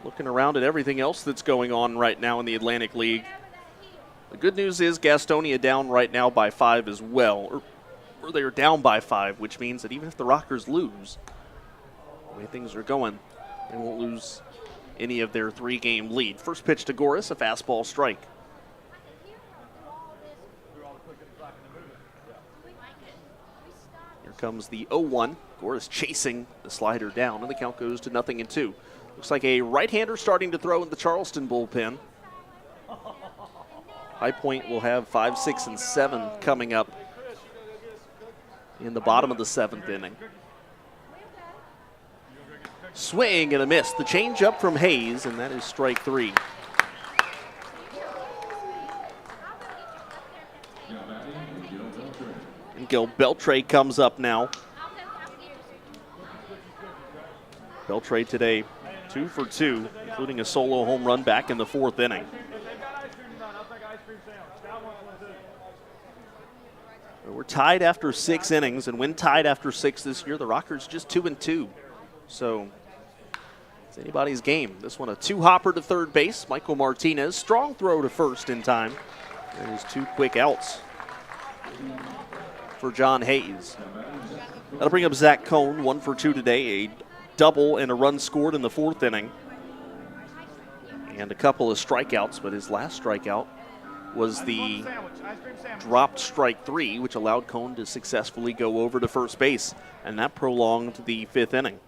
Looking around at everything else that's going on right now in the Atlantic League. The good news is Gastonia down right now by 5 as well. Or they are down by 5, which means that even if the Rockers lose, the way things are going, they won't lose any of their 3-game lead. First pitch to Goris, a fastball strike. Here comes the 0-1. Goris chasing the slider down, and the count goes to 0-2. Looks like a right-hander starting to throw in the Charleston bullpen. High Point will have 5, 6, and 7 coming up in the bottom of the 7th inning. Swing and a miss. The changeup from Hayes, and that is strike 3. And Gil Beltre comes up now. Beltre today 2 for 2, including a solo home run back in the 4th inning. We're tied after 6 innings, and when tied after 6 this year, the Rockers just 2-2. So it's anybody's game. This one a 2-hopper to third base. Michael Martinez, strong throw to first in time. And his 2 quick outs for John Hayes. That'll bring up Zach Cone, 1 for 2 today. A double and a run scored in the 4th inning. And a couple of strikeouts, but his last strikeout was the dropped strike 3, which allowed Cone to successfully go over to first base, and that prolonged the 5th inning.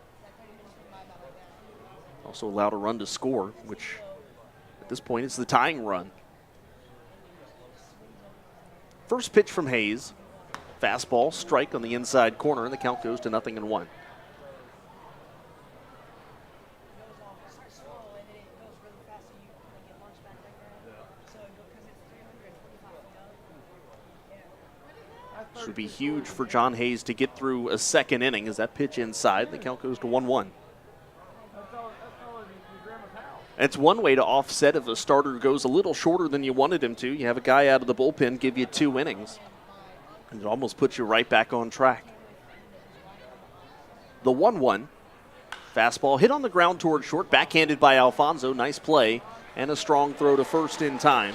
Also allowed a run to score, which at this point is the tying run. First pitch from Hayes. Fastball, strike on the inside corner, and the count goes to 0-1. This would be huge for John Hayes to get through a second inning as that pitch inside. The count goes to 1-1. It's one way to offset if a starter goes a little shorter than you wanted him to. You have a guy out of the bullpen give you 2 innings. And it almost puts you right back on track. The 1-1. Fastball hit on the ground toward short, backhanded by Alfonso. Nice play and a strong throw to first in time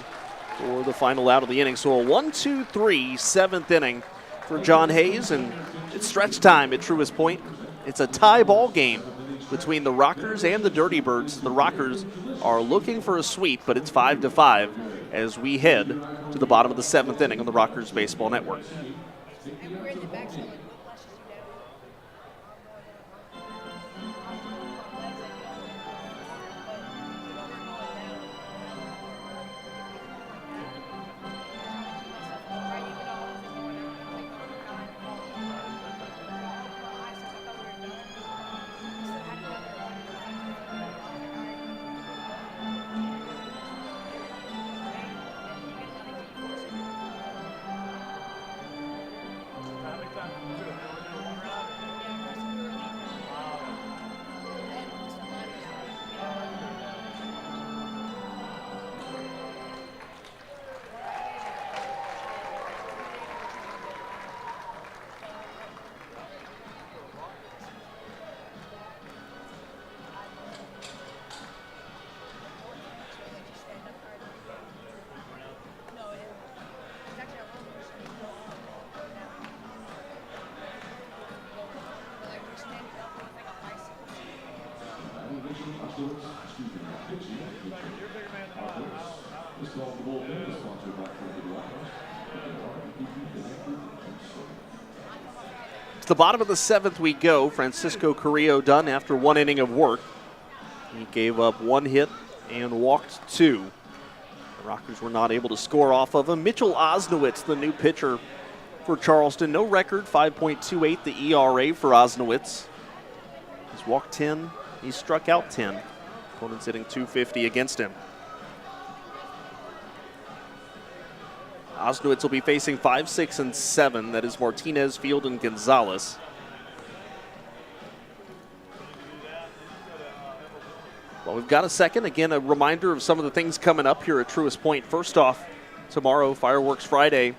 for the final out of the inning. So a 1-2-3 7th inning for John Hayes, and it's stretch time at Truist Point. It's a tie ball game between the Rockers and the Dirty Birds. The Rockers are looking for a sweep, but it's 5-5 as we head to the bottom of the 7th inning on the Rockers Baseball Network. To the bottom of the 7th we go. Francisco Carrillo done after 1 inning of work. He gave up 1 hit and walked 2. The Rockers were not able to score off of him. Mitchell Osnowitz, the new pitcher for Charleston. No record, 5.28 the ERA for Osnowitz. He's walked 10. He's struck out 10. Opponents hitting .250 against him. Osnowitz will be facing 5, 6, and 7. That is Martinez, Field, and Gonzalez. Well, we've got a second. Again, a reminder of some of the things coming up here at Truist Point. First off, tomorrow, Fireworks Friday. You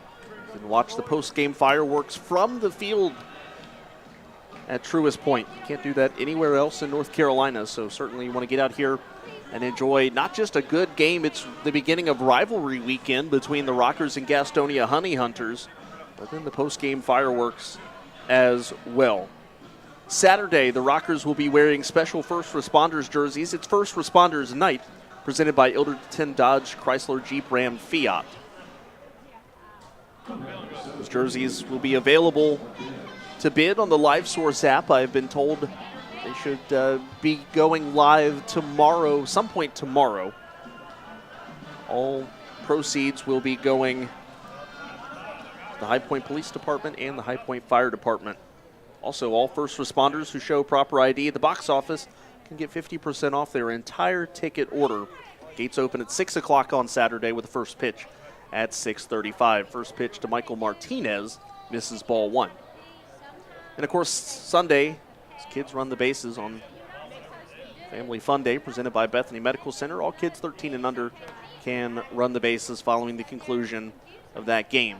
can watch the post-game fireworks from the field at Truist Point. You can't do that anywhere else in North Carolina, so certainly you want to get out here and enjoy not just a good game, it's the beginning of rivalry weekend between the Rockers and Gastonia Honey Hunters, but then the post-game fireworks as well. Saturday, the Rockers will be wearing special first responders jerseys. It's First Responders Night, presented by Ilderton Dodge Chrysler Jeep Ram Fiat. Those jerseys will be available to bid on the LiveSource app. I've been told they should be going live tomorrow, some point tomorrow. All proceeds will be going to the High Point Police Department and the High Point Fire Department. Also, all first responders who show proper ID at the box office can get 50% off their entire ticket order. Gates open at 6 o'clock on Saturday with the first pitch at 6:35. First pitch to Michael Martinez, misses ball 1. And, of course, Sunday, kids run the bases on Family Fun Day presented by Bethany Medical Center. All kids 13 and under can run the bases following the conclusion of that game.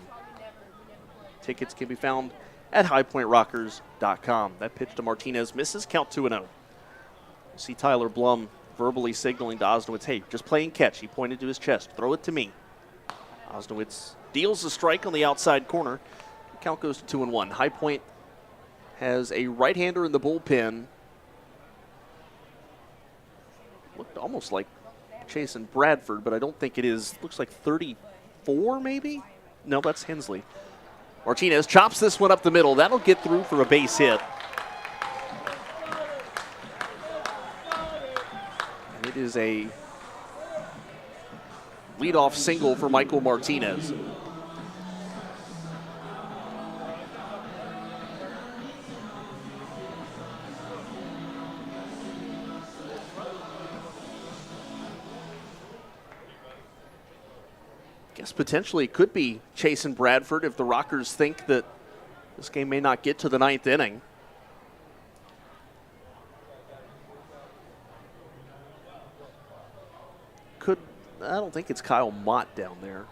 Tickets can be found at highpointrockers.com. That pitch to Martinez misses, count 2-0. You see Tyler Blum verbally signaling to Osnowitz, hey, just play and catch. He pointed to his chest. Throw it to me. Osnowitz deals a strike on the outside corner. The count goes to 2-1. High Point has a right-hander in the bullpen. Looked almost like Chasen Bradford, but I don't think it is. Looks like 34 maybe? No, that's Hensley. Martinez chops this one up the middle. That'll get through for a base hit. And it is a leadoff single for Michael Martinez. guess potentially it could be Chase and Bradford if the Rockers think that this game may not get to the 9th inning. I don't think it's Kyle Mott down there.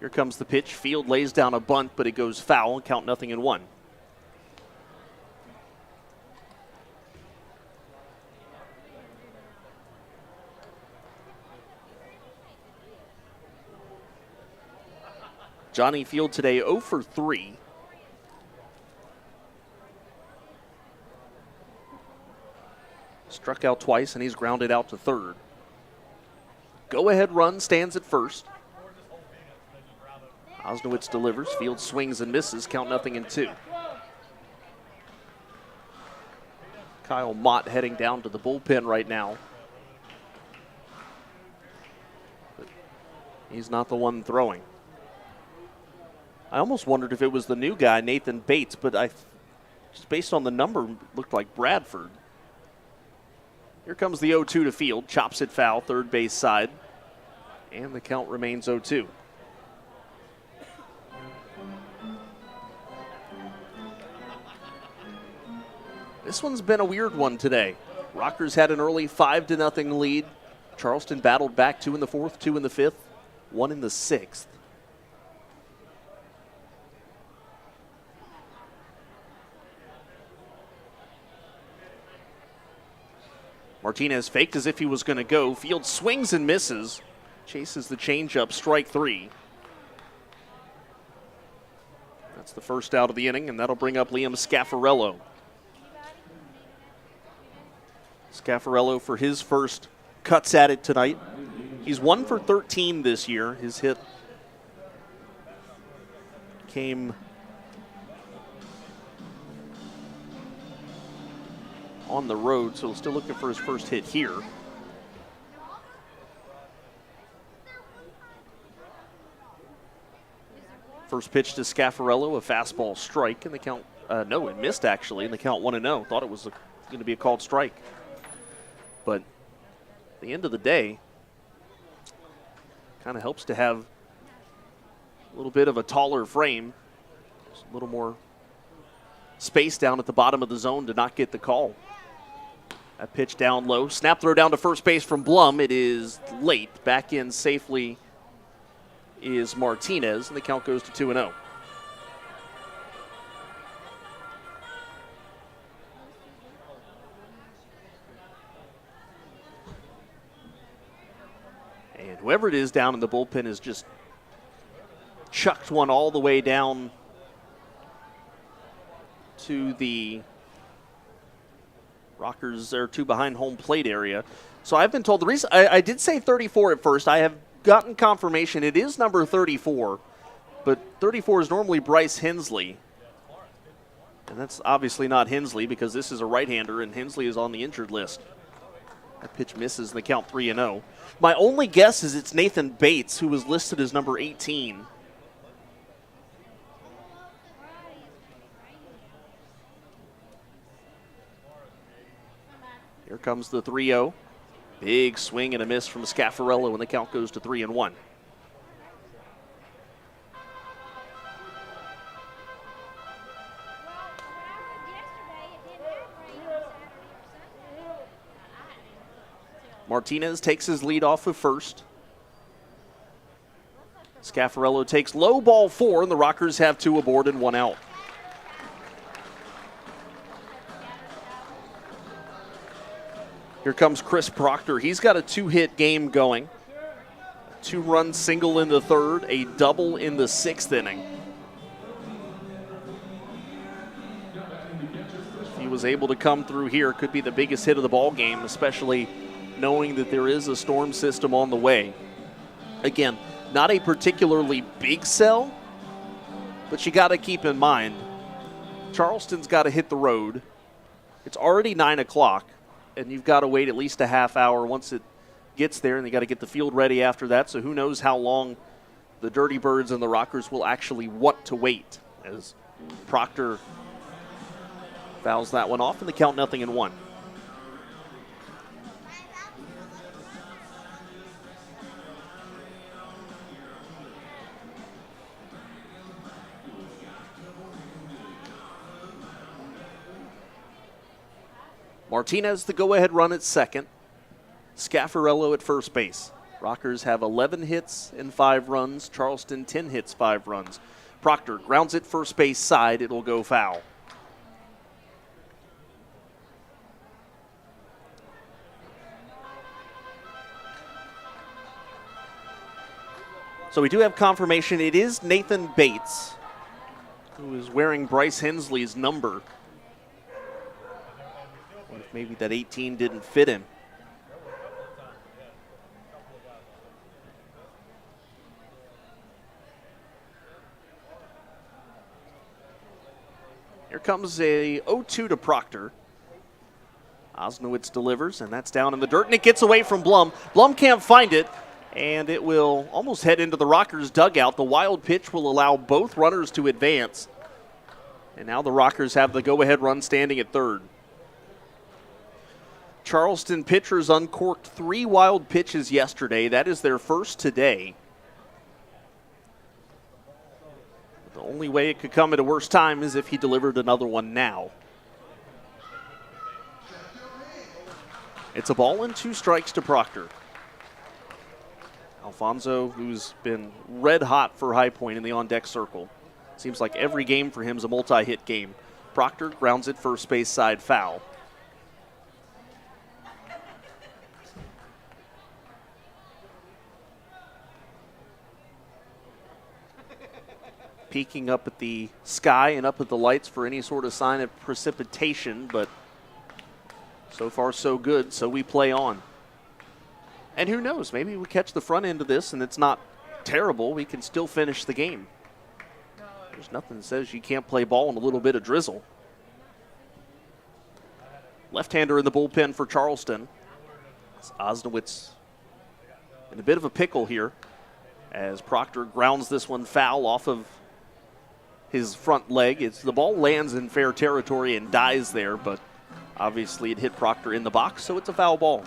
Here comes the pitch. Field lays down a bunt, but it goes foul. Count 0-1. Johnny Field today 0 for 3. Struck out twice, and he's grounded out to third. Go-ahead run stands at first. Osnowitz delivers. Field swings and misses. Count 0-2. Kyle Mott heading down to the bullpen right now. But he's not the one throwing. I almost wondered if it was the new guy, Nathan Bates, but just based on the number, looked like Bradford. Here comes the 0-2 to Field. Chops it foul, third base side. And the count remains 0-2. This one's been a weird one today. Rockers had an early 5-0 lead. Charleston battled back 2 in the 4th, 2 in the 5th, 1 in the 6th. Martinez faked as if he was going to go. Field swings and misses. Chases the changeup, strike 3. That's the first out of the inning, and that'll bring up Liam Scaffarello. Scaffarello for his first cuts at it tonight. He's 1 for 13 this year. His hit came on the road, so still looking for his first hit here. First pitch to Scaffarello, a fastball strike, and the count, no, it missed actually, and the count 1-0. Thought it was going to be a called strike. But at the end of the day, kind of helps to have a little bit of a taller frame, just a little more space down at the bottom of the zone to not get the call. That pitch down low. Snap throw down to first base from Blum. It is late. Back in safely is Martinez, and the count goes to 2-0. And whoever it is down in the bullpen has just chucked one all the way down to the Rockers, they're 2 behind home plate area. So I've been told the reason I did say 34 at first. I have gotten confirmation it is number 34, but 34 is normally Bryce Hensley. And that's obviously not Hensley because this is a right-hander and Hensley is on the injured list. That pitch misses and the count 3-0. My only guess is it's Nathan Bates, who was listed as number 18. Here comes the 3-0. Big swing and a miss from Scaffarello, and the count goes to 3-1. Martinez takes his lead off of first. Scaffarello takes low ball 4, and the Rockers have 2 aboard and 1 out. Here comes Chris Proctor. He's got a 2-hit game going. A 2-run single in the 3rd, a double in the 6th inning. If he was able to come through here, could be the biggest hit of the ball game, especially knowing that there is a storm system on the way. Again, not a particularly big sell, but you got to keep in mind, Charleston's got to hit the road. It's already 9 o'clock. And you've got to wait at least a half hour once it gets there, and you got to get the field ready after that. So who knows how long the Dirty Birds and the Rockers will actually want to wait, as Proctor Fouls that one off, and the count 0-1. Martinez the go-ahead run at second. Scaffarello at first base. Rockers have 11 hits and 5 runs. Charleston 10 hits, 5 runs. Proctor grounds it first base side. It'll go foul. So we do have confirmation. It is Nathan Bates, who is wearing Bryce Hensley's number. What if maybe that 18 didn't fit him? Here comes a 0-2 to Proctor. Osnowitz delivers, and that's down in the dirt, and it gets away from Blum. Blum can't find it, and it will almost head into the Rockers' dugout. The wild pitch will allow both runners to advance. And now the Rockers have the go-ahead run standing at third. Charleston pitchers uncorked 3 wild pitches yesterday. That is their first today. The only way it could come at a worse time is if he delivered another one now. It's a ball and 2 strikes to Proctor. Alfonso, who's been red hot for High Point in the on-deck circle. Seems like every game for him is a multi-hit game. Proctor grounds it first base side foul. Peeking up at the sky and up at the lights for any sort of sign of precipitation, but so far so good, so we play on. And who knows, maybe we catch the front end of this and it's not terrible. We can still finish the game. There's nothing that says you can't play ball in a little bit of drizzle. Left-hander in the bullpen for Charleston. Osnowitz in a bit of a pickle here as Proctor grounds this one foul off of his front leg. The ball lands in fair territory and dies there, but obviously it hit Proctor in the box, so it's a foul ball.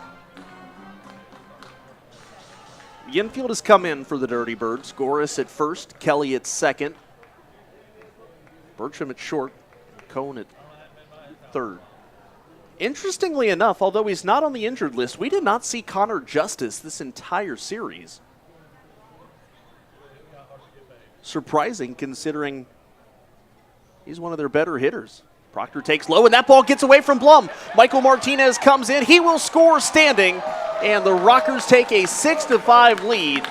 The infield has come in for the Dirty Birds. Goris at first, Kelly at second, Bertram at short, Cohn at third. Interestingly enough, although he's not on the injured list, we did not see Connor Justice this entire series. Surprising considering he's one of their better hitters. Proctor takes low, and that ball gets away from Blum. Michael Martinez comes in. He will score standing, and the Rockers take a 6-5 lead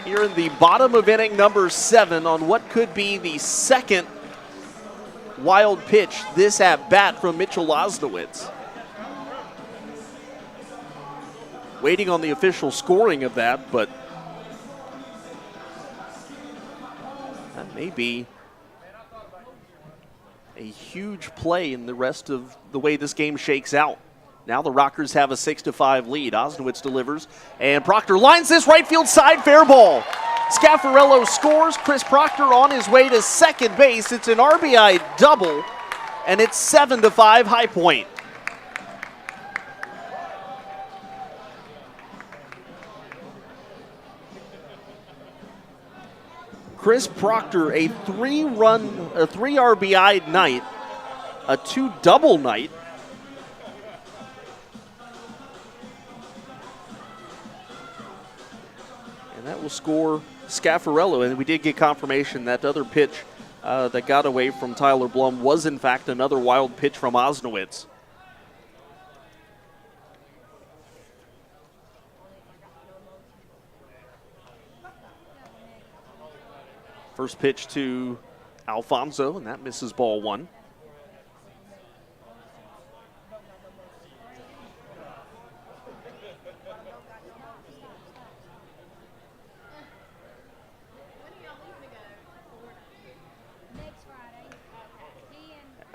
here in the bottom of inning number 7 on what could be the second wild pitch this at-bat from Mitchell Osnowitz. Waiting on the official scoring of that, but that may be a huge play in the rest of the way this game shakes out. Now the Rockers have a 6-5 lead. Osnowitz delivers, and Proctor lines this right field side, fair ball. Scaffarello scores. Chris Proctor on his way to second base. It's an RBI double, and it's 7-5 High Point. Chris Proctor, a 3 RBI night, a 2 double night. And that will score Scaffarello. And we did get confirmation that other pitch that got away from Tyler Blum was in fact another wild pitch from Osnowitz. First pitch to Alfonso, and that misses ball 1.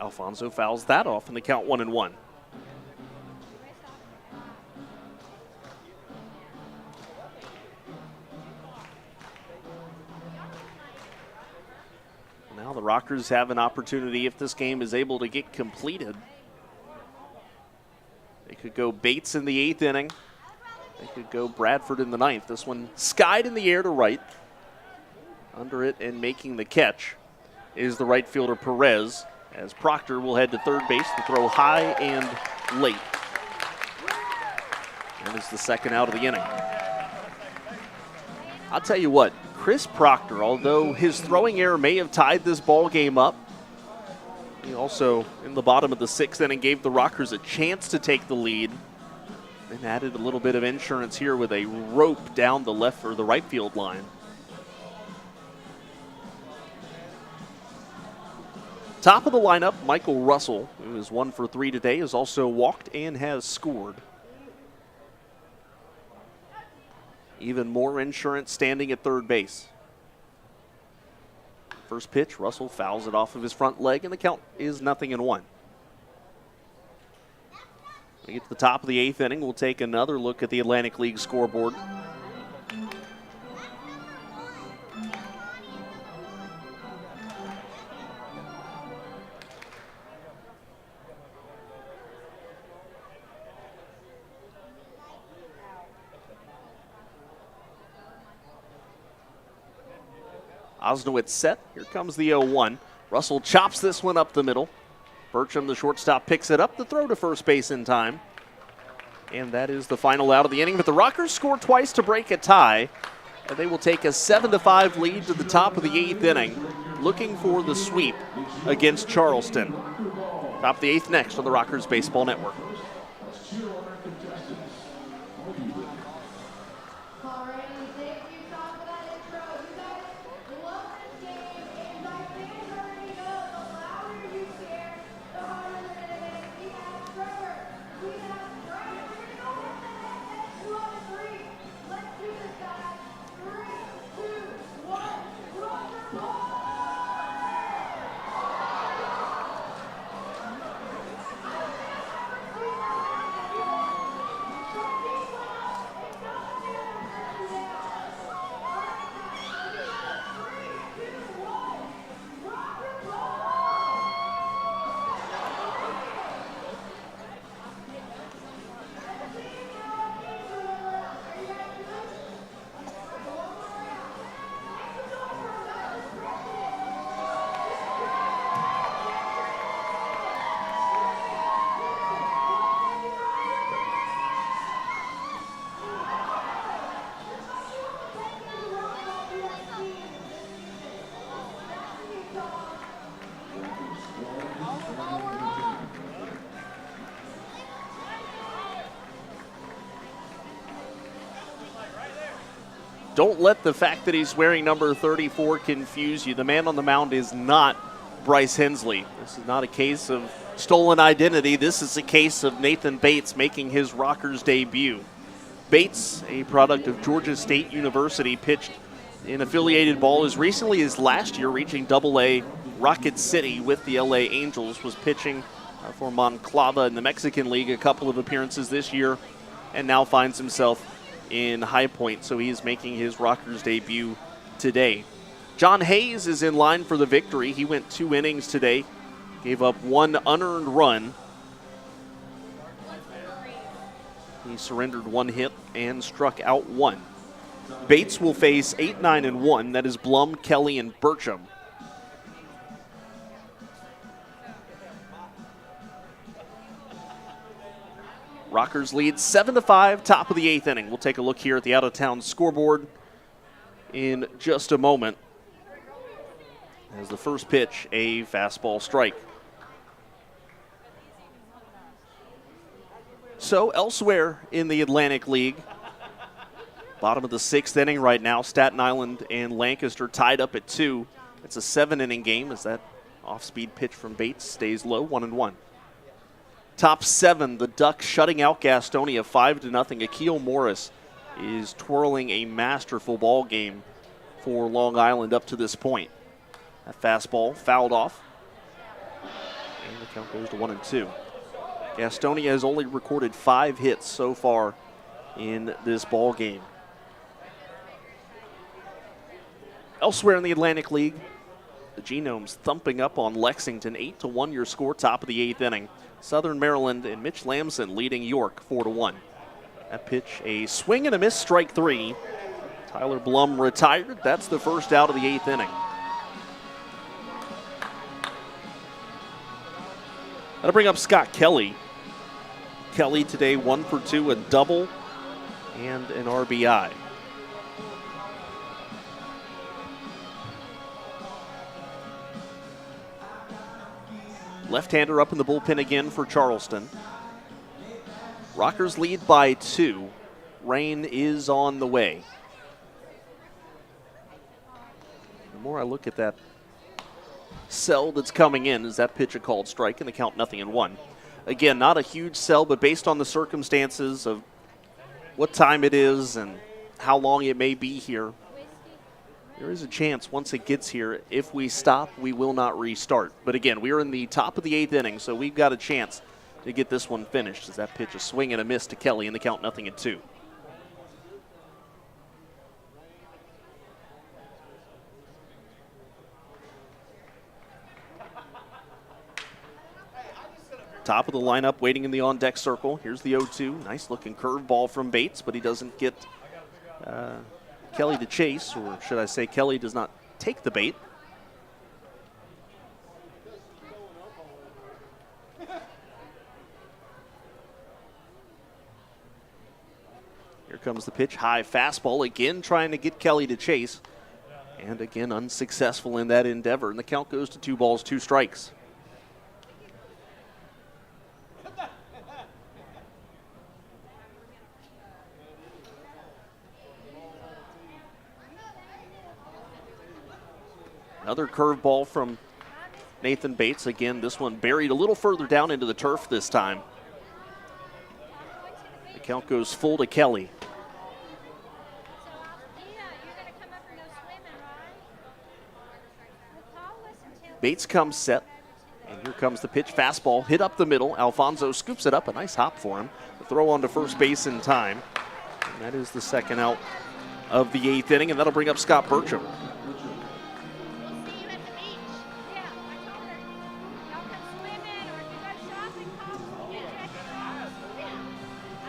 Alfonso fouls that off, and the count 1-1. Now the the Rockers have an opportunity if this game is able to get completed. They could go Bates in the 8th inning. They could go Bradford in the 9th. This one skied in the air to right. Under it and making the catch is the right fielder Perez, as Proctor will head to third base to throw high and late. That is the second out of the inning. I'll tell you what, Chris Proctor, although his throwing error may have tied this ball game up, he also, in the bottom of the 6th inning, gave the Rockers a chance to take the lead and added a little bit of insurance here with a rope down the left or the right field line. Top of the lineup, Michael Russell, who is 1 for 3 today, has also walked and has scored. Even more insurance standing at third base. First pitch, Russell fouls it off of his front leg, and the count is 0-1. We get to the top of the 8th inning. We'll take another look at the Atlantic League scoreboard. Osnowitz set. Here comes the 0-1. Russell chops this one up the middle. Burcham, the shortstop, picks it up. The throw to first base in time. And that is the final out of the inning. But the Rockers score twice to break a tie. And they will take a 7-5 lead to the top of the 8th inning, looking for the sweep against Charleston. Top of the 8th next on the Rockers Baseball Network. Don't let the fact that he's wearing number 34 confuse you. The man on the mound is not Bryce Hensley. This is not a case of stolen identity. This is a case of Nathan Bates making his Rockers debut. Bates, a product of Georgia State University, pitched in affiliated ball as recently as last year, reaching Double-A Rocket City with the LA Angels, was pitching for Monclova in the Mexican League, a couple of appearances this year, and now finds himself in High Point, so he is making his Rockers debut today. John Hayes is in line for the victory. He went 2 innings today, gave up 1 unearned run. He surrendered 1 hit and struck out 1. Bates will face 8, 9, and 1. That is Blum, Kelly, and Burcham. Rockers lead 7-5, top of the 8th inning. We'll take a look here at the out-of-town scoreboard in just a moment. As the first pitch, a fastball strike. So elsewhere in the Atlantic League, bottom of the 6th inning right now, Staten Island and Lancaster tied up at 2. It's a 7-inning game as that off-speed pitch from Bates stays low, 1-1. Top 7, the Ducks shutting out Gastonia 5-0. Akil Morris is twirling a masterful ball game for Long Island up to this point. That fastball fouled off, and the count goes to 1-2. Gastonia has only recorded 5 hits so far in this ball game. Elsewhere in the Atlantic League, The Genomes thumping up on Lexington, 8-1 your score, top of the 8th inning. Southern Maryland and Mitch Lamson leading York 4-1. That pitch, a swing and a miss, strike 3. Tyler Blum retired. That's the first out of the 8th inning. That'll bring up Scott Kelly. Kelly today 1 for 2, a double and an RBI. Left-hander up in the bullpen again for Charleston. Rockers lead by 2. Rain is on the way. The more I look at that sell that's coming in, is that pitch a called strike and the count 0-1. Again, not a huge sell, but based on the circumstances of what time it is and how long it may be here, there is a chance once it gets here, if we stop, we will not restart. But again, we are in the top of the 8th inning, so we've got a chance to get this one finished. As that pitch, a swing and a miss to Kelly, and the count 0-2. Top of the lineup, waiting in the on-deck circle. Here's the 0-2. Nice-looking curveball from Bates, but he doesn't get Kelly to chase, or should I say Kelly does not take the bait. Here comes the pitch, high fastball, again trying to get Kelly to chase, and again unsuccessful in that endeavor, and the count goes to 2 balls, 2 strikes. Another curveball from Nathan Bates. Again, this one buried a little further down into the turf this time. The count goes full to Kelly. Bates comes set, and here comes the pitch. Fastball hit up the middle. Alfonso scoops it up. A nice hop for him. The throw on to first base in time. And that is the second out of the 8th inning, and that'll bring up Scott Burcham.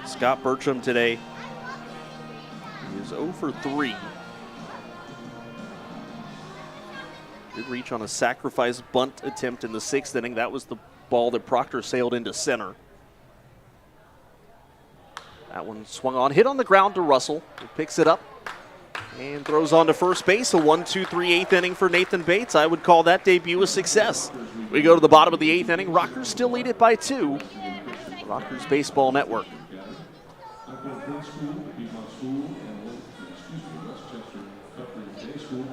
Scott Burcham today is 0 for 3. Did reach on a sacrifice bunt attempt in the 6th inning. That was the ball that Proctor sailed into center. That one swung on, hit on the ground to Russell. He picks it up and throws on to first base. A 1-2-3 8th inning for Nathan Bates. I would call that debut a success. We go to the bottom of the 8th inning. Rockers still lead it by 2. Rockers Baseball Network. Prince School, Piedmont School, and Westchester Veterans Day School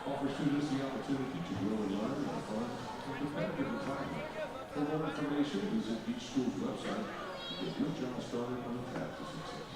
offer students the opportunity to grow and learn in a fun and competitive environment. For more information, visit each school's website to get your job started on the path to success.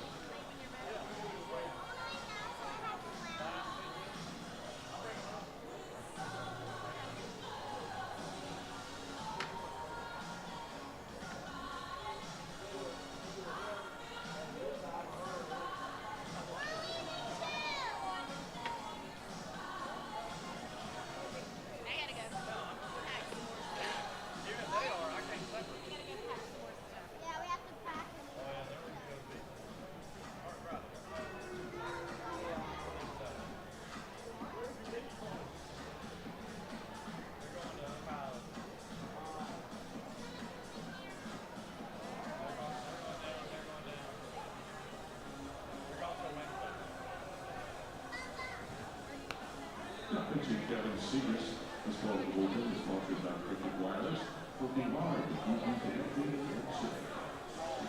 Pitching Kevin Seagrass, this ball of Bullpen is sponsored by Cricket Wireless. Will be live if you can get it and safe.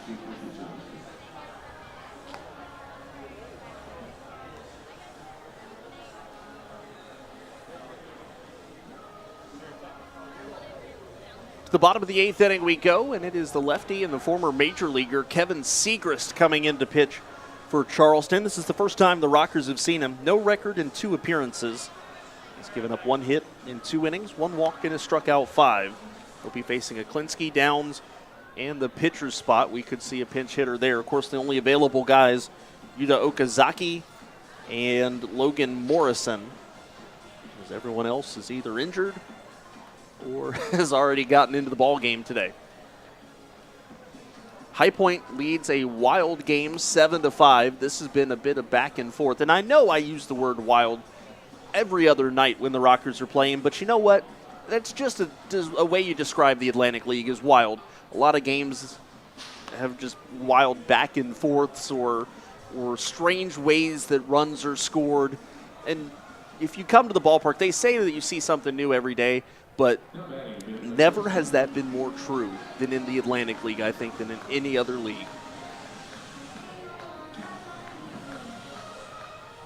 Cricket Wireless. To the bottom of the 8th inning we go, and it is the lefty and the former major leaguer Kevin Seagrass coming in to pitch for Charleston. This is the first time the Rockers have seen him. No record in 2 appearances. He's given up 1 hit in 2 innings, 1 walk, and has struck out 5. He'll be facing Aklinski, Downs, and the pitcher's spot. We could see a pinch hitter there. Of course, the only available guys, Yuta Okazaki and Logan Morrison. as everyone else is either injured or has already gotten into the ball game today. High Point leads a wild game 7-5. This has been a bit of back and forth. And I know I use the word wild every other night when the Rockers are playing, but you know what? That's just a way you describe the Atlantic League is wild. A lot of games have just wild back and forths or strange ways that runs are scored. And if you come to the ballpark, they say that you see something new every day, but never has that been more true than in the Atlantic League, I think, than in any other league.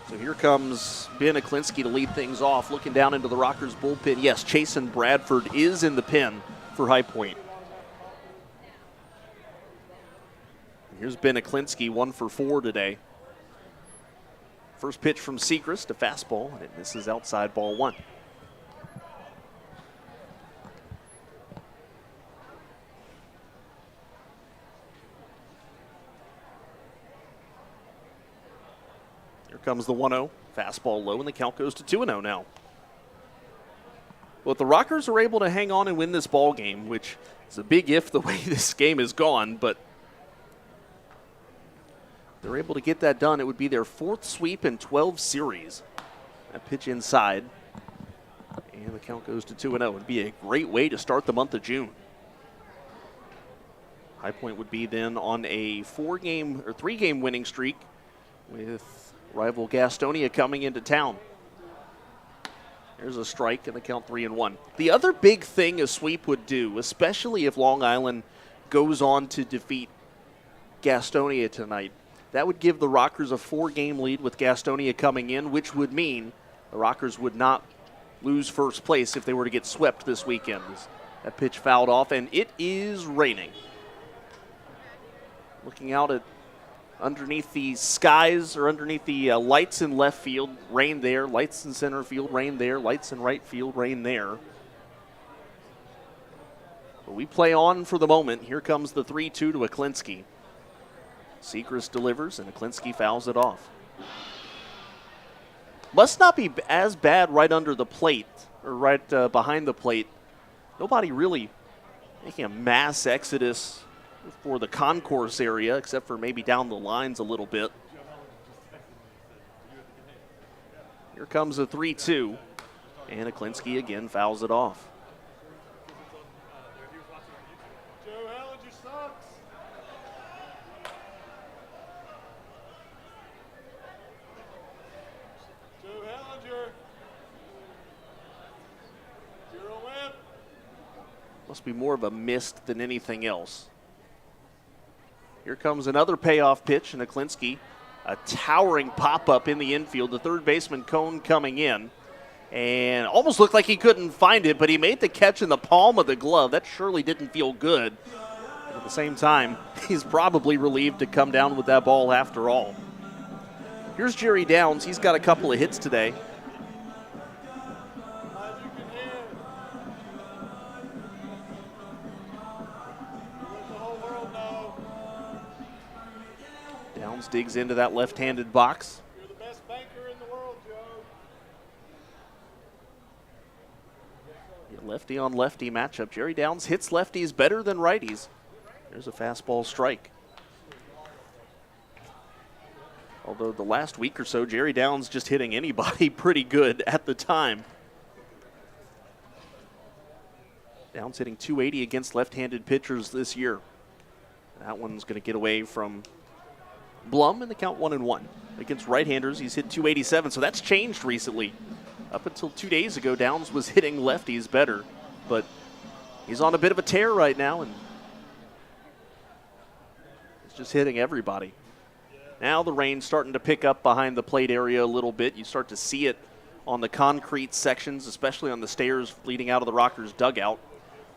So here comes Ben Aklinski to lead things off, looking down into the Rockers bullpen. Yes, Chasen Bradford is in the pen for High Point. Here's Ben Aklinski, 1 for 4 today. First pitch from Sechrist, a fastball, and it misses outside, ball 1. Here comes the 1-0, fastball low, and the count goes to 2-0 now. Well, if the Rockers are able to hang on and win this ball game, which is a big if the way this game has gone, but they're able to get that done, it would be their 4th sweep in 12 series. That pitch inside, and the count goes to 2-0. It would be a great way to start the month of June. High Point would be then on a 3-game winning streak with rival Gastonia coming into town. There's a strike and the count 3-1. The other big thing a sweep would do, especially if Long Island goes on to defeat Gastonia tonight, that would give the Rockers a 4-game lead with Gastonia coming in, which would mean the Rockers would not lose first place if they were to get swept this weekend. That pitch fouled off, and it is raining. Looking out at underneath the skies or underneath the lights in left field, rain there. Lights in center field, rain there. Lights in right field, rain there. But we play on for the moment. Here comes the 3-2 to Aklinski. Sechrist delivers, and Aklinski fouls it off. Must not be as bad right under the plate, or right behind the plate. Nobody really making a mass exodus for the concourse area, except for maybe down the lines a little bit. Here comes a 3-2, and Aklinski again fouls it off. Must be more of a mist than anything else. Here comes another payoff pitch, and Aklinski, a towering pop-up in the infield. The third baseman, Cone, coming in. And almost looked like he couldn't find it, but he made the catch in the palm of the glove. That surely didn't feel good. But at the same time, he's probably relieved to come down with that ball after all. Here's Jerry Downs. He's got a couple of hits today. Downs digs into that left-handed box. You're the best banker in the world, Joe. Lefty on lefty matchup. Jerry Downs hits lefties better than righties. There's a fastball strike. Although the last week or so, Jerry Downs just hitting anybody pretty good at the time. Downs hitting .280 against left-handed pitchers this year. That one's going to get away from Blum, and the count 1-1. Against right-handers, he's hit .287, so that's changed recently. Up until 2 days ago, Downs was hitting lefties better, but he's on a bit of a tear right now, and he's just hitting everybody. Now the rain's starting to pick up behind the plate area a little bit. You start to see it on the concrete sections, especially on the stairs leading out of the Rockers' dugout.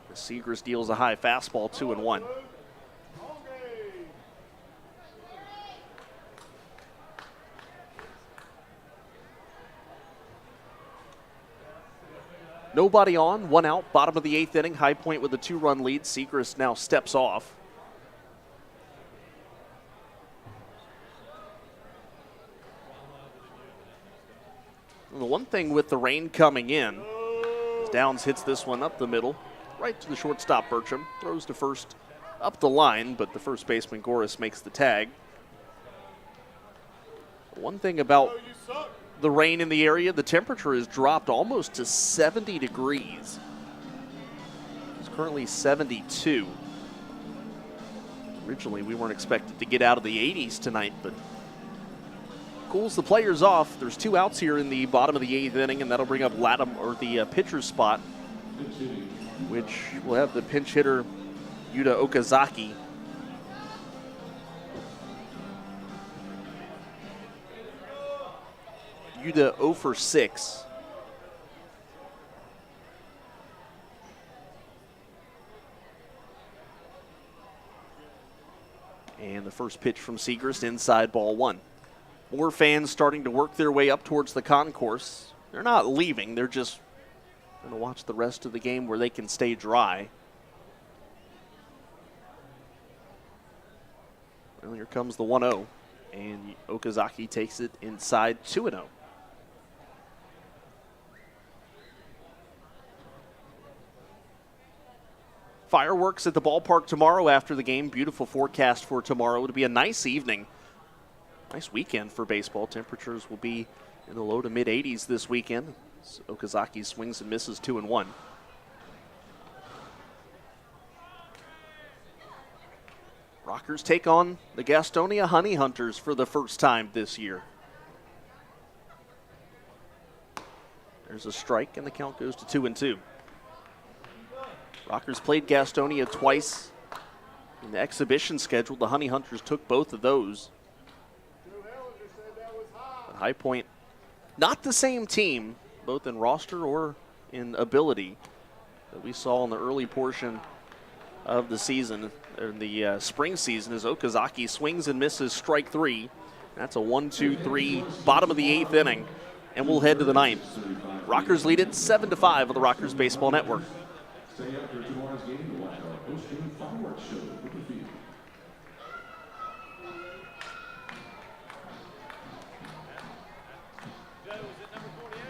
The Sechrist deals a high fastball, 2-1. Nobody on, 1 out, bottom of the 8th inning. High Point with a 2-run lead. Sechrist now steps off. And the one thing with the rain coming in, Downs hits this one up the middle, right to the shortstop Bertram, throws to first up the line, but the first baseman Goris makes the tag. One thing about the rain in the area, the temperature has dropped almost to 70 degrees. It's currently 72. Originally, we weren't expected to get out of the 80s tonight, but cools the players off. There's 2 outs here in the bottom of the 8th inning, and that'll bring up the pitcher's spot, which will have the pinch hitter Yuta Okazaki. Yuta 0 for 6. And the first pitch from Segrist, inside, ball 1. More fans starting to work their way up towards the concourse. They're not leaving, they're just going to watch the rest of the game where they can stay dry. Well, here comes the 1-0, and Okazaki takes it inside, 2-0. Fireworks at the ballpark tomorrow after the game. Beautiful forecast for tomorrow. It'll be a nice evening. Nice weekend for baseball. Temperatures will be in the low to mid 80s this weekend. So Okazaki swings and misses 2-1. Rockers take on the Gastonia Honey Hunters for the first time this year. There's a strike, and the count goes to 2-2. Rockers played Gastonia twice in the exhibition schedule. The Honey Hunters took both of those. But High Point, not the same team, both in roster or in ability, that we saw in the early portion of the season, in the spring season, as Okazaki swings and misses strike 3. That's a 1-2-3, bottom of the 8th inning, and we'll head to the 9th. Rockers lead it 7-5 on the Rockers Baseball Network. Stay after tomorrow's game to watch our post-game fireworks show at the field. Joe, is it number 48?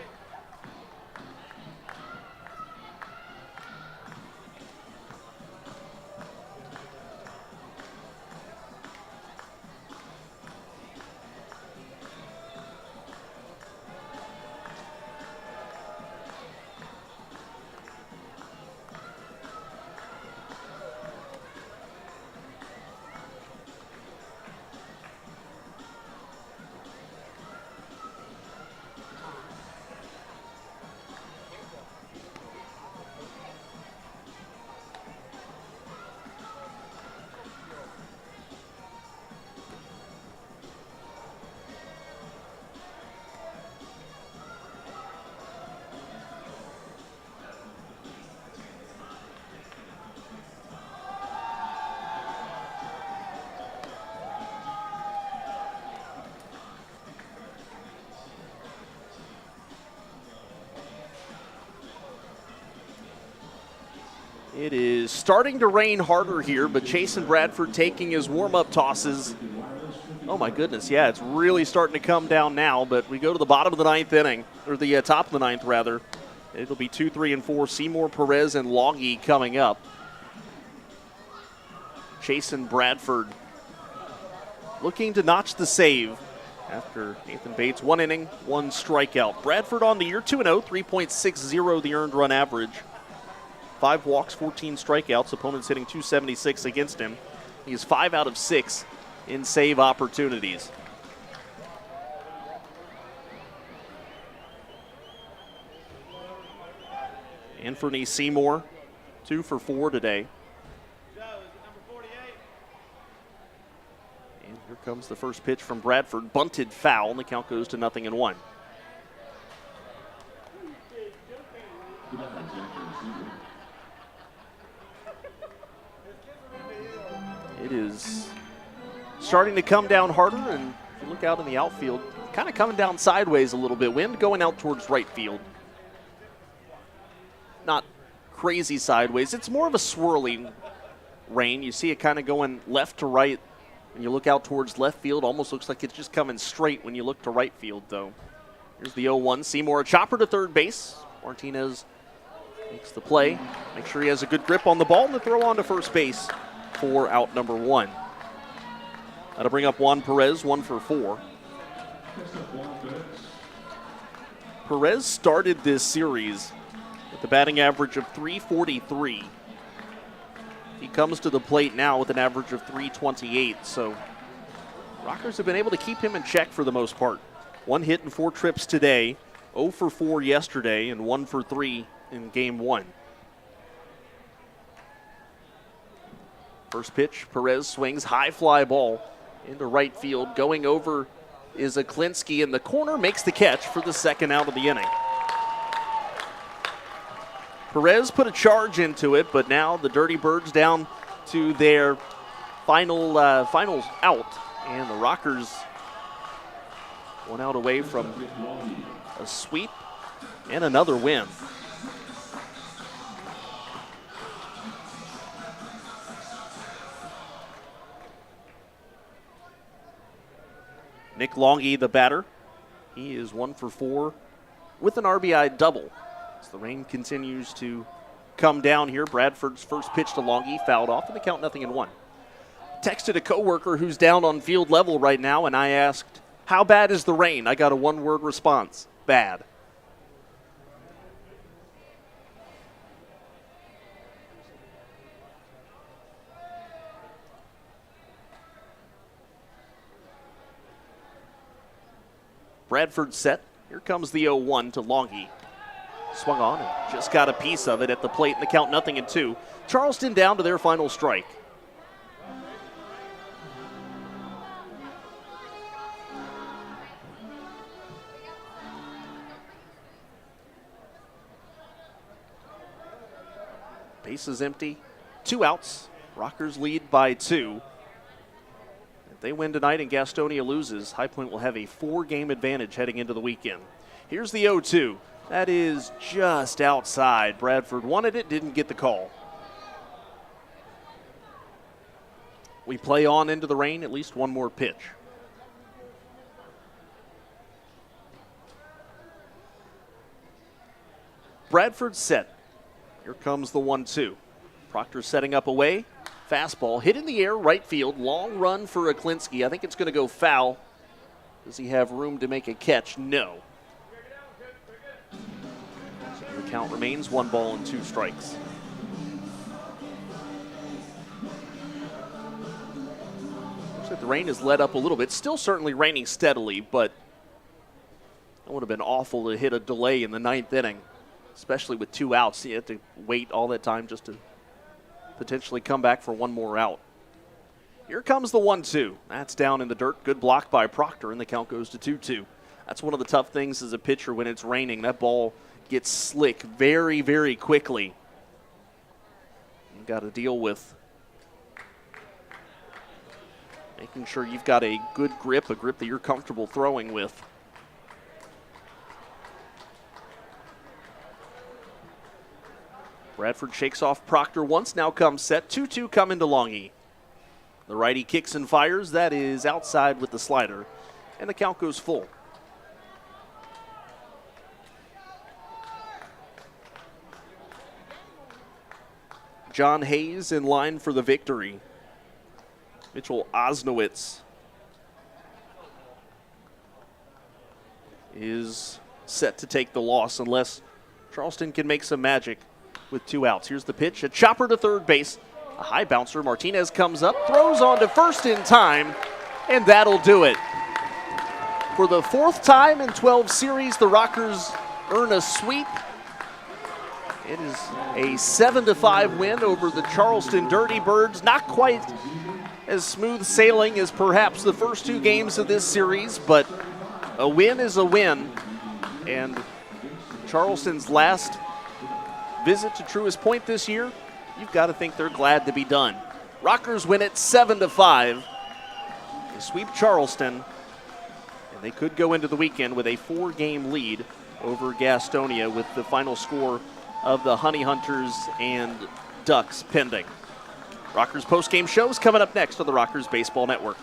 It is starting to rain harder here, but Chasen Bradford taking his warm-up tosses. Oh my goodness, yeah, it's really starting to come down now, but we go to the bottom of the 9th inning, or the top of the 9th rather. It'll be 2, 3, and 4. Seymour, Perez, and Loggy coming up. Chasen Bradford looking to notch the save after Nathan Bates, 1 inning, 1 strikeout. Bradford on the year, 2-0, 3.60 the earned run average. 5 walks, 14 strikeouts. Opponents hitting .276 against him. He is 5 out of 6 in save opportunities. Anthony Seymour, 2 for 4 today. Joe, is it number 48? And here comes the first pitch from Bradford. Bunted foul, and the count goes to 0-1. It is starting to come down harder, and if you look out in the outfield, kind of coming down sideways a little bit. Wind going out towards right field. Not crazy sideways. It's more of a swirling rain. You see it kind of going left to right. When you look out towards left field, almost looks like it's just coming straight when you look to right field, though. Here's the 0-1. Seymour, a chopper to third base. Martinez makes the play. Make sure he has a good grip on the ball and the throw on to first base for out number 1. That'll bring up Juan Perez, 1 for 4. Perez started this series with a batting average of .343. He comes to the plate now with an average of .328, so Rockers have been able to keep him in check for the most part. 1 hit and 4 trips today, 0 for 4 yesterday, and 1 for 3 in game 1. First pitch, Perez swings, high fly ball into right field. Going over is Aklinski in the corner, makes the catch for the second out of the inning. Perez put a charge into it, but now the Dirty Birds down to their final out, and the Rockers 1 out away from a sweep and another win. Nick Longy, the batter. He is 1 for 4 with an RBI double. As the rain continues to come down here, Bradford's first pitch to Longy fouled off, and the count 0-1. Texted a coworker who's down on field level right now, and I asked, "How bad is the rain?" I got a 1-word response: bad. Bradford set. Here comes the 0-1 to Longy. Swung on and just got a piece of it at the plate, and the count 0-2. Charleston down to their final strike. Base is empty. 2 outs. Rockers lead by 2. If they win tonight and Gastonia loses, High Point will have a 4-game advantage heading into the weekend. Here's the 0-2. That is just outside. Bradford wanted it, didn't get the call. We play on into the rain, at least one more pitch. Bradford set. Here comes the 1-2. Proctor setting up away. Fastball hit in the air, right field. Long run for Aklinski. I think it's going to go foul. Does he have room to make a catch? No. So the count remains 1 ball and 2 strikes. Looks like the rain has let up a little bit. Still certainly raining steadily, but that would have been awful to hit a delay in the 9th inning, especially with 2 outs. You have to wait all that time just to potentially come back for 1 more out. Here comes the 1-2. That's down in the dirt. Good block by Proctor, and the count goes to 2-2. That's one of the tough things as a pitcher when it's raining. That ball gets slick very, very quickly. You've got to deal with making sure you've got a good grip, a grip that you're comfortable throwing with. Bradford shakes off Proctor once, now comes set. 2-2 coming to Longy. The righty kicks and fires. That is outside with the slider, and the count goes full. John Hayes in line for the victory. Mitchell Osnowitz is set to take the loss unless Charleston can make some magic with 2 outs. Here's the pitch, a chopper to third base, a high bouncer. Martinez comes up, throws on to first in time, and that'll do it. For the 4th time in 12 series, the Rockers earn a sweep. It is a 7-5 win over the Charleston Dirty Birds. Not quite as smooth sailing as perhaps the first 2 games of this series, but a win is a win. And Charleston's last visit to Truist Point this year, you've got to think they're glad to be done. Rockers win it 7-5. They sweep Charleston, and they could go into the weekend with a 4-game lead over Gastonia with the final score of the Honey Hunters and Ducks pending. Rockers post-game shows coming up next on the Rockers Baseball Network.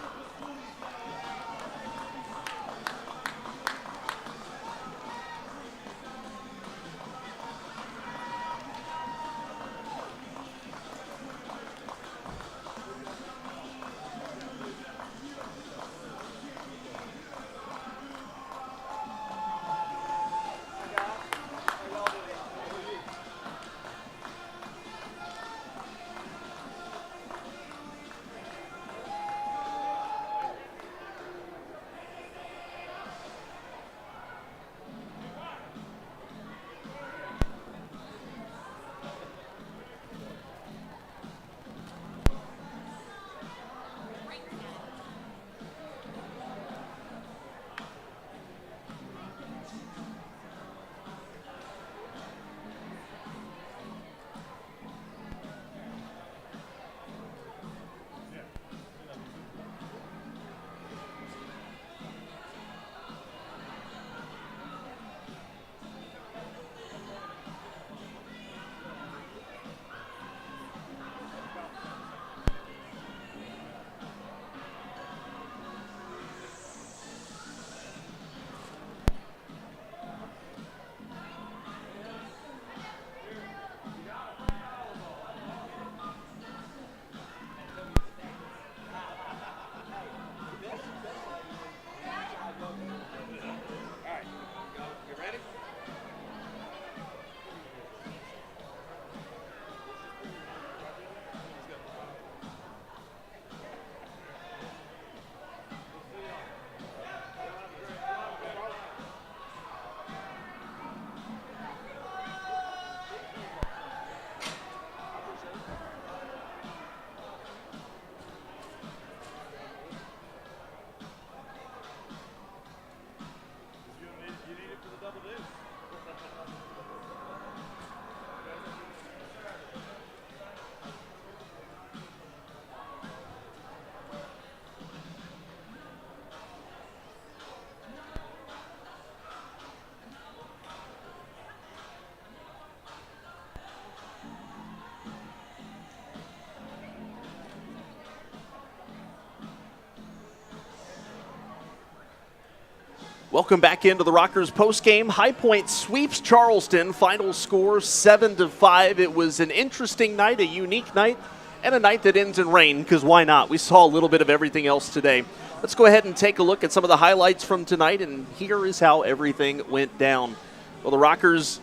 Welcome back into the Rockers postgame. High Point sweeps Charleston. Final score 7-5. It was an interesting night, a unique night, and a night that ends in rain, because why not? We saw a little bit of everything else today. Let's go ahead and take a look at some of the highlights from tonight, and here is how everything went down. Well, the Rockers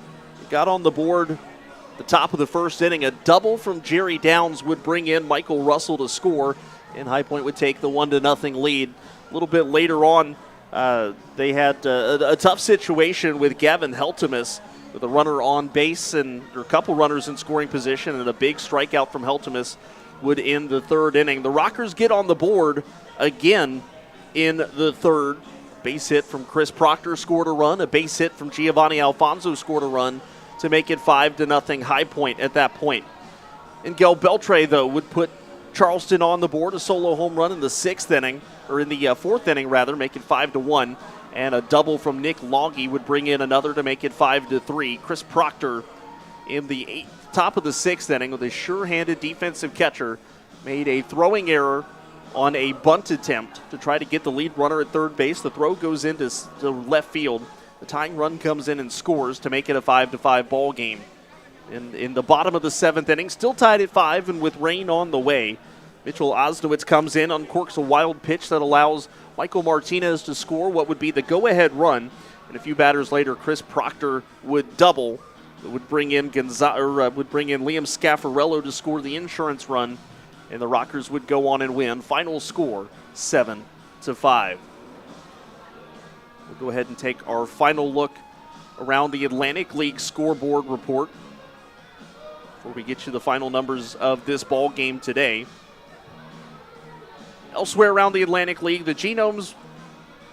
got on the board the top of the first inning. A double from Jerry Downs would bring in Michael Russell to score, and High Point would take the 1-0 lead. A little bit later on, they had a tough situation with Gavin Heltemus with a runner on base and a couple runners in scoring position, and a big strikeout from Heltemus would end the third inning. The Rockers get on the board again in the third. Base hit from Chris Proctor scored a run. A base hit from Giovanni Alfonso scored a run to make it 5-0 High Point at that point. And Gel Beltre, though, would put Charleston on the board, a solo home run in the fourth inning, make it 5-1. And a double from Nick Loggy would bring in another to make it 5-3. Chris Proctor in the top of the sixth inning with a sure-handed defensive catcher made a throwing error on a bunt attempt to try to get the lead runner at third base. The throw goes into left field. The tying run comes in and scores to make it a 5-5 ball game. In the bottom of the seventh inning, still tied at 5 and with rain on the way, Mitchell Osnowitz comes in, uncorks a wild pitch that allows Michael Martinez to score what would be the go-ahead run. And a few batters later, Chris Proctor would double. It would bring in Liam Scaffarello to score the insurance run, and the Rockers would go on and win. Final score 7-5. We'll go ahead and take our final look around the Atlantic League scoreboard report before we get you the final numbers of this ball game today. Elsewhere around the Atlantic League, the Genomes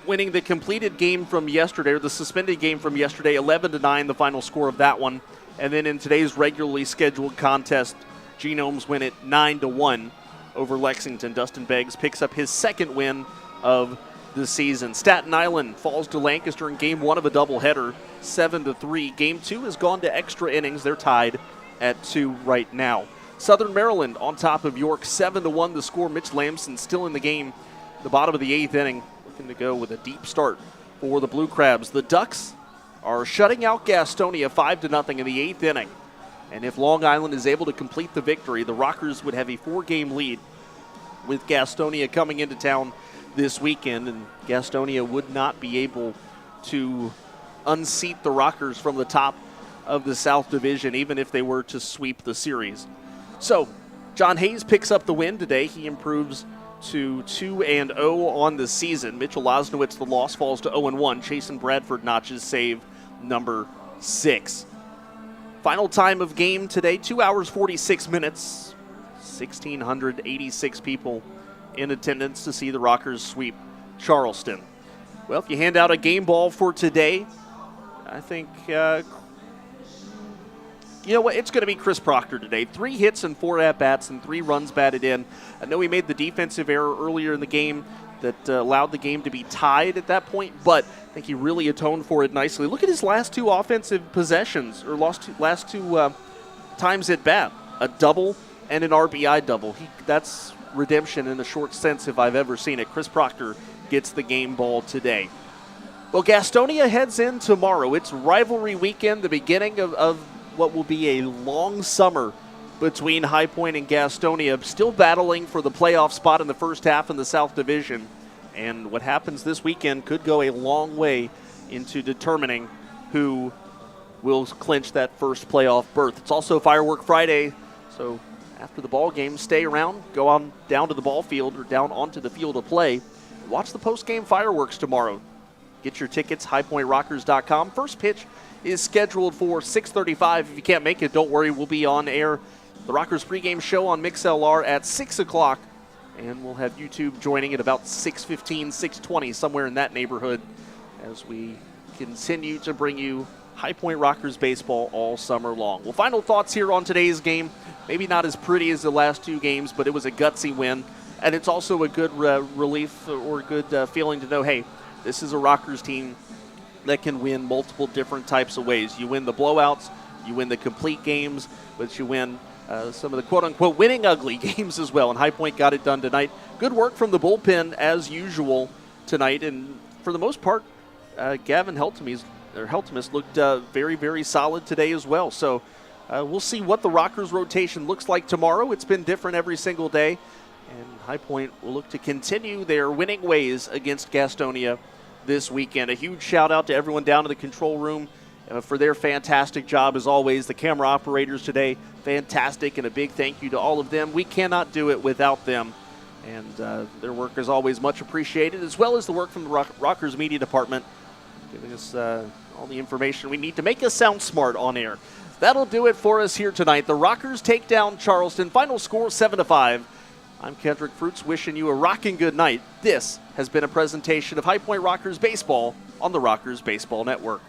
winning the completed game from yesterday, or the suspended game from yesterday, 11-9, the final score of that one. And then in today's regularly scheduled contest, Genomes win it 9-1 over Lexington. Dustin Beggs picks up his second win of the season. Staten Island falls to Lancaster in game 1 of a doubleheader, 7-3. Game 2 has gone to extra innings. They're tied at 2 right now. Southern Maryland on top of York, 7-1 the score. Mitch Lamson still in the game. The bottom of the 8th inning, looking to go with a deep start for the Blue Crabs. The Ducks are shutting out Gastonia 5-0 in the 8th inning. And if Long Island is able to complete the victory, the Rockers would have a 4-game lead with Gastonia coming into town this weekend, and Gastonia would not be able to unseat the Rockers from the top of the South Division, even if they were to sweep the series. So, John Hayes picks up the win today. He improves to 2-0 on the season. Mitchell Osnowitz, the loss, falls to 0-1. Chasen Bradford notches save number 6. Final time of game today, 2 hours, 46 minutes. 1,686 people in attendance to see the Rockers sweep Charleston. Well, if you hand out a game ball for today, I think, you know what, it's going to be Chris Proctor today. 3 hits and 4 at-bats and 3 runs batted in. I know he made the defensive error earlier in the game that allowed the game to be tied at that point, but I think he really atoned for it nicely. Look at his last 2 offensive possessions, or last two times at bat. A double and an RBI double. That's redemption in a short sense if I've ever seen it. Chris Proctor gets the game ball today. Well, Gastonia heads in tomorrow. It's rivalry weekend, the beginning of what will be a long summer between High Point and Gastonia, still battling for the playoff spot in the first half in the South Division. And what happens this weekend could go a long way into determining who will clinch that first playoff berth. It's also Firework Friday, so after the ball game, stay around, go on down to the ball field or down onto the field of play. Watch the post-game fireworks tomorrow. Get your tickets, highpointrockers.com. First pitch is scheduled for 6:35. If you can't make it, don't worry, we'll be on air. The Rockers pregame show on MixLR at 6 o'clock, and we'll have YouTube joining at about 6:15, 6:20, somewhere in that neighborhood, as we continue to bring you High Point Rockers baseball all summer long. Well, final thoughts here on today's game. Maybe not as pretty as the last 2 games, but it was a gutsy win, and it's also a good relief or good feeling to know, hey, this is a Rockers team that can win multiple different types of ways. You win the blowouts, you win the complete games, but you win some of the quote-unquote winning ugly games as well, and High Point got it done tonight. Good work from the bullpen as usual tonight, and for the most part, Gavin Heltemus looked very, very solid today as well. So we'll see what the Rockers rotation looks like tomorrow. It's been different every single day. And High Point will look to continue their winning ways against Gastonia this weekend. A huge shout out to everyone down in the control room for their fantastic job as always. The camera operators today, fantastic, and a big thank you to all of them. We cannot do it without them. And their work is always much appreciated, as well as the work from the Rockers Media Department, giving us all the information we need to make us sound smart on air. That'll do it for us here tonight. The Rockers take down Charleston. Final score 7-5. I'm Kendrick Fruits, wishing you a rocking good night. This has been a presentation of High Point Rockers Baseball on the Rockers Baseball Network.